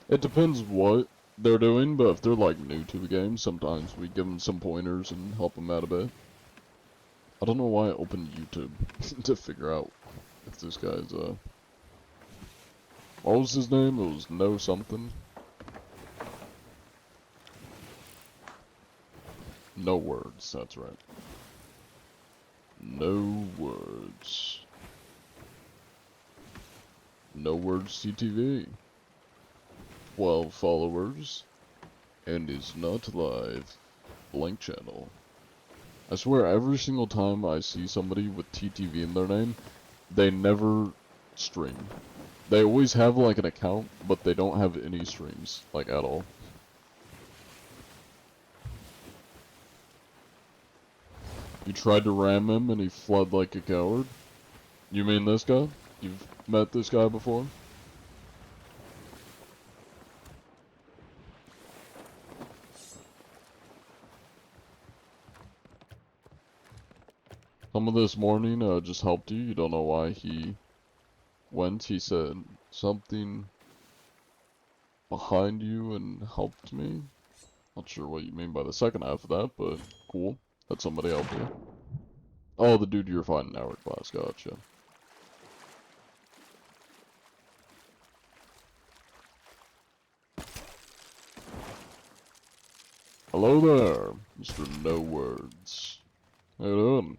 It depends what they're doing, but if they're like new to the game, sometimes we give them some pointers and help them out a bit. I don't know why I opened YouTube to figure out if this guy's what was his name? It was No something. No words, that's right. No words. No words CTV. 12 followers. And is not live. Blank channel. I swear every single time I see somebody with TTV in their name, they never stream. They always have like an account, but they don't have any streams, like at all. You tried to ram him and he fled like a coward? You mean this guy? You've met this guy before? Some of this morning just helped you. You don't know why he went. He said something behind you and helped me. Not sure what you mean by the second half of that, but cool. That somebody helped you. Oh, the dude you're fighting now at class. Gotcha. Hello there, Mr. No Words. How you doing?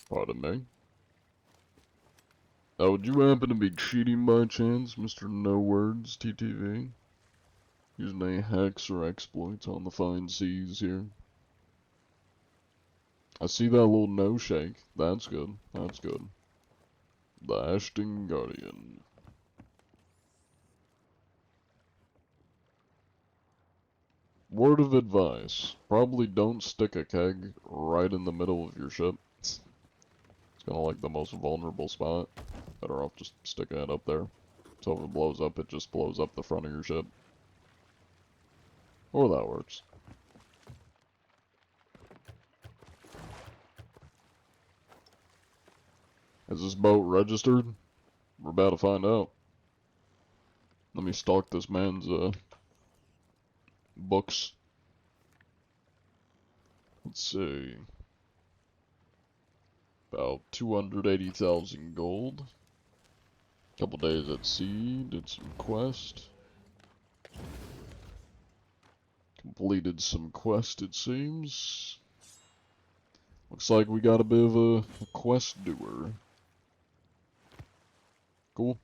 Pardon me? Now, would you happen to be cheating by chance, Mr. No Words TTV? Using any hacks or exploits on the fine seas here? I see that little no shake. That's good. That's good. The Ashton Guardian. Word of advice. Probably don't stick a keg right in the middle of your ship. It's kind of like the most vulnerable spot. Better off just sticking it up there. So if it blows up, it just blows up the front of your ship. Or that works. Is this boat registered? We're about to find out. Let me stalk this man's books. Let's see. About 280,000 gold. Couple days at sea, did some quest. Completed some quest, it seems. Looks like we got a bit of a quest doer. Cool.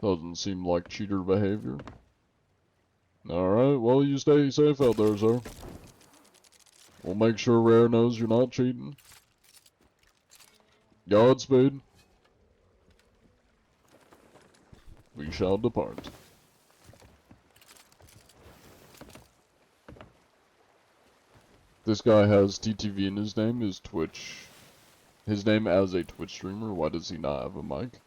Doesn't seem like cheater behavior. Alright, well you stay safe out there, sir. We'll make sure Rare knows you're not cheating. Godspeed. We shall depart. This guy has TTV in his name, his Twitch. His name as a Twitch streamer, why does he not have a mic?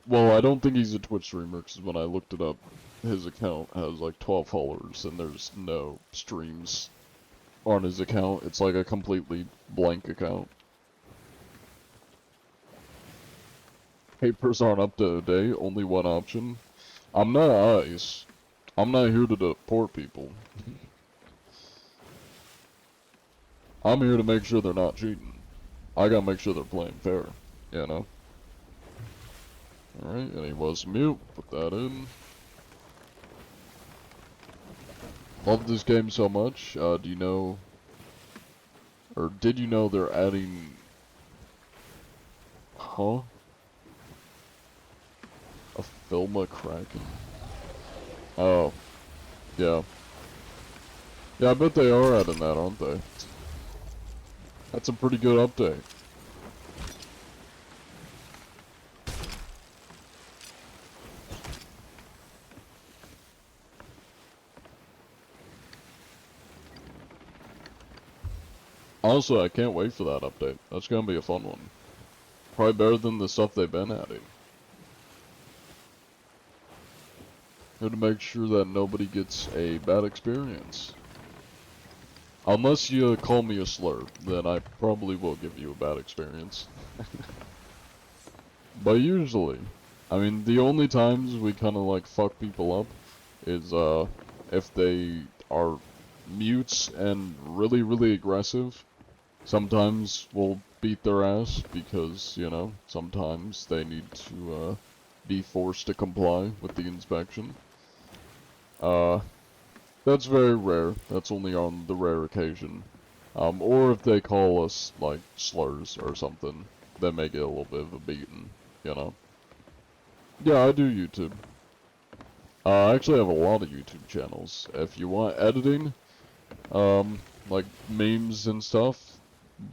Well, I don't think he's a Twitch streamer, because when I looked it up, his account has like 12 followers, and there's no streams on his account. It's like a completely blank account. Papers aren't up to date, only one option. I'm not ICE. I'm not here to deport people. I'm here to make sure they're not cheating. I gotta make sure they're playing fair, you know? Alright, and he was mute. Put that in. Love this game so much. Do you know... Or did you know they're adding... Huh? A Filma Kraken. Oh. Yeah. Yeah, I bet they are adding that, aren't they? That's a pretty good update. Honestly, I can't wait for that update. That's gonna be a fun one. Probably better than the stuff they've been adding. Here to make sure that nobody gets a bad experience. Unless you call me a slur, then I probably will give you a bad experience. But usually, I mean, the only times we kind of like fuck people up is if they are mutes and really, really aggressive. Sometimes we'll beat their ass because, you know, sometimes they need to be forced to comply with the inspection. That's very rare. That's only on the rare occasion. Or if they call us, like, slurs or something, they may get a little bit of a beating, you know? Yeah, I do YouTube. I actually have a lot of YouTube channels. If you want editing, like memes and stuff,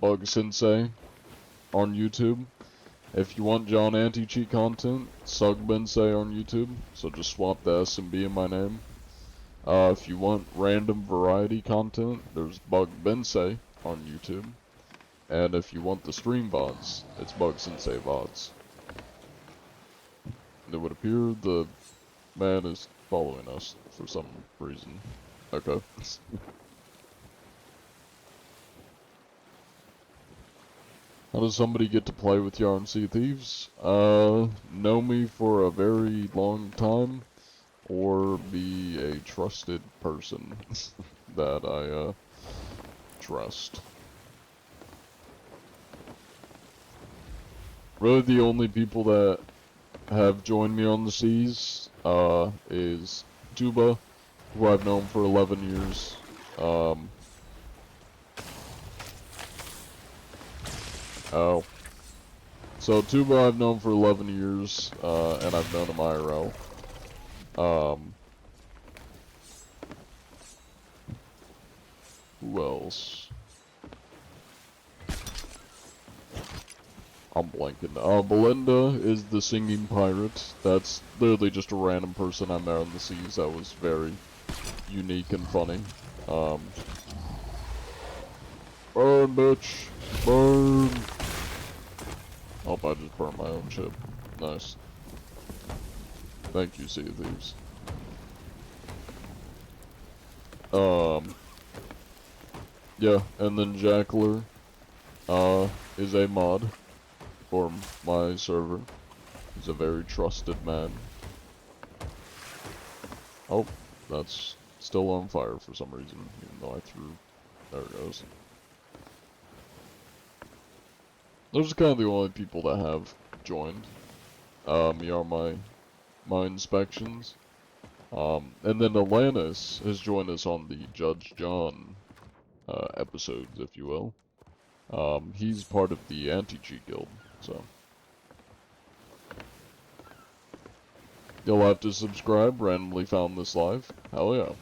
Bug Sensei on YouTube. If you want John Anti-Cheat content, Sug Bensei on YouTube, so just swap the S and B in my name. If you want random variety content, there's Bug Bensei on YouTube. And if you want the stream VODs, it's Bug Sensei VODs. It would appear the man is following us for some reason. Okay. How does somebody get to play with Yarn Sea Thieves? Know me for a very long time, or be a trusted person that I, trust. Really the only people that have joined me on the seas, is Tuba, who I've known for 11 years. Oh. So Tuba I've known for 11 years, and I've known him IRL. Who else? I'm blanking. Belinda is the singing pirate. That's literally just a random person I met on the seas that was very unique and funny. Burn, bitch! Burn! Oh, I just burned my own ship. Nice. Thank you, Sea of Thieves. Yeah, and then Jackler, is a mod for my server. He's a very trusted man. Oh, that's still on fire for some reason, even though I threw... There it goes. Those are kind of the only people that have joined. Me are my inspections. And then Atlantis has joined us on the Judge John episodes, if you will. He's part of the Anti-Cheat Guild, so. You'll have to subscribe, randomly found this live. Hell yeah.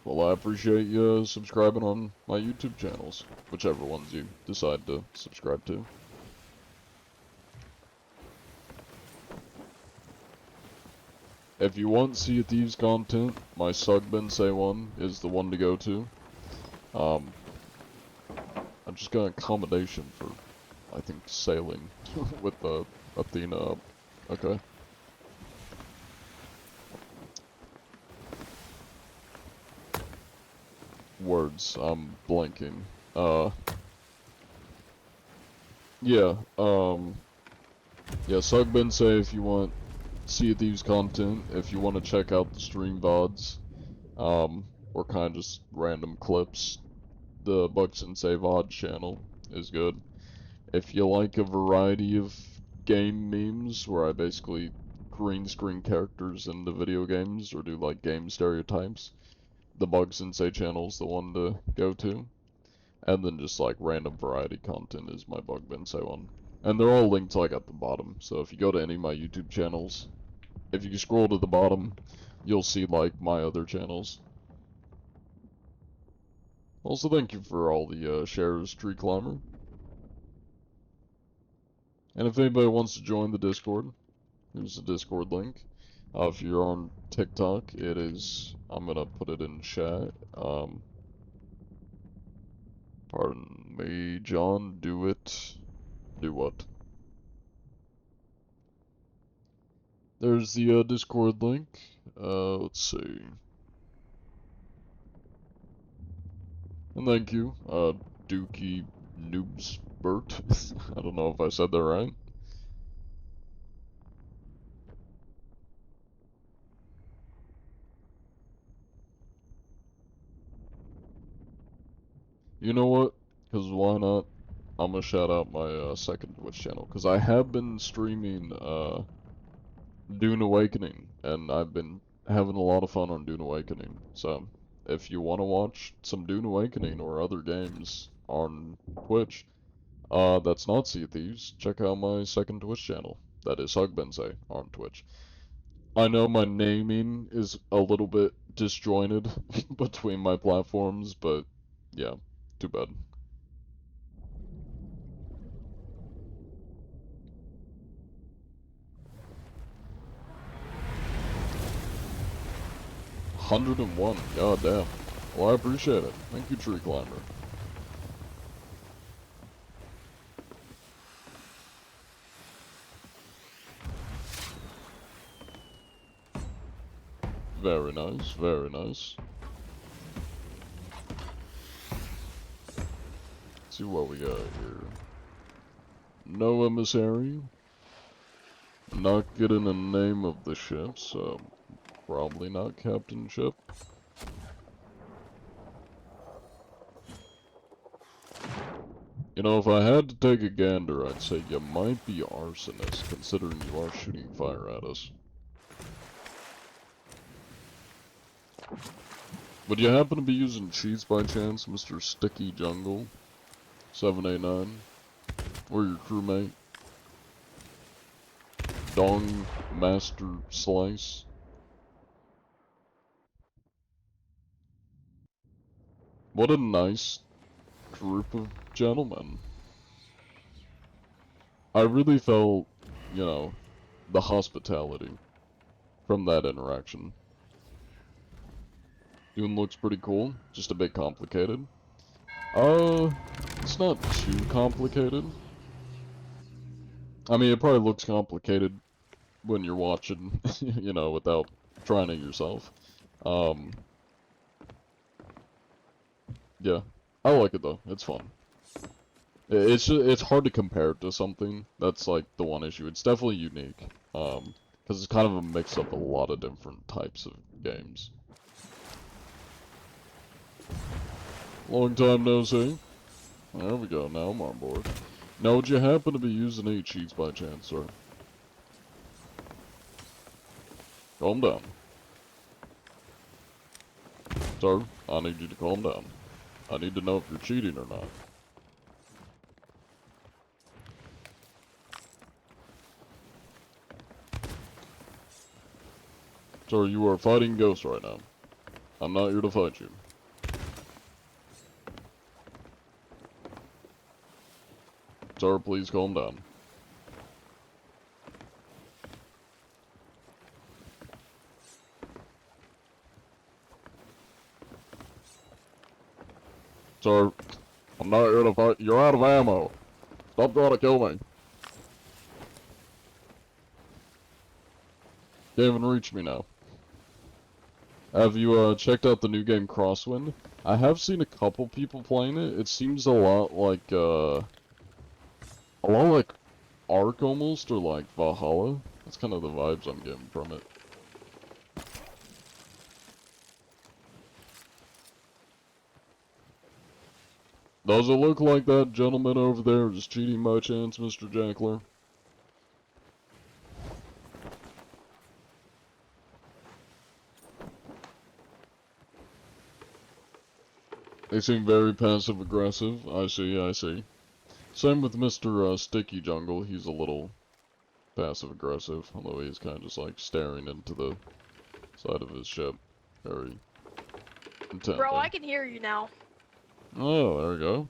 Well, I appreciate you subscribing on my YouTube channels, whichever ones you decide to subscribe to. If you want Sea of Thieves content, my Sug Bensei one is the one to go to. I just got an accommodation for I think, sailing with the Athena up. Okay. Words, I'm blanking. Yeah, yeah, Sugbensei if you want Sea of Thieves content, if you want to check out the stream VODs, or kind of just random clips, the Bucks and Say VOD channel is good. If you like a variety of game memes, where I basically green screen characters into video games, or do like game stereotypes, the Bugs and Say channel's the one to go to. And then just like random variety content is my Bug Bensei one. And they're all linked like at the bottom, so if you go to any of my YouTube channels, if you scroll to the bottom, you'll see like my other channels. Also, thank you for all the shares, Tree Climber. And if anybody wants to join the Discord, here's the Discord link. If you're on TikTok, it is, I'm gonna put it in chat. Pardon me, John, do it. Do what? There's the Discord link. Let's see. And thank you, Dookie Noobsbert. I don't know if I said that right. You know what? Because why not? I'm gonna shout out my second Twitch channel. Because I have been streaming Dune Awakening. And I've been having a lot of fun on Dune Awakening. So, if you want to watch some Dune Awakening or other games on Twitch, that's not Sea of Thieves, check out my second Twitch channel. That is Hugbensei on Twitch. I know my naming is a little bit disjointed between my platforms, but yeah, too bad. $101, god damn. Well, I appreciate it. Thank you, Tree Climber. Very nice, very nice. Let's see what we got here. No emissary. Not getting the name of the ship, so probably not captain ship. You know, if I had to take a gander, I'd say you might be arsonist, considering you are shooting fire at us. Would you happen to be using cheats by chance, Mr. Sticky Jungle 789? Or your crewmate? Dong Master Slice? What a nice group of gentlemen. I really felt, you know, the hospitality from that interaction. Dune looks pretty cool, just a bit complicated. It's not too complicated. I mean, it probably looks complicated when you're watching, you know, without trying it yourself. Yeah, I like it though. It's fun. It's hard to compare it to something. That's like the one issue. It's definitely unique. Because it's kind of a mix up a lot of different types of games. Long time no see. There we go, now I'm on board. Now, would you happen to be using any cheats by chance, sir? Calm down. Sir, I need you to calm down. I need to know if you're cheating or not. Sir, you are fighting ghosts right now. I'm not here to fight you. Sir, please calm down. Sir, I'm not here to fight. You're out of ammo. Stop trying to kill me. Can't even reach me now. Have you checked out the new game Crosswind? I have seen a couple people playing it. It seems a lot like Ark almost, or like Valhalla. That's kind of the vibes I'm getting from it. Does it look like that gentleman over there is cheating by chance, Mr. Jackler? They seem very passive-aggressive. I see, I see. Same with Mr. Sticky Jungle. He's a little passive-aggressive, although he's kind of just like staring into the side of his ship. Very intently. Bro, I can hear you now. Oh, there we go.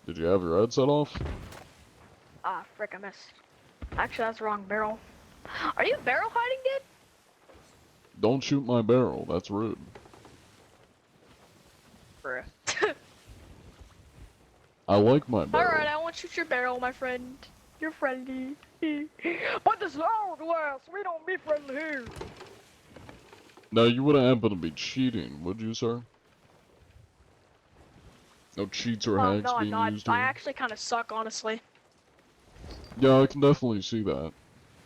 Did you have your headset off? Ah, frick, I missed. Actually, that's the wrong barrel. Are you barrel hiding, dude? Don't shoot my barrel. That's rude. Bruh. I like my barrel. Alright, I won't shoot your barrel, my friend. You're friendly. But this hourglass, we don't be friendly here. Now, you wouldn't happen to be cheating, would you, sir? No cheats or hacks No, I'm being not. used I here? actually kind of suck, honestly. Yeah, I can definitely see that.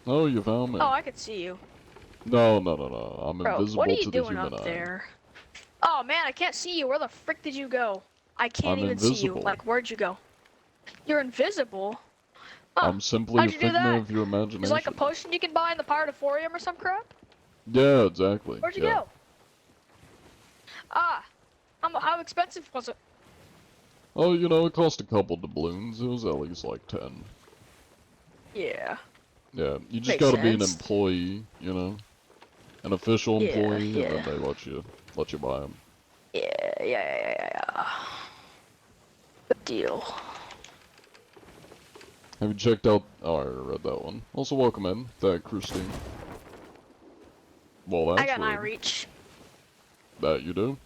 Oh, you found me. Oh, I could see you. No, no, no, no. I'm Bro, invisible what are to you the doing human up eye. there? Oh, man, I can't see you. Where the frick did you go? I can't I'm even see you. invisible. Like, where'd you go? You're invisible? Huh. I'm simply a How'd you do figment that? of your imagination. It's like a potion you can buy in the Pyrophorium or some crap? Yeah, exactly. Where'd you yeah. go? Ah, how expensive was it? Oh, you know, it cost a couple doubloons. It was at least like 10. Yeah. Yeah, you just Makes gotta be an sense. employee, you know? An official Yeah, employee, and yeah. then they let you buy them. Yeah. Good deal. Have you checked out... Oh, I already read that one. Also, welcome in, that Christine. Well, that's I got 9 rude. reach. That you do?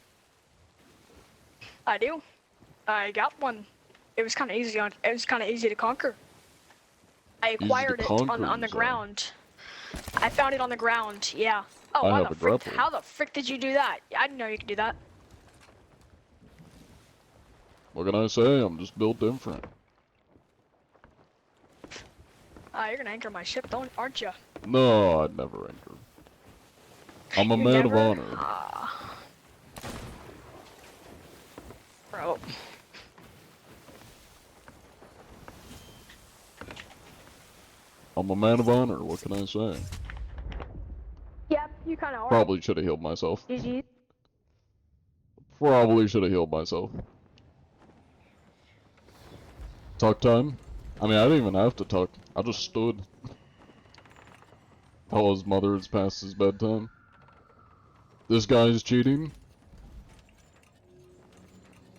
I do. I got one. It was kind of easy to conquer. I acquired it conquer, on the you say? ground. I found it on the ground. Yeah. Oh, I why have the a frick? grapple. How the frick did you do that? I didn't know you could do that. What can I say? I'm just built different. You're gonna anchor my ship, aren't you? No, I'd never anchor. I'm a You man never? of honor. Bro. I'm a man of honor, what can I say? Yep, you kind of are. Probably should have healed myself. GG. Probably should have healed myself. Tuck time? I mean, I didn't even have to tuck. I just stood. While his mother is past his bedtime. This guy is cheating.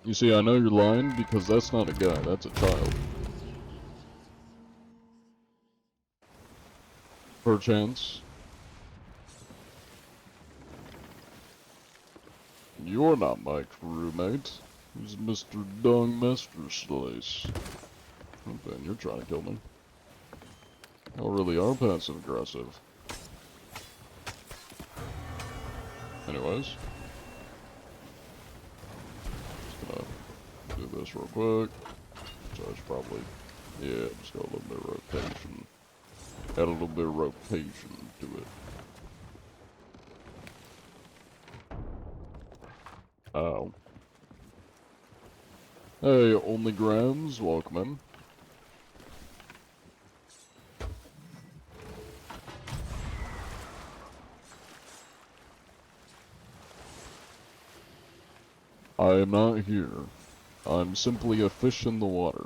You see, I know you're lying because that's not a guy, that's a child. Perchance. You're not my crewmate. He's Mr. Dung Master Slice. Oh, Ben, you're trying to kill me. You really are passive aggressive. Anyways. Just gonna do this real quick. So I should probably, yeah, just got a little bit of rotation. Add a little bit of rotation to it. Ow. Hey, Only Grams, welcome in. I am not here. I'm simply a fish in the water.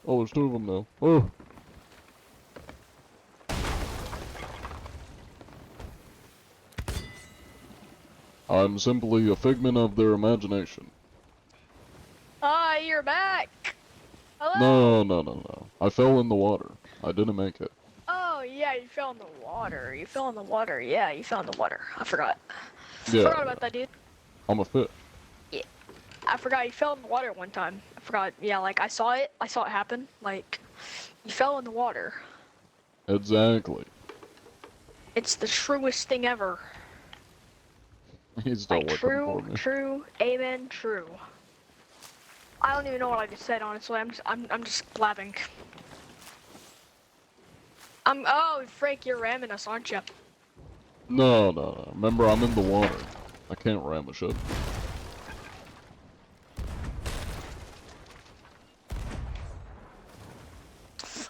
Oh, there's 2 of them now. Oh! I'm simply a figment of their imagination. Ah, you're back. Hello. No. I fell in the water. I didn't make it. Oh yeah, you fell in the water. You fell in the water. Yeah, you fell in the water. I forgot. Yeah. Forgot about that, dude. I'm a fish. I forgot he fell in the water one time. I forgot. Yeah, like I saw it. I saw it happen. Like he fell in the water. Exactly. It's the truest thing ever. He's still Like looking for me. true, amen, true. I don't even know what I just said. Honestly, I'm just blabbing. Oh, Frank, you're ramming us, aren't you? No. Remember, I'm in the water. I can't ram a ship.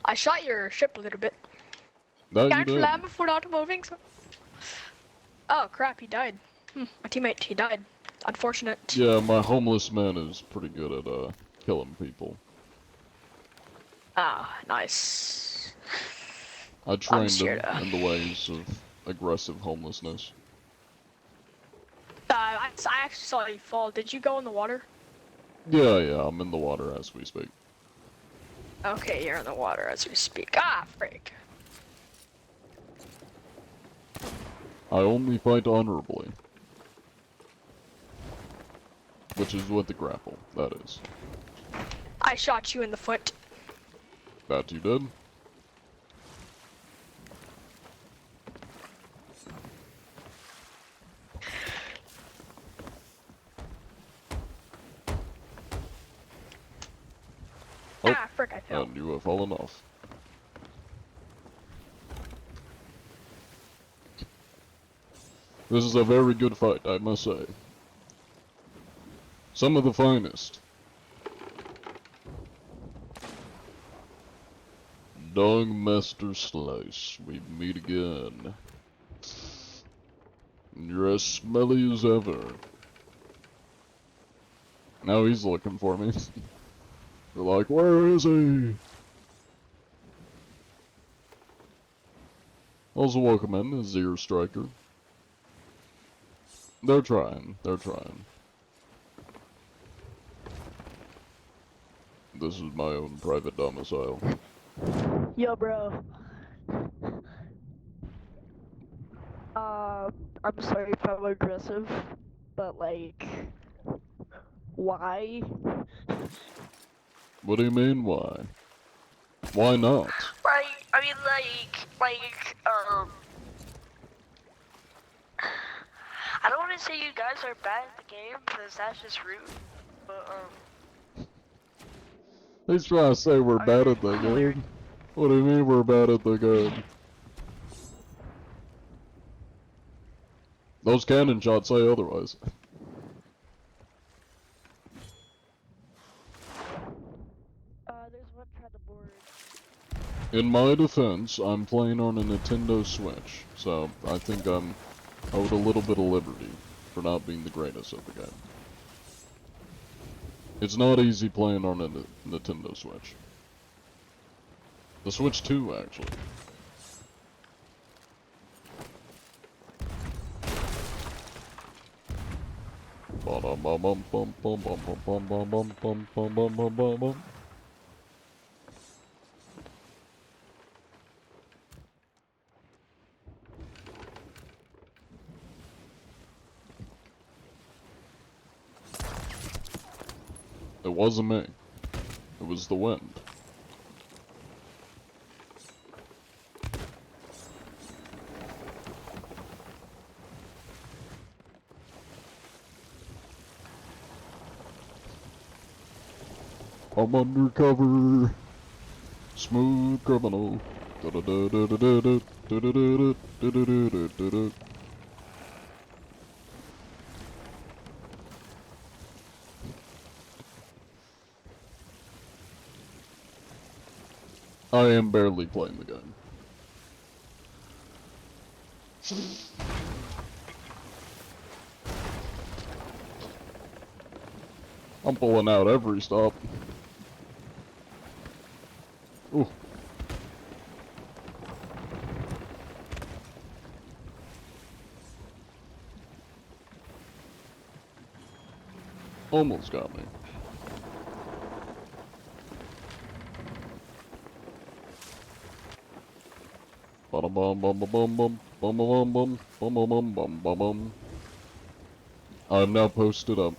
I shot your ship a little bit. No, you Can't did. land before not moving. So. Oh crap, he died. My teammate, he died. Unfortunate. Yeah, my homeless man is pretty good at killing people. Ah, nice. I trained just him here to- in the ways of aggressive homelessness. I actually saw you fall. Did you go in the water? Yeah, I'm in the water as we speak. Okay, you're in the water as we speak. Ah, freak. I only fight honorably. Which is with the grapple, that is. I shot you in the foot. That you did? Oh, Ah, frick, I fell. and you have fallen off. This is a very good fight, I must say. Some of the finest. Dog Master Slice, we meet again. You're as smelly as ever. Now he's looking for me. They're like, where is he? Also welcome in, Zero Striker. They're trying. This is my own private domicile. Yo, bro. I'm sorry if I'm aggressive, but like, why? What do you mean, why? Why not? Like, I mean, I don't want to say you guys are bad at the game, because that's just rude, but, He's trying to say we're bad at the game. What do you mean we're bad at the game? Those cannon shots say otherwise. there's one trying to board. In my defense, I'm playing on a Nintendo Switch, so I think I'm owed a little bit of liberty for not being the greatest at the game. It's not easy playing on a Nintendo Switch. The Switch 2, actually. It wasn't me. It was the wind. I'm undercover. Smooth criminal. I am barely playing the game. I'm pulling out every stop. Ooh. Almost got me. Bum bum bum bum bum bum bum bum bum bum bum bum bum bum. I'm now posted up.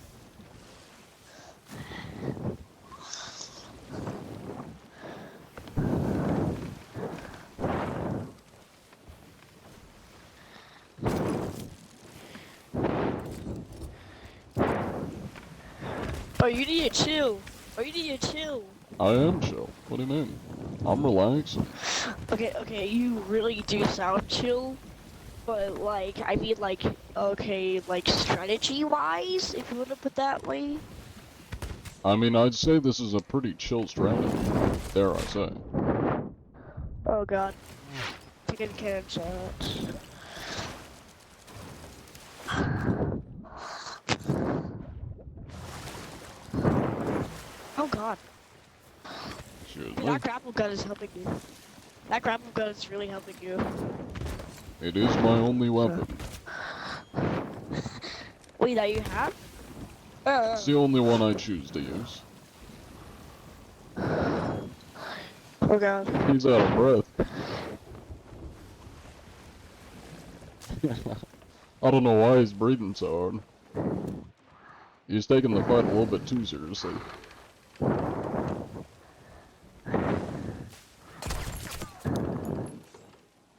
Oh, you need to chill. Oh, you need to chill. I am chill. What do you mean? I'm relaxing. Okay, you really do sound chill. But, like, I mean, like, okay, like, strategy-wise, if you want to put that way. I mean, I'd say this is a pretty chill strategy. Dare I say. Oh, God. Taking care shots. Oh, God. Excuse me. That grapple gun is helping you. That grapple gun is really helping you. It is my only weapon. Wait, that you have? It's the only one I choose to use. Oh, God. He's out of breath. I don't know why he's breathing so hard. He's taking the fight a little bit too seriously.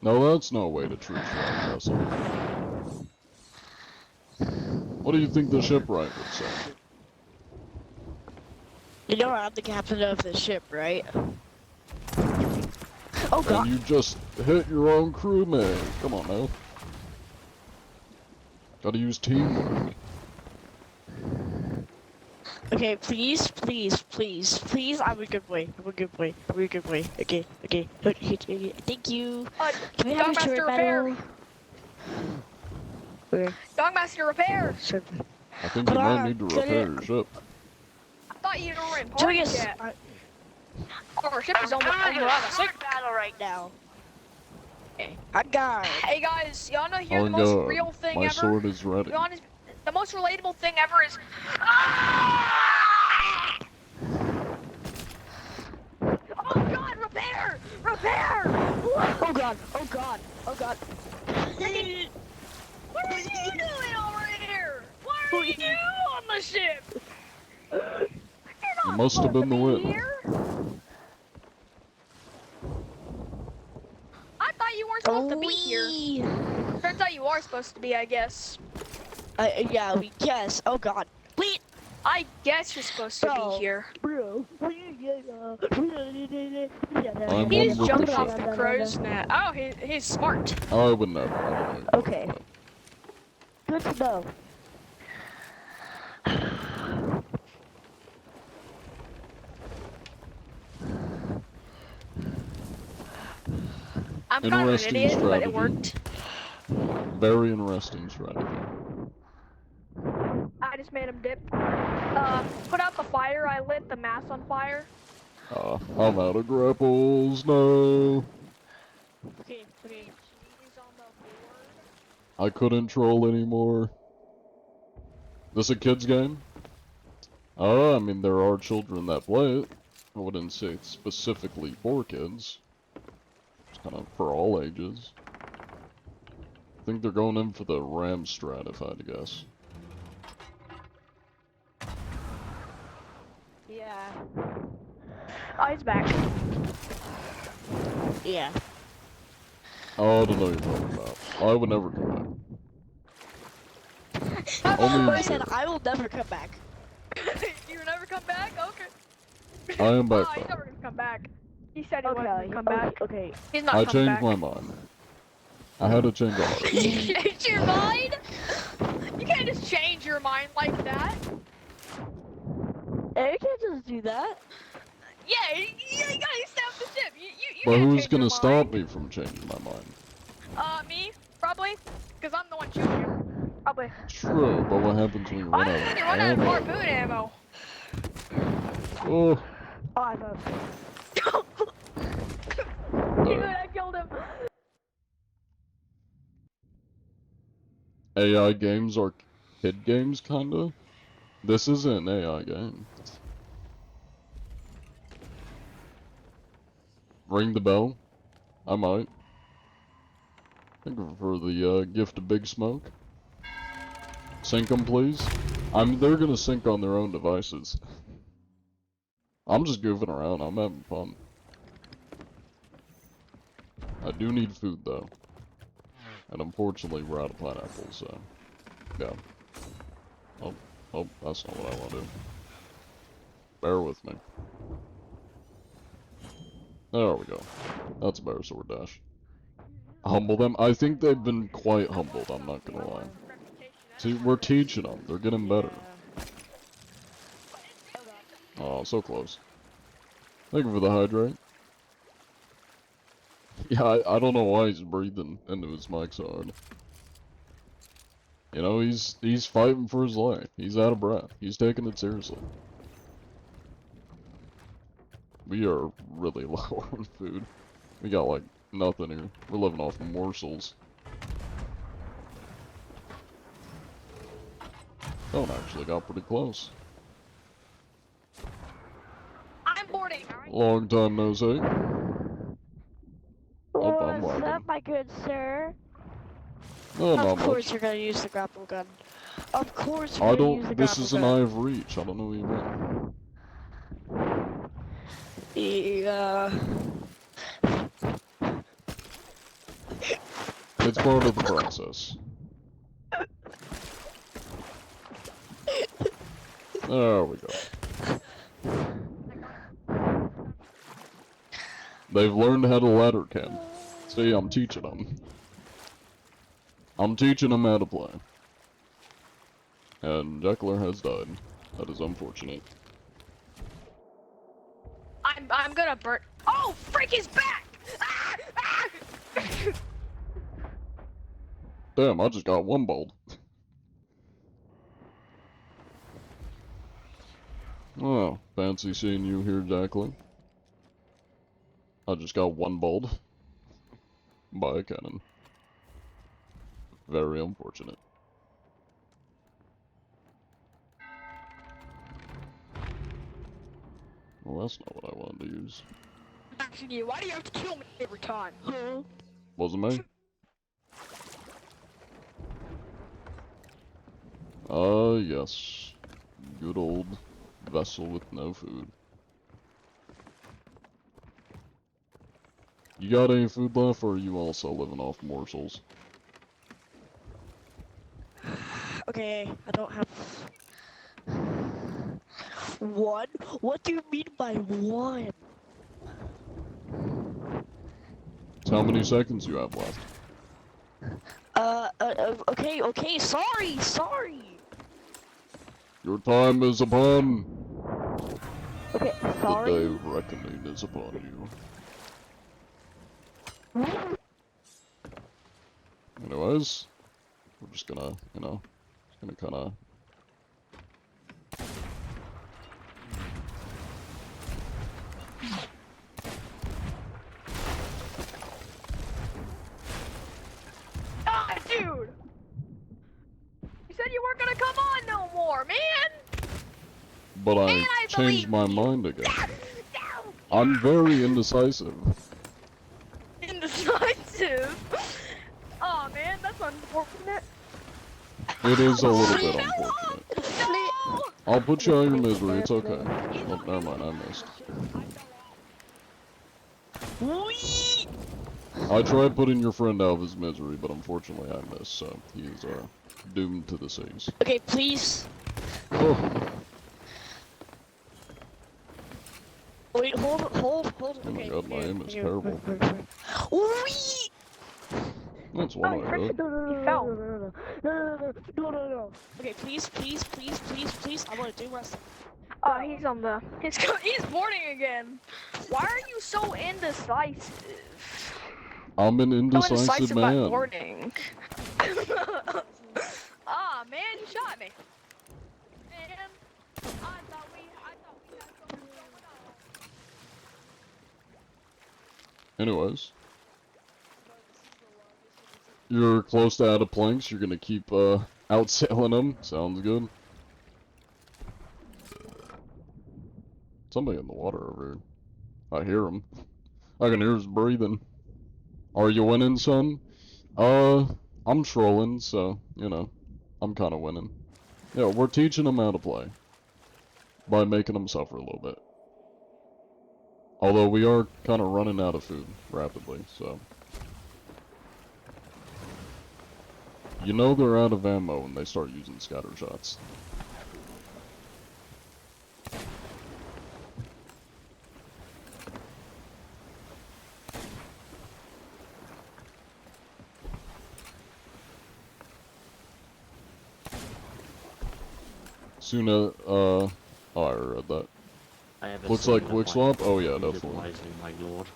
No, that's no way to treat shipwright vessel. What do you think the shipwright would say? You know I'm the captain of the ship, right? Oh, God. And you just hit your own crewmate. Come on now. Gotta use teamwork. Okay, please, I'm a good boy. Okay. Thank you. Can we have a short battle? Okay. Dogmaster repair! I think you might need to repair your ship. I thought you were in Doing party a yet. Our ship is almost on a sick battle right now. I got. Hey guys, y'all know here Oh the most god, real thing my ever? sword is ready. The honest, the most relatable thing ever is. Oh god, repair! Repair! Oh god. Freaking- What are you doing over here? What are you doing on the ship? It must have been the wind. Here? I thought you weren't supposed to be here. Turns out you are supposed to be, I guess. Yeah, we guess. Oh god. Wait. I guess you're supposed to be here. Bro. I'm He on just with jumped the off ship. the crow's nest. Oh, he's smart. I would never. I don't think Okay. Good to know. I'm kind of an Interesting idiot, but strategy. it worked. Very interesting strategy. I just made him dip. Put out the fire. I lit the mass on fire. I'm out of grapples. No. Okay. He's on the board. I couldn't troll anymore. This a kid's game? I mean, there are children that play it. I wouldn't say it's specifically for kids. It's kind of for all ages. I think they're going in for the Ram strat, if I had to guess. Yeah. Oh, he's back. Yeah. Oh, I don't know what you're talking about. I would never come back. Only I in said jail. I will never come back. You never come back? Okay. I am back Oh, he's though. never gonna come back. He said he wasn't gonna come back. Okay. He's not I coming changed back. my mind. I had to change my heart. You changed your mind? You can't just change your mind like that. You can't just do that. Yeah, you gotta stop the ship. You But can't who's change gonna your stop mind. me from changing my mind? Me, probably. Because I'm the one shooting you. Probably. True, but what happens when you What run happens when you out run of out of ammo? harpoon ammo? Oh, Oh, I thought. Dude, I killed him. AI games are kid games, kinda? This isn't an AI game. Ring the bell? I might. Thank you for the gift of Big Smoke. Sync them, please. They're gonna sync on their own devices. I'm just goofing around, I'm having fun. I do need food, though. And unfortunately, we're out of pineapples, so... Yeah. Oh, that's not what I want to do. Bear with me. There we go. That's a better sword dash. Humble them? I think they've been quite humbled, I'm not gonna lie. See, we're teaching them. They're getting better. Oh, so close. Thank you for the hydrate. Yeah, I don't know why he's breathing into his mic so hard. You know, he's fighting for his life. He's out of breath. He's taking it seriously. We are really low on food. We got like nothing here. We're living off morsels. Don't actually got pretty close. I'm boarding. Long time no see. Oh, I'm What's lagging. up, my good sir? No, not Of course much. you're gonna use the grapple gun. Of course you're I gonna use the don't. grapple This is an gun. eye of reach. I don't know what you mean. Yeah. It's part of the process. There we go. They've learned how to ladder camp. See, I'm teaching them. I'm teaching them how to play. And Jekyller has died. That is unfortunate. I'm gonna burn. Oh, freak is back! Ah! Ah! Damn, I just got one bolt. Oh, fancy seeing you here, Jacqueline. I just got one bolt by a cannon. Very unfortunate. Well, that's not what I wanted to use. Actually, why do you have to kill me every time? Huh? Wasn't me. Yes. Good old vessel with no food. You got any food left, or are you also living off morsels? Okay, I don't have one. What do you mean by one? How many seconds you have left? Okay, sorry. Your time is upon. Okay, The sorry. day of reckoning is upon you. Anyways, we're just gonna, you know, kinda. Ah, dude! You said you weren't gonna come on no more, man! But I And I changed my believe you. mind again. I'm very indecisive. Indecisive? Oh man, that's unfortunate. It is a little bit unfortunate. No! I'll put you out of your misery, it's okay. Oh, never mind, I missed. Wee! I tried putting your friend out of his misery, but unfortunately I missed, so he is doomed to the seas. Okay, please. Oh, Wait, hold. oh my Okay. god, my aim is terrible. Wee! That's one I hit. No. Okay, please. I want to do my stuff. He's on the. He's boarding again. Why are you so indecisive? I'm an So indecisive indecisive about man. boarding. Ah, man, you shot me. Man, I thought we had something going on. Anyways. You're close to out of planks, you're gonna keep outsailing them. Sounds good. Somebody in the water over here. I hear him. I can hear his breathing. Are you winning, son? I'm trolling, so, you know, I'm kinda winning. Yeah, we're teaching them how to play. By making them suffer a little bit. Although we are kinda running out of food rapidly, so. You know they're out of ammo when they start using scatter shots. Soon as, oh, I read that. I ever Looks seen like a quick fight swap? Oh yeah, treated definitely. wisely, my lord.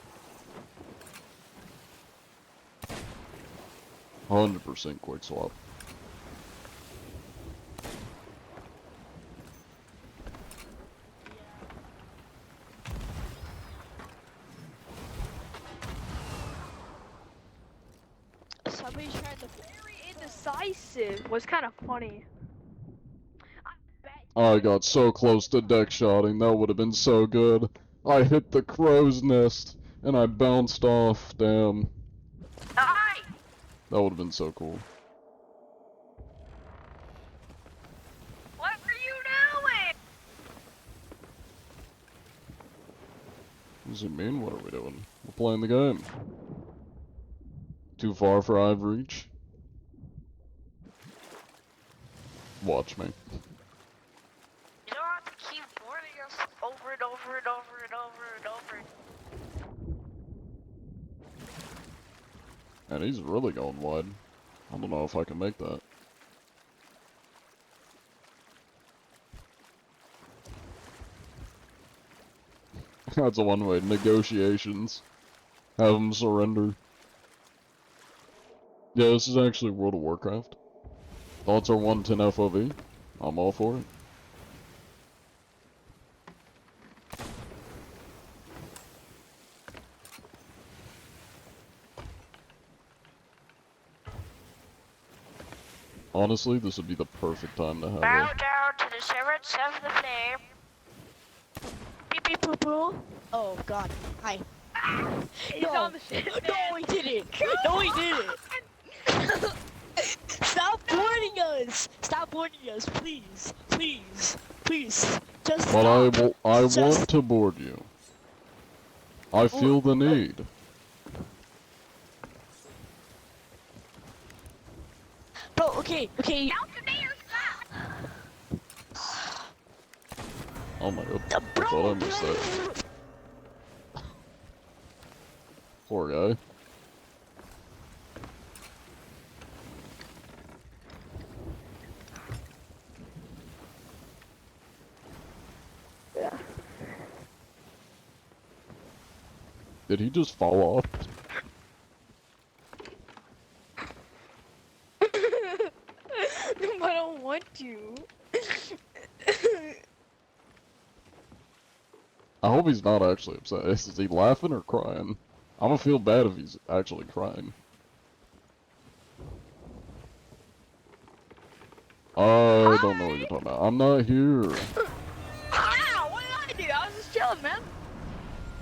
100% quick swap. Somebody's trying to. Very indecisive was kind of funny. I bet I got so close to deck shotting, that would have been so good. I hit the crow's nest, and I bounced off, damn. die! That would have been so cool. What are you doing? What does it mean? What are we doing? We're playing the game. Too far for eye of reach? Watch me. You don't have to keep warning us over and over and over and over and over. And he's really going wide. I don't know if I can make that. That's a one-way. Negotiations. Have them surrender. Yeah, this is actually World of Warcraft. Thoughts are 110 FOV. I'm all for it. Honestly, this would be the perfect time to have Bow it. down to the servants of the flame. Beep beep poo poo. Oh god. Hi. He's No. on the ship. No, he didn't. No, he didn't. Stop warning us. Stop warning us, please. Please. Please. Just But stop. I Just- want to board you. I feel the need. Bro, okay, okay. Oh my god. I Bro, thought I missed that. Poor guy. Yeah. Did he just fall off? I don't want to. I hope he's not actually upset. Is he laughing or crying? I'm gonna feel bad if he's actually crying. I don't know what you're talking about. I'm not here. Ow, what did I do? I was just chilling, man.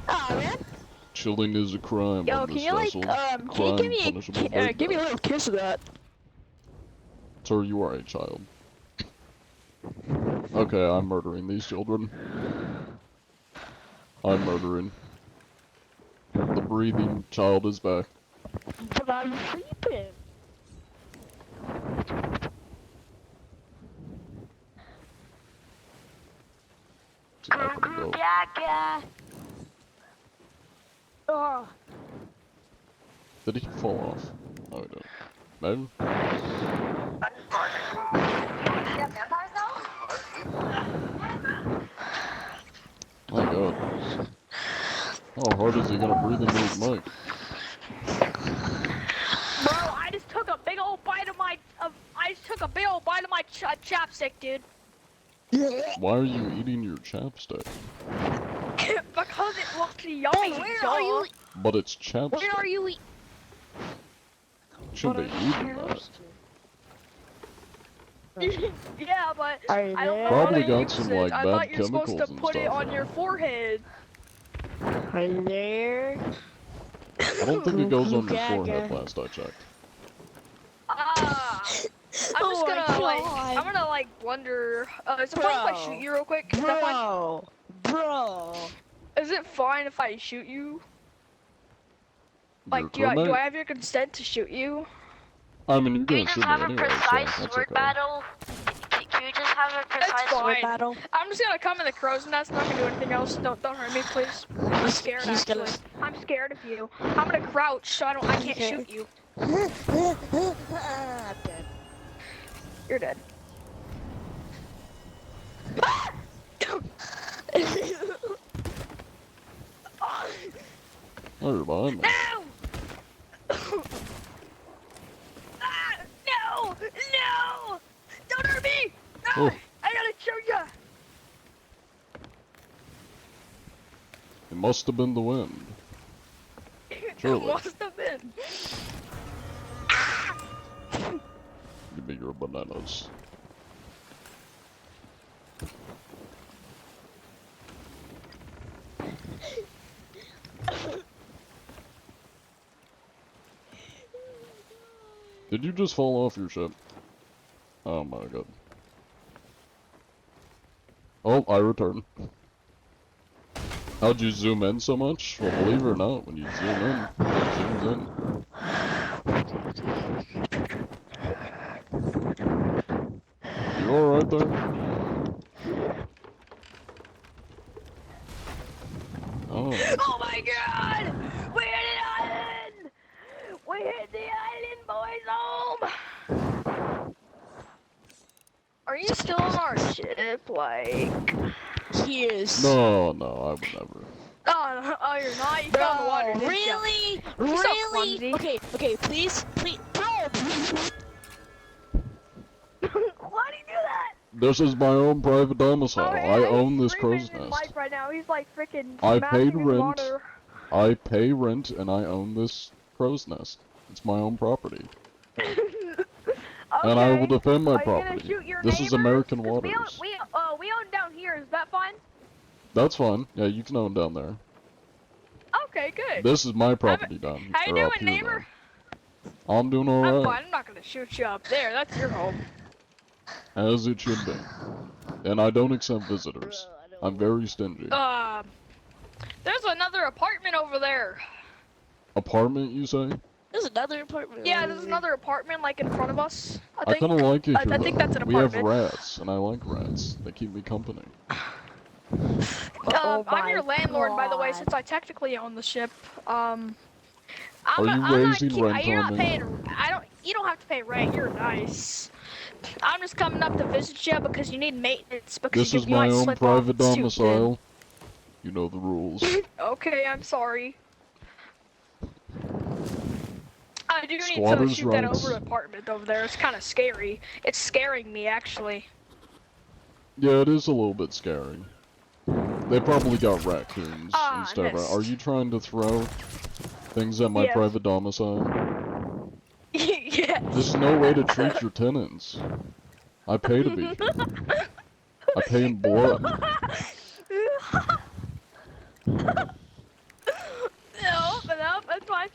Aw, man. Chilling is a crime Yo, on can this you like, vessel. can you Crime give me punishable by give me a death. little kiss of that? Sir, you are a child. Okay, I'm murdering these children. I'm murdering. The breathing child is back. But I'm sleeping. It's not gonna go. Gaga. Oh. Did he fall off? Oh, he didn't. Maybe? My god. How hard is he gonna breathe into his mic? Bro, I just took a big old bite of my chapstick, dude. Why are you eating your chapstick? Because it looks yummy. where are you? But it's chapstick. Where are you? Shouldn't be eating that. Yeah, but Are you I don't know there? Probably how to got use some, it. like, I bad thought you're supposed to chemicals and put it stuff on in your it. forehead. Are you there? I don't think it goes on your Gaga. forehead last I checked. Ah. I'm Oh just my gonna like, God. I'm gonna like wonder. Is it fine if I Bro. shoot you real quick? Is that fine? Bro. Is it fine if I shoot you? Like, Your do I crewmate? have your consent to shoot you? I mean, you're Can you gonna just shoot me have a anyway, so precise that's sword okay. battle? Can you just have a precise sword fine. battle? I'm just gonna come in the crow's nest. Not gonna do anything else. Don't hurt me, please. I'm scared. He's Actually, gonna- I'm scared of you. I'm gonna crouch so I can't Okay. shoot you. I'm dead. You're dead. Oh, you're behind me. No! Ah, no! No! Don't hurt me! Ah, Oh. I gotta show ya! It must have been the wind. Surely. It must have been. Give me your bananas. Did you just fall off your ship? Oh my god. Oh, I return. How'd you zoom in so much? Well, believe it or not, when you zoom in, it zooms in. You alright there? Oh. Oh my god! We hit the island! We hit the island, boys! Home! Are you still on our ship? Like. He is. No, I would never. Oh, you're not? You fell in the water, didn't Really? You're so Really? clumsy. Okay, please, bro. Why do you do that? This is my own private domicile. Oh, I yeah, own he's this screaming crow's in his nest. mic right now. He's like freaking I smashing paid his rent. water. I pay rent and I own this crow's nest. It's my own property. And I will defend my Are you gonna property. shoot your This is neighbors? American 'Cause waters. We own down here. Is that fine? That's fine. Yeah, you can own down there. Okay, good. This is my property down How you or up doing, here neighbor? now. I'm doing I'm alright. fine. I'm not gonna shoot you up there. That's your home. As it should be. And I don't accept visitors. I'm very stingy. There's another apartment over there. Apartment, you say? There's another apartment. Yeah, there's another apartment like in front of us. I I think. kinda like it I here, think though. that's an We have apartment. rats, and I like rats. They keep me company. Oh I'm your my landlord, by the way, God. since I technically own the ship. Are you raising rent you're on not me? paying. You don't have to pay rent. You're nice. I'm just coming up to visit you because you need maintenance because This you, is you my might own slip private off too soon. domicile. You know the rules. Okay, I'm sorry. I do need to Squatters' shoot that rights. over apartment over there. It's kind of scary. It's scaring me, actually. Yeah, it is a little bit scary. They probably got raccoons Ah, and stuff. missed. Are you trying to throw things at my Yes. private domicile? Yes. This is no way to treat your tenants. I pay to be here. I pay in blood. No, that's fine.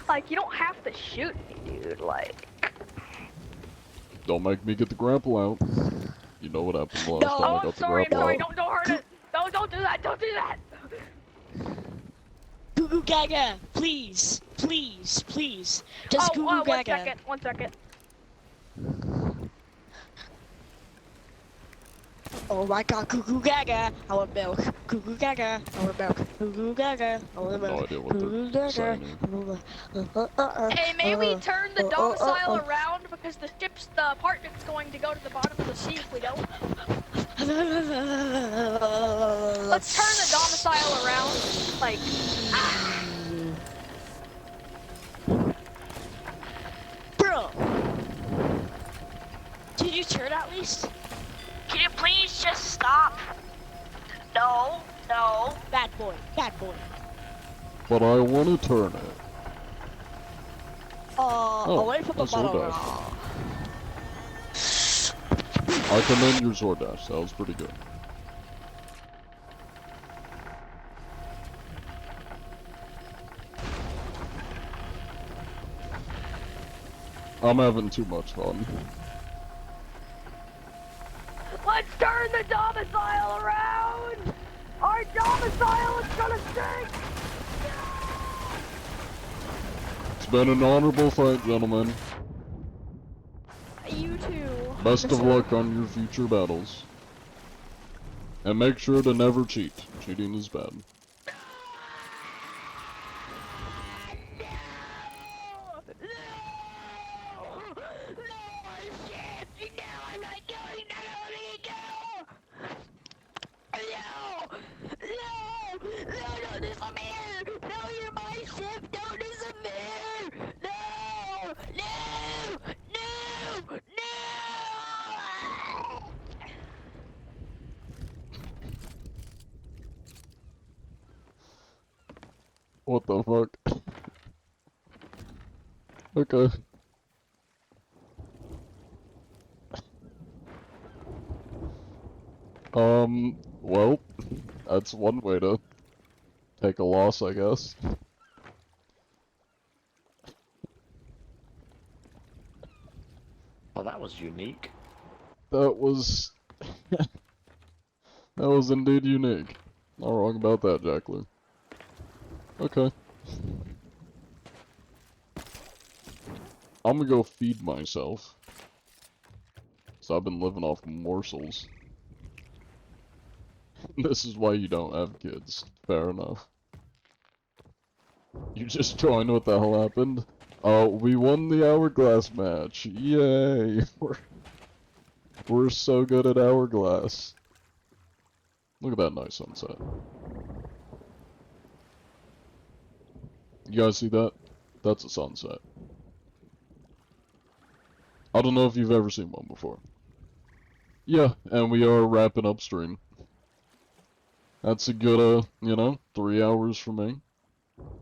Like, you don't have to shoot me, dude. Like. Don't make me get the grapple out. You know what happened last time I Oh, got I'm the sorry. grapple out. Don't hurt it. Don't do that. Don't do that. Goo Goo Gaga, please. Just Goo Goo Gaga. 1 second. Oh my God, Goo Goo Gaga. I want milk. Goo Goo Gaga. I want milk. Goo Goo Gaga. I want milk. No idea what Goo Goo they're Gaga. saying. Hey, may we turn the domicile around because the apartment's going to go to the bottom of the sea if we don't. Let's turn the domicile around. Like. Bro. Did you turn at least? Can you please just stop? No. Bad boy. But I want to turn it. Away from the a bottle. Zordash. I commend your Zordash. That was pretty good. I'm having too much fun. Let's turn the domicile around! Our domicile is gonna sink! It's been an honorable fight, gentlemen. You too. Best of luck on your future battles. And make sure to never cheat. Cheating is bad. come here! No, you're my ship! Don't disappear! No! No! No! No! What the fuck? Okay. Well, that's one way to take a loss, I guess. Oh, that was unique. That was... that was indeed unique. Not wrong about that, Jackler. Okay. I'm gonna go feed myself. So I've been living off morsels. This is why you don't have kids. Fair enough. You just joined, what the hell happened? We won the Hourglass match. Yay! We're so good at Hourglass. Look at that nice sunset. You guys see that? That's a sunset. I don't know if you've ever seen one before. Yeah, and we are wrapping up stream. That's a good, you know, 3 hours for me.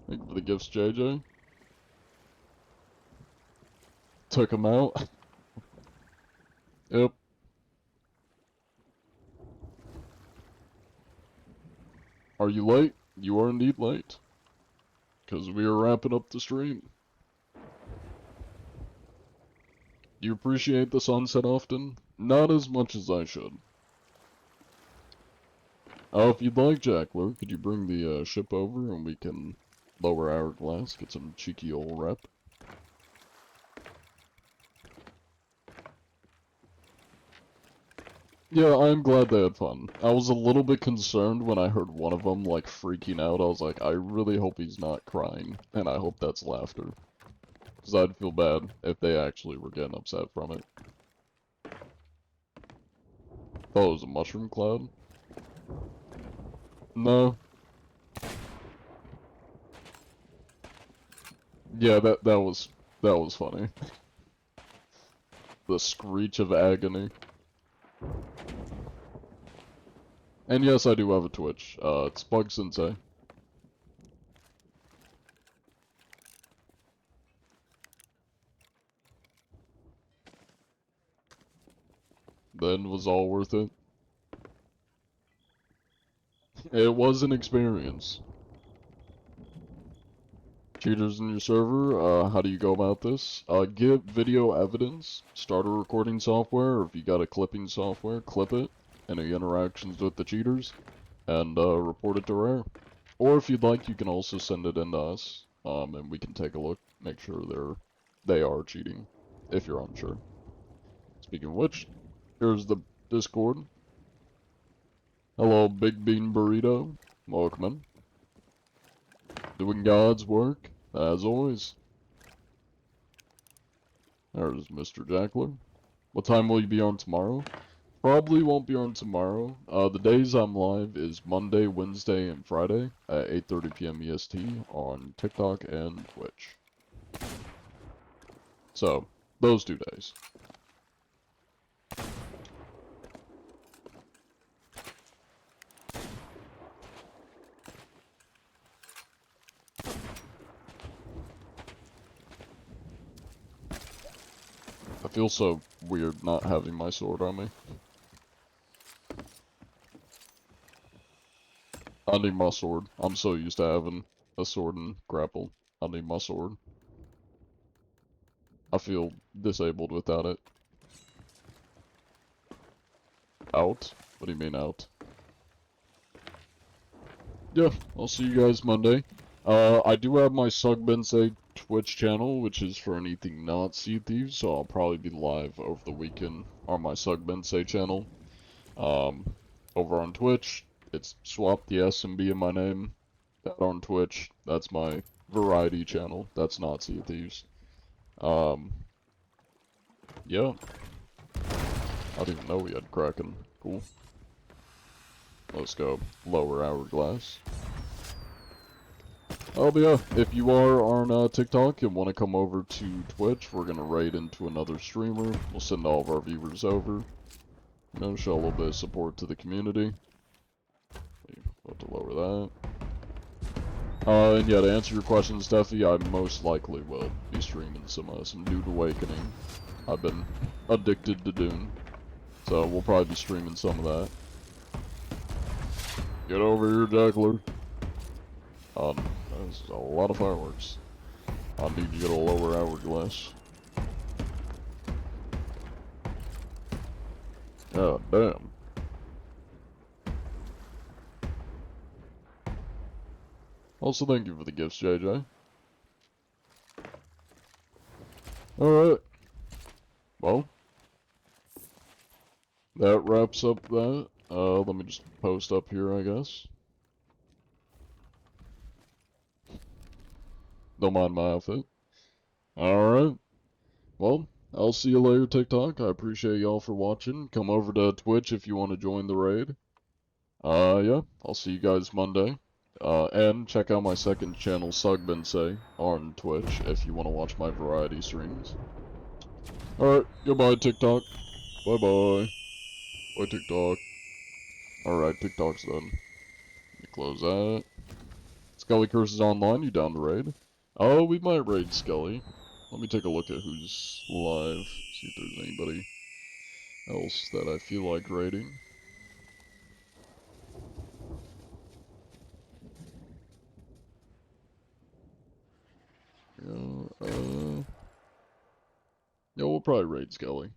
Thank you for the gifts, JJ. Took him out. Yep. Are you late? You are indeed late. Because we are wrapping up the stream. Do you appreciate the sunset often? Not as much as I should. If you'd like, Jackler, could you bring the ship over and we can lower Hourglass, get some cheeky old rep? Yeah, I'm glad they had fun. I was a little bit concerned when I heard one of them, like, freaking out. I was like, I really hope he's not crying, and I hope that's laughter. Because I'd feel bad if they actually were getting upset from it. Oh, it was a mushroom cloud? No. Yeah, that was funny. The screech of agony. And yes, I do have a Twitch. It's Bug Sensei. Then was all worth it. It was an experience. Cheaters in your server, how do you go about this? Get video evidence, start a recording software, or if you got a clipping software, clip it, any interactions with the cheaters, and report it to Rare. Or if you'd like, you can also send it in to us, and we can take a look, make sure they are cheating, if you're unsure. Speaking of which, here's the Discord. Hello, Big Bean Burrito. Welcome in. Doing God's work, as always. There's Mr. Jackler. What time will you be on tomorrow? Probably won't be on tomorrow. The days I'm live is Monday, Wednesday, and Friday at 8:30 p.m. EST on TikTok and Twitch. So, those 2 days. I feel so weird not having my sword on me. I need my sword. I'm so used to having a sword and grapple. I need my sword. I feel disabled without it. Out? What do you mean out? Yeah, I'll see you guys Monday. I do have my Sugbensei Twitch channel, which is for anything not Sea Thieves, so I'll probably be live over the weekend on my Sugbensei channel. Over on Twitch, it's swap the S and B in my name. That on Twitch, that's my variety channel. That's not Sea Thieves. Yeah. I didn't even know we had Kraken. Cool. Let's go lower Hourglass. Oh, but yeah, if you are on TikTok and want to come over to Twitch, we're gonna raid into another streamer. We'll send all of our viewers over. You know, show a little bit of support to the community. Have to lower that. And yeah, to answer your question, Steffi, I most likely will be streaming some Dude Awakening. I've been addicted to Dune, so we'll probably be streaming some of that. Get over here, Jackler. There's a lot of fireworks. I need to get a lower hourglass. God damn. Also, thank you for the gifts, JJ. Alright. Well. That wraps up that. Let me just post up here, I guess. Don't mind my outfit. Alright. Well, I'll see you later, TikTok. I appreciate y'all for watching. Come over to Twitch if you want to join the raid. Yeah. I'll see you guys Monday. And check out my second channel, Sugbensei, on Twitch, if you want to watch my variety streams. Alright, goodbye, TikTok. Bye-bye. Bye, TikTok. Alright, TikTok's done. Let me close that. Skelly Curses Online, you down to raid? Oh, we might raid Skelly. Let me take a look at who's live, see if there's anybody else that I feel like raiding. Yeah, we'll probably raid Skelly.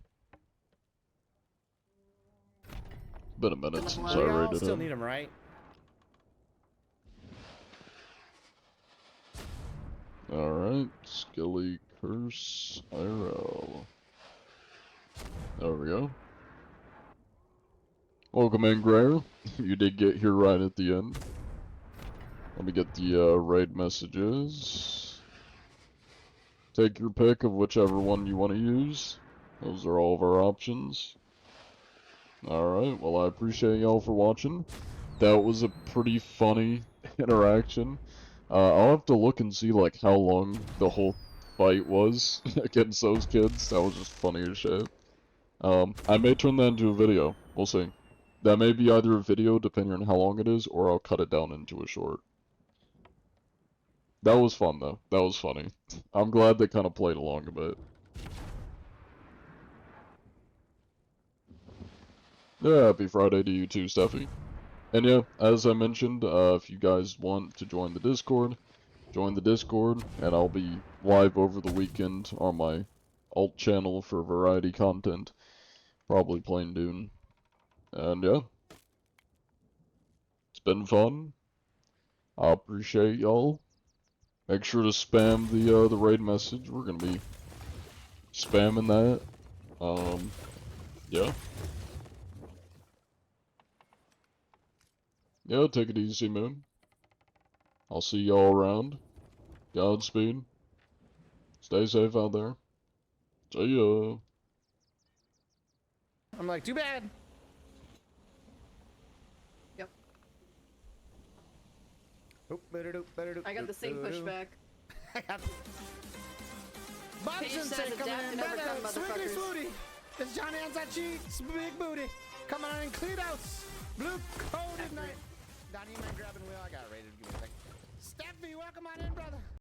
Been a minute since I raided Still him. need him, right? Alright, Skelly Curse IRL. There we go. Welcome in, Grayer. You did get here right at the end. Let me get the raid messages. Take your pick of whichever one you want to use. Those are all of our options. Alright, well I appreciate y'all for watching. That was a pretty funny interaction. I'll have to look and see like how long the whole fight was against those kids. That was just funny as shit. I may turn that into a video. We'll see. That may be either a video depending on how long it is, or I'll cut it down into a short. That was fun though. That was funny. I'm glad they kind of played along a bit. Yeah, happy Friday to you too, Steffi. And yeah, as I mentioned, if you guys want to join the Discord, join the Discord, and I'll be live over the weekend on my alt channel for variety content. Probably playing Dune. And yeah. It's been fun. I appreciate y'all. Make sure to spam the raid message. We're gonna be spamming that. Yeah. Yeah, take it easy, Moon. I'll see y'all around. Godspeed. Stay safe out there. See ya. I'm like, too bad. Yep. I got the same pushback. Bobson said, "Come on in, brother. Swiggly Swooty. It's Johnny Anzachi. Big booty. Come on in, Cleatos. Blue coated night. Donnie, man, grabbing wheel. I got rated. Give me a second. Steffi, welcome on in, brother.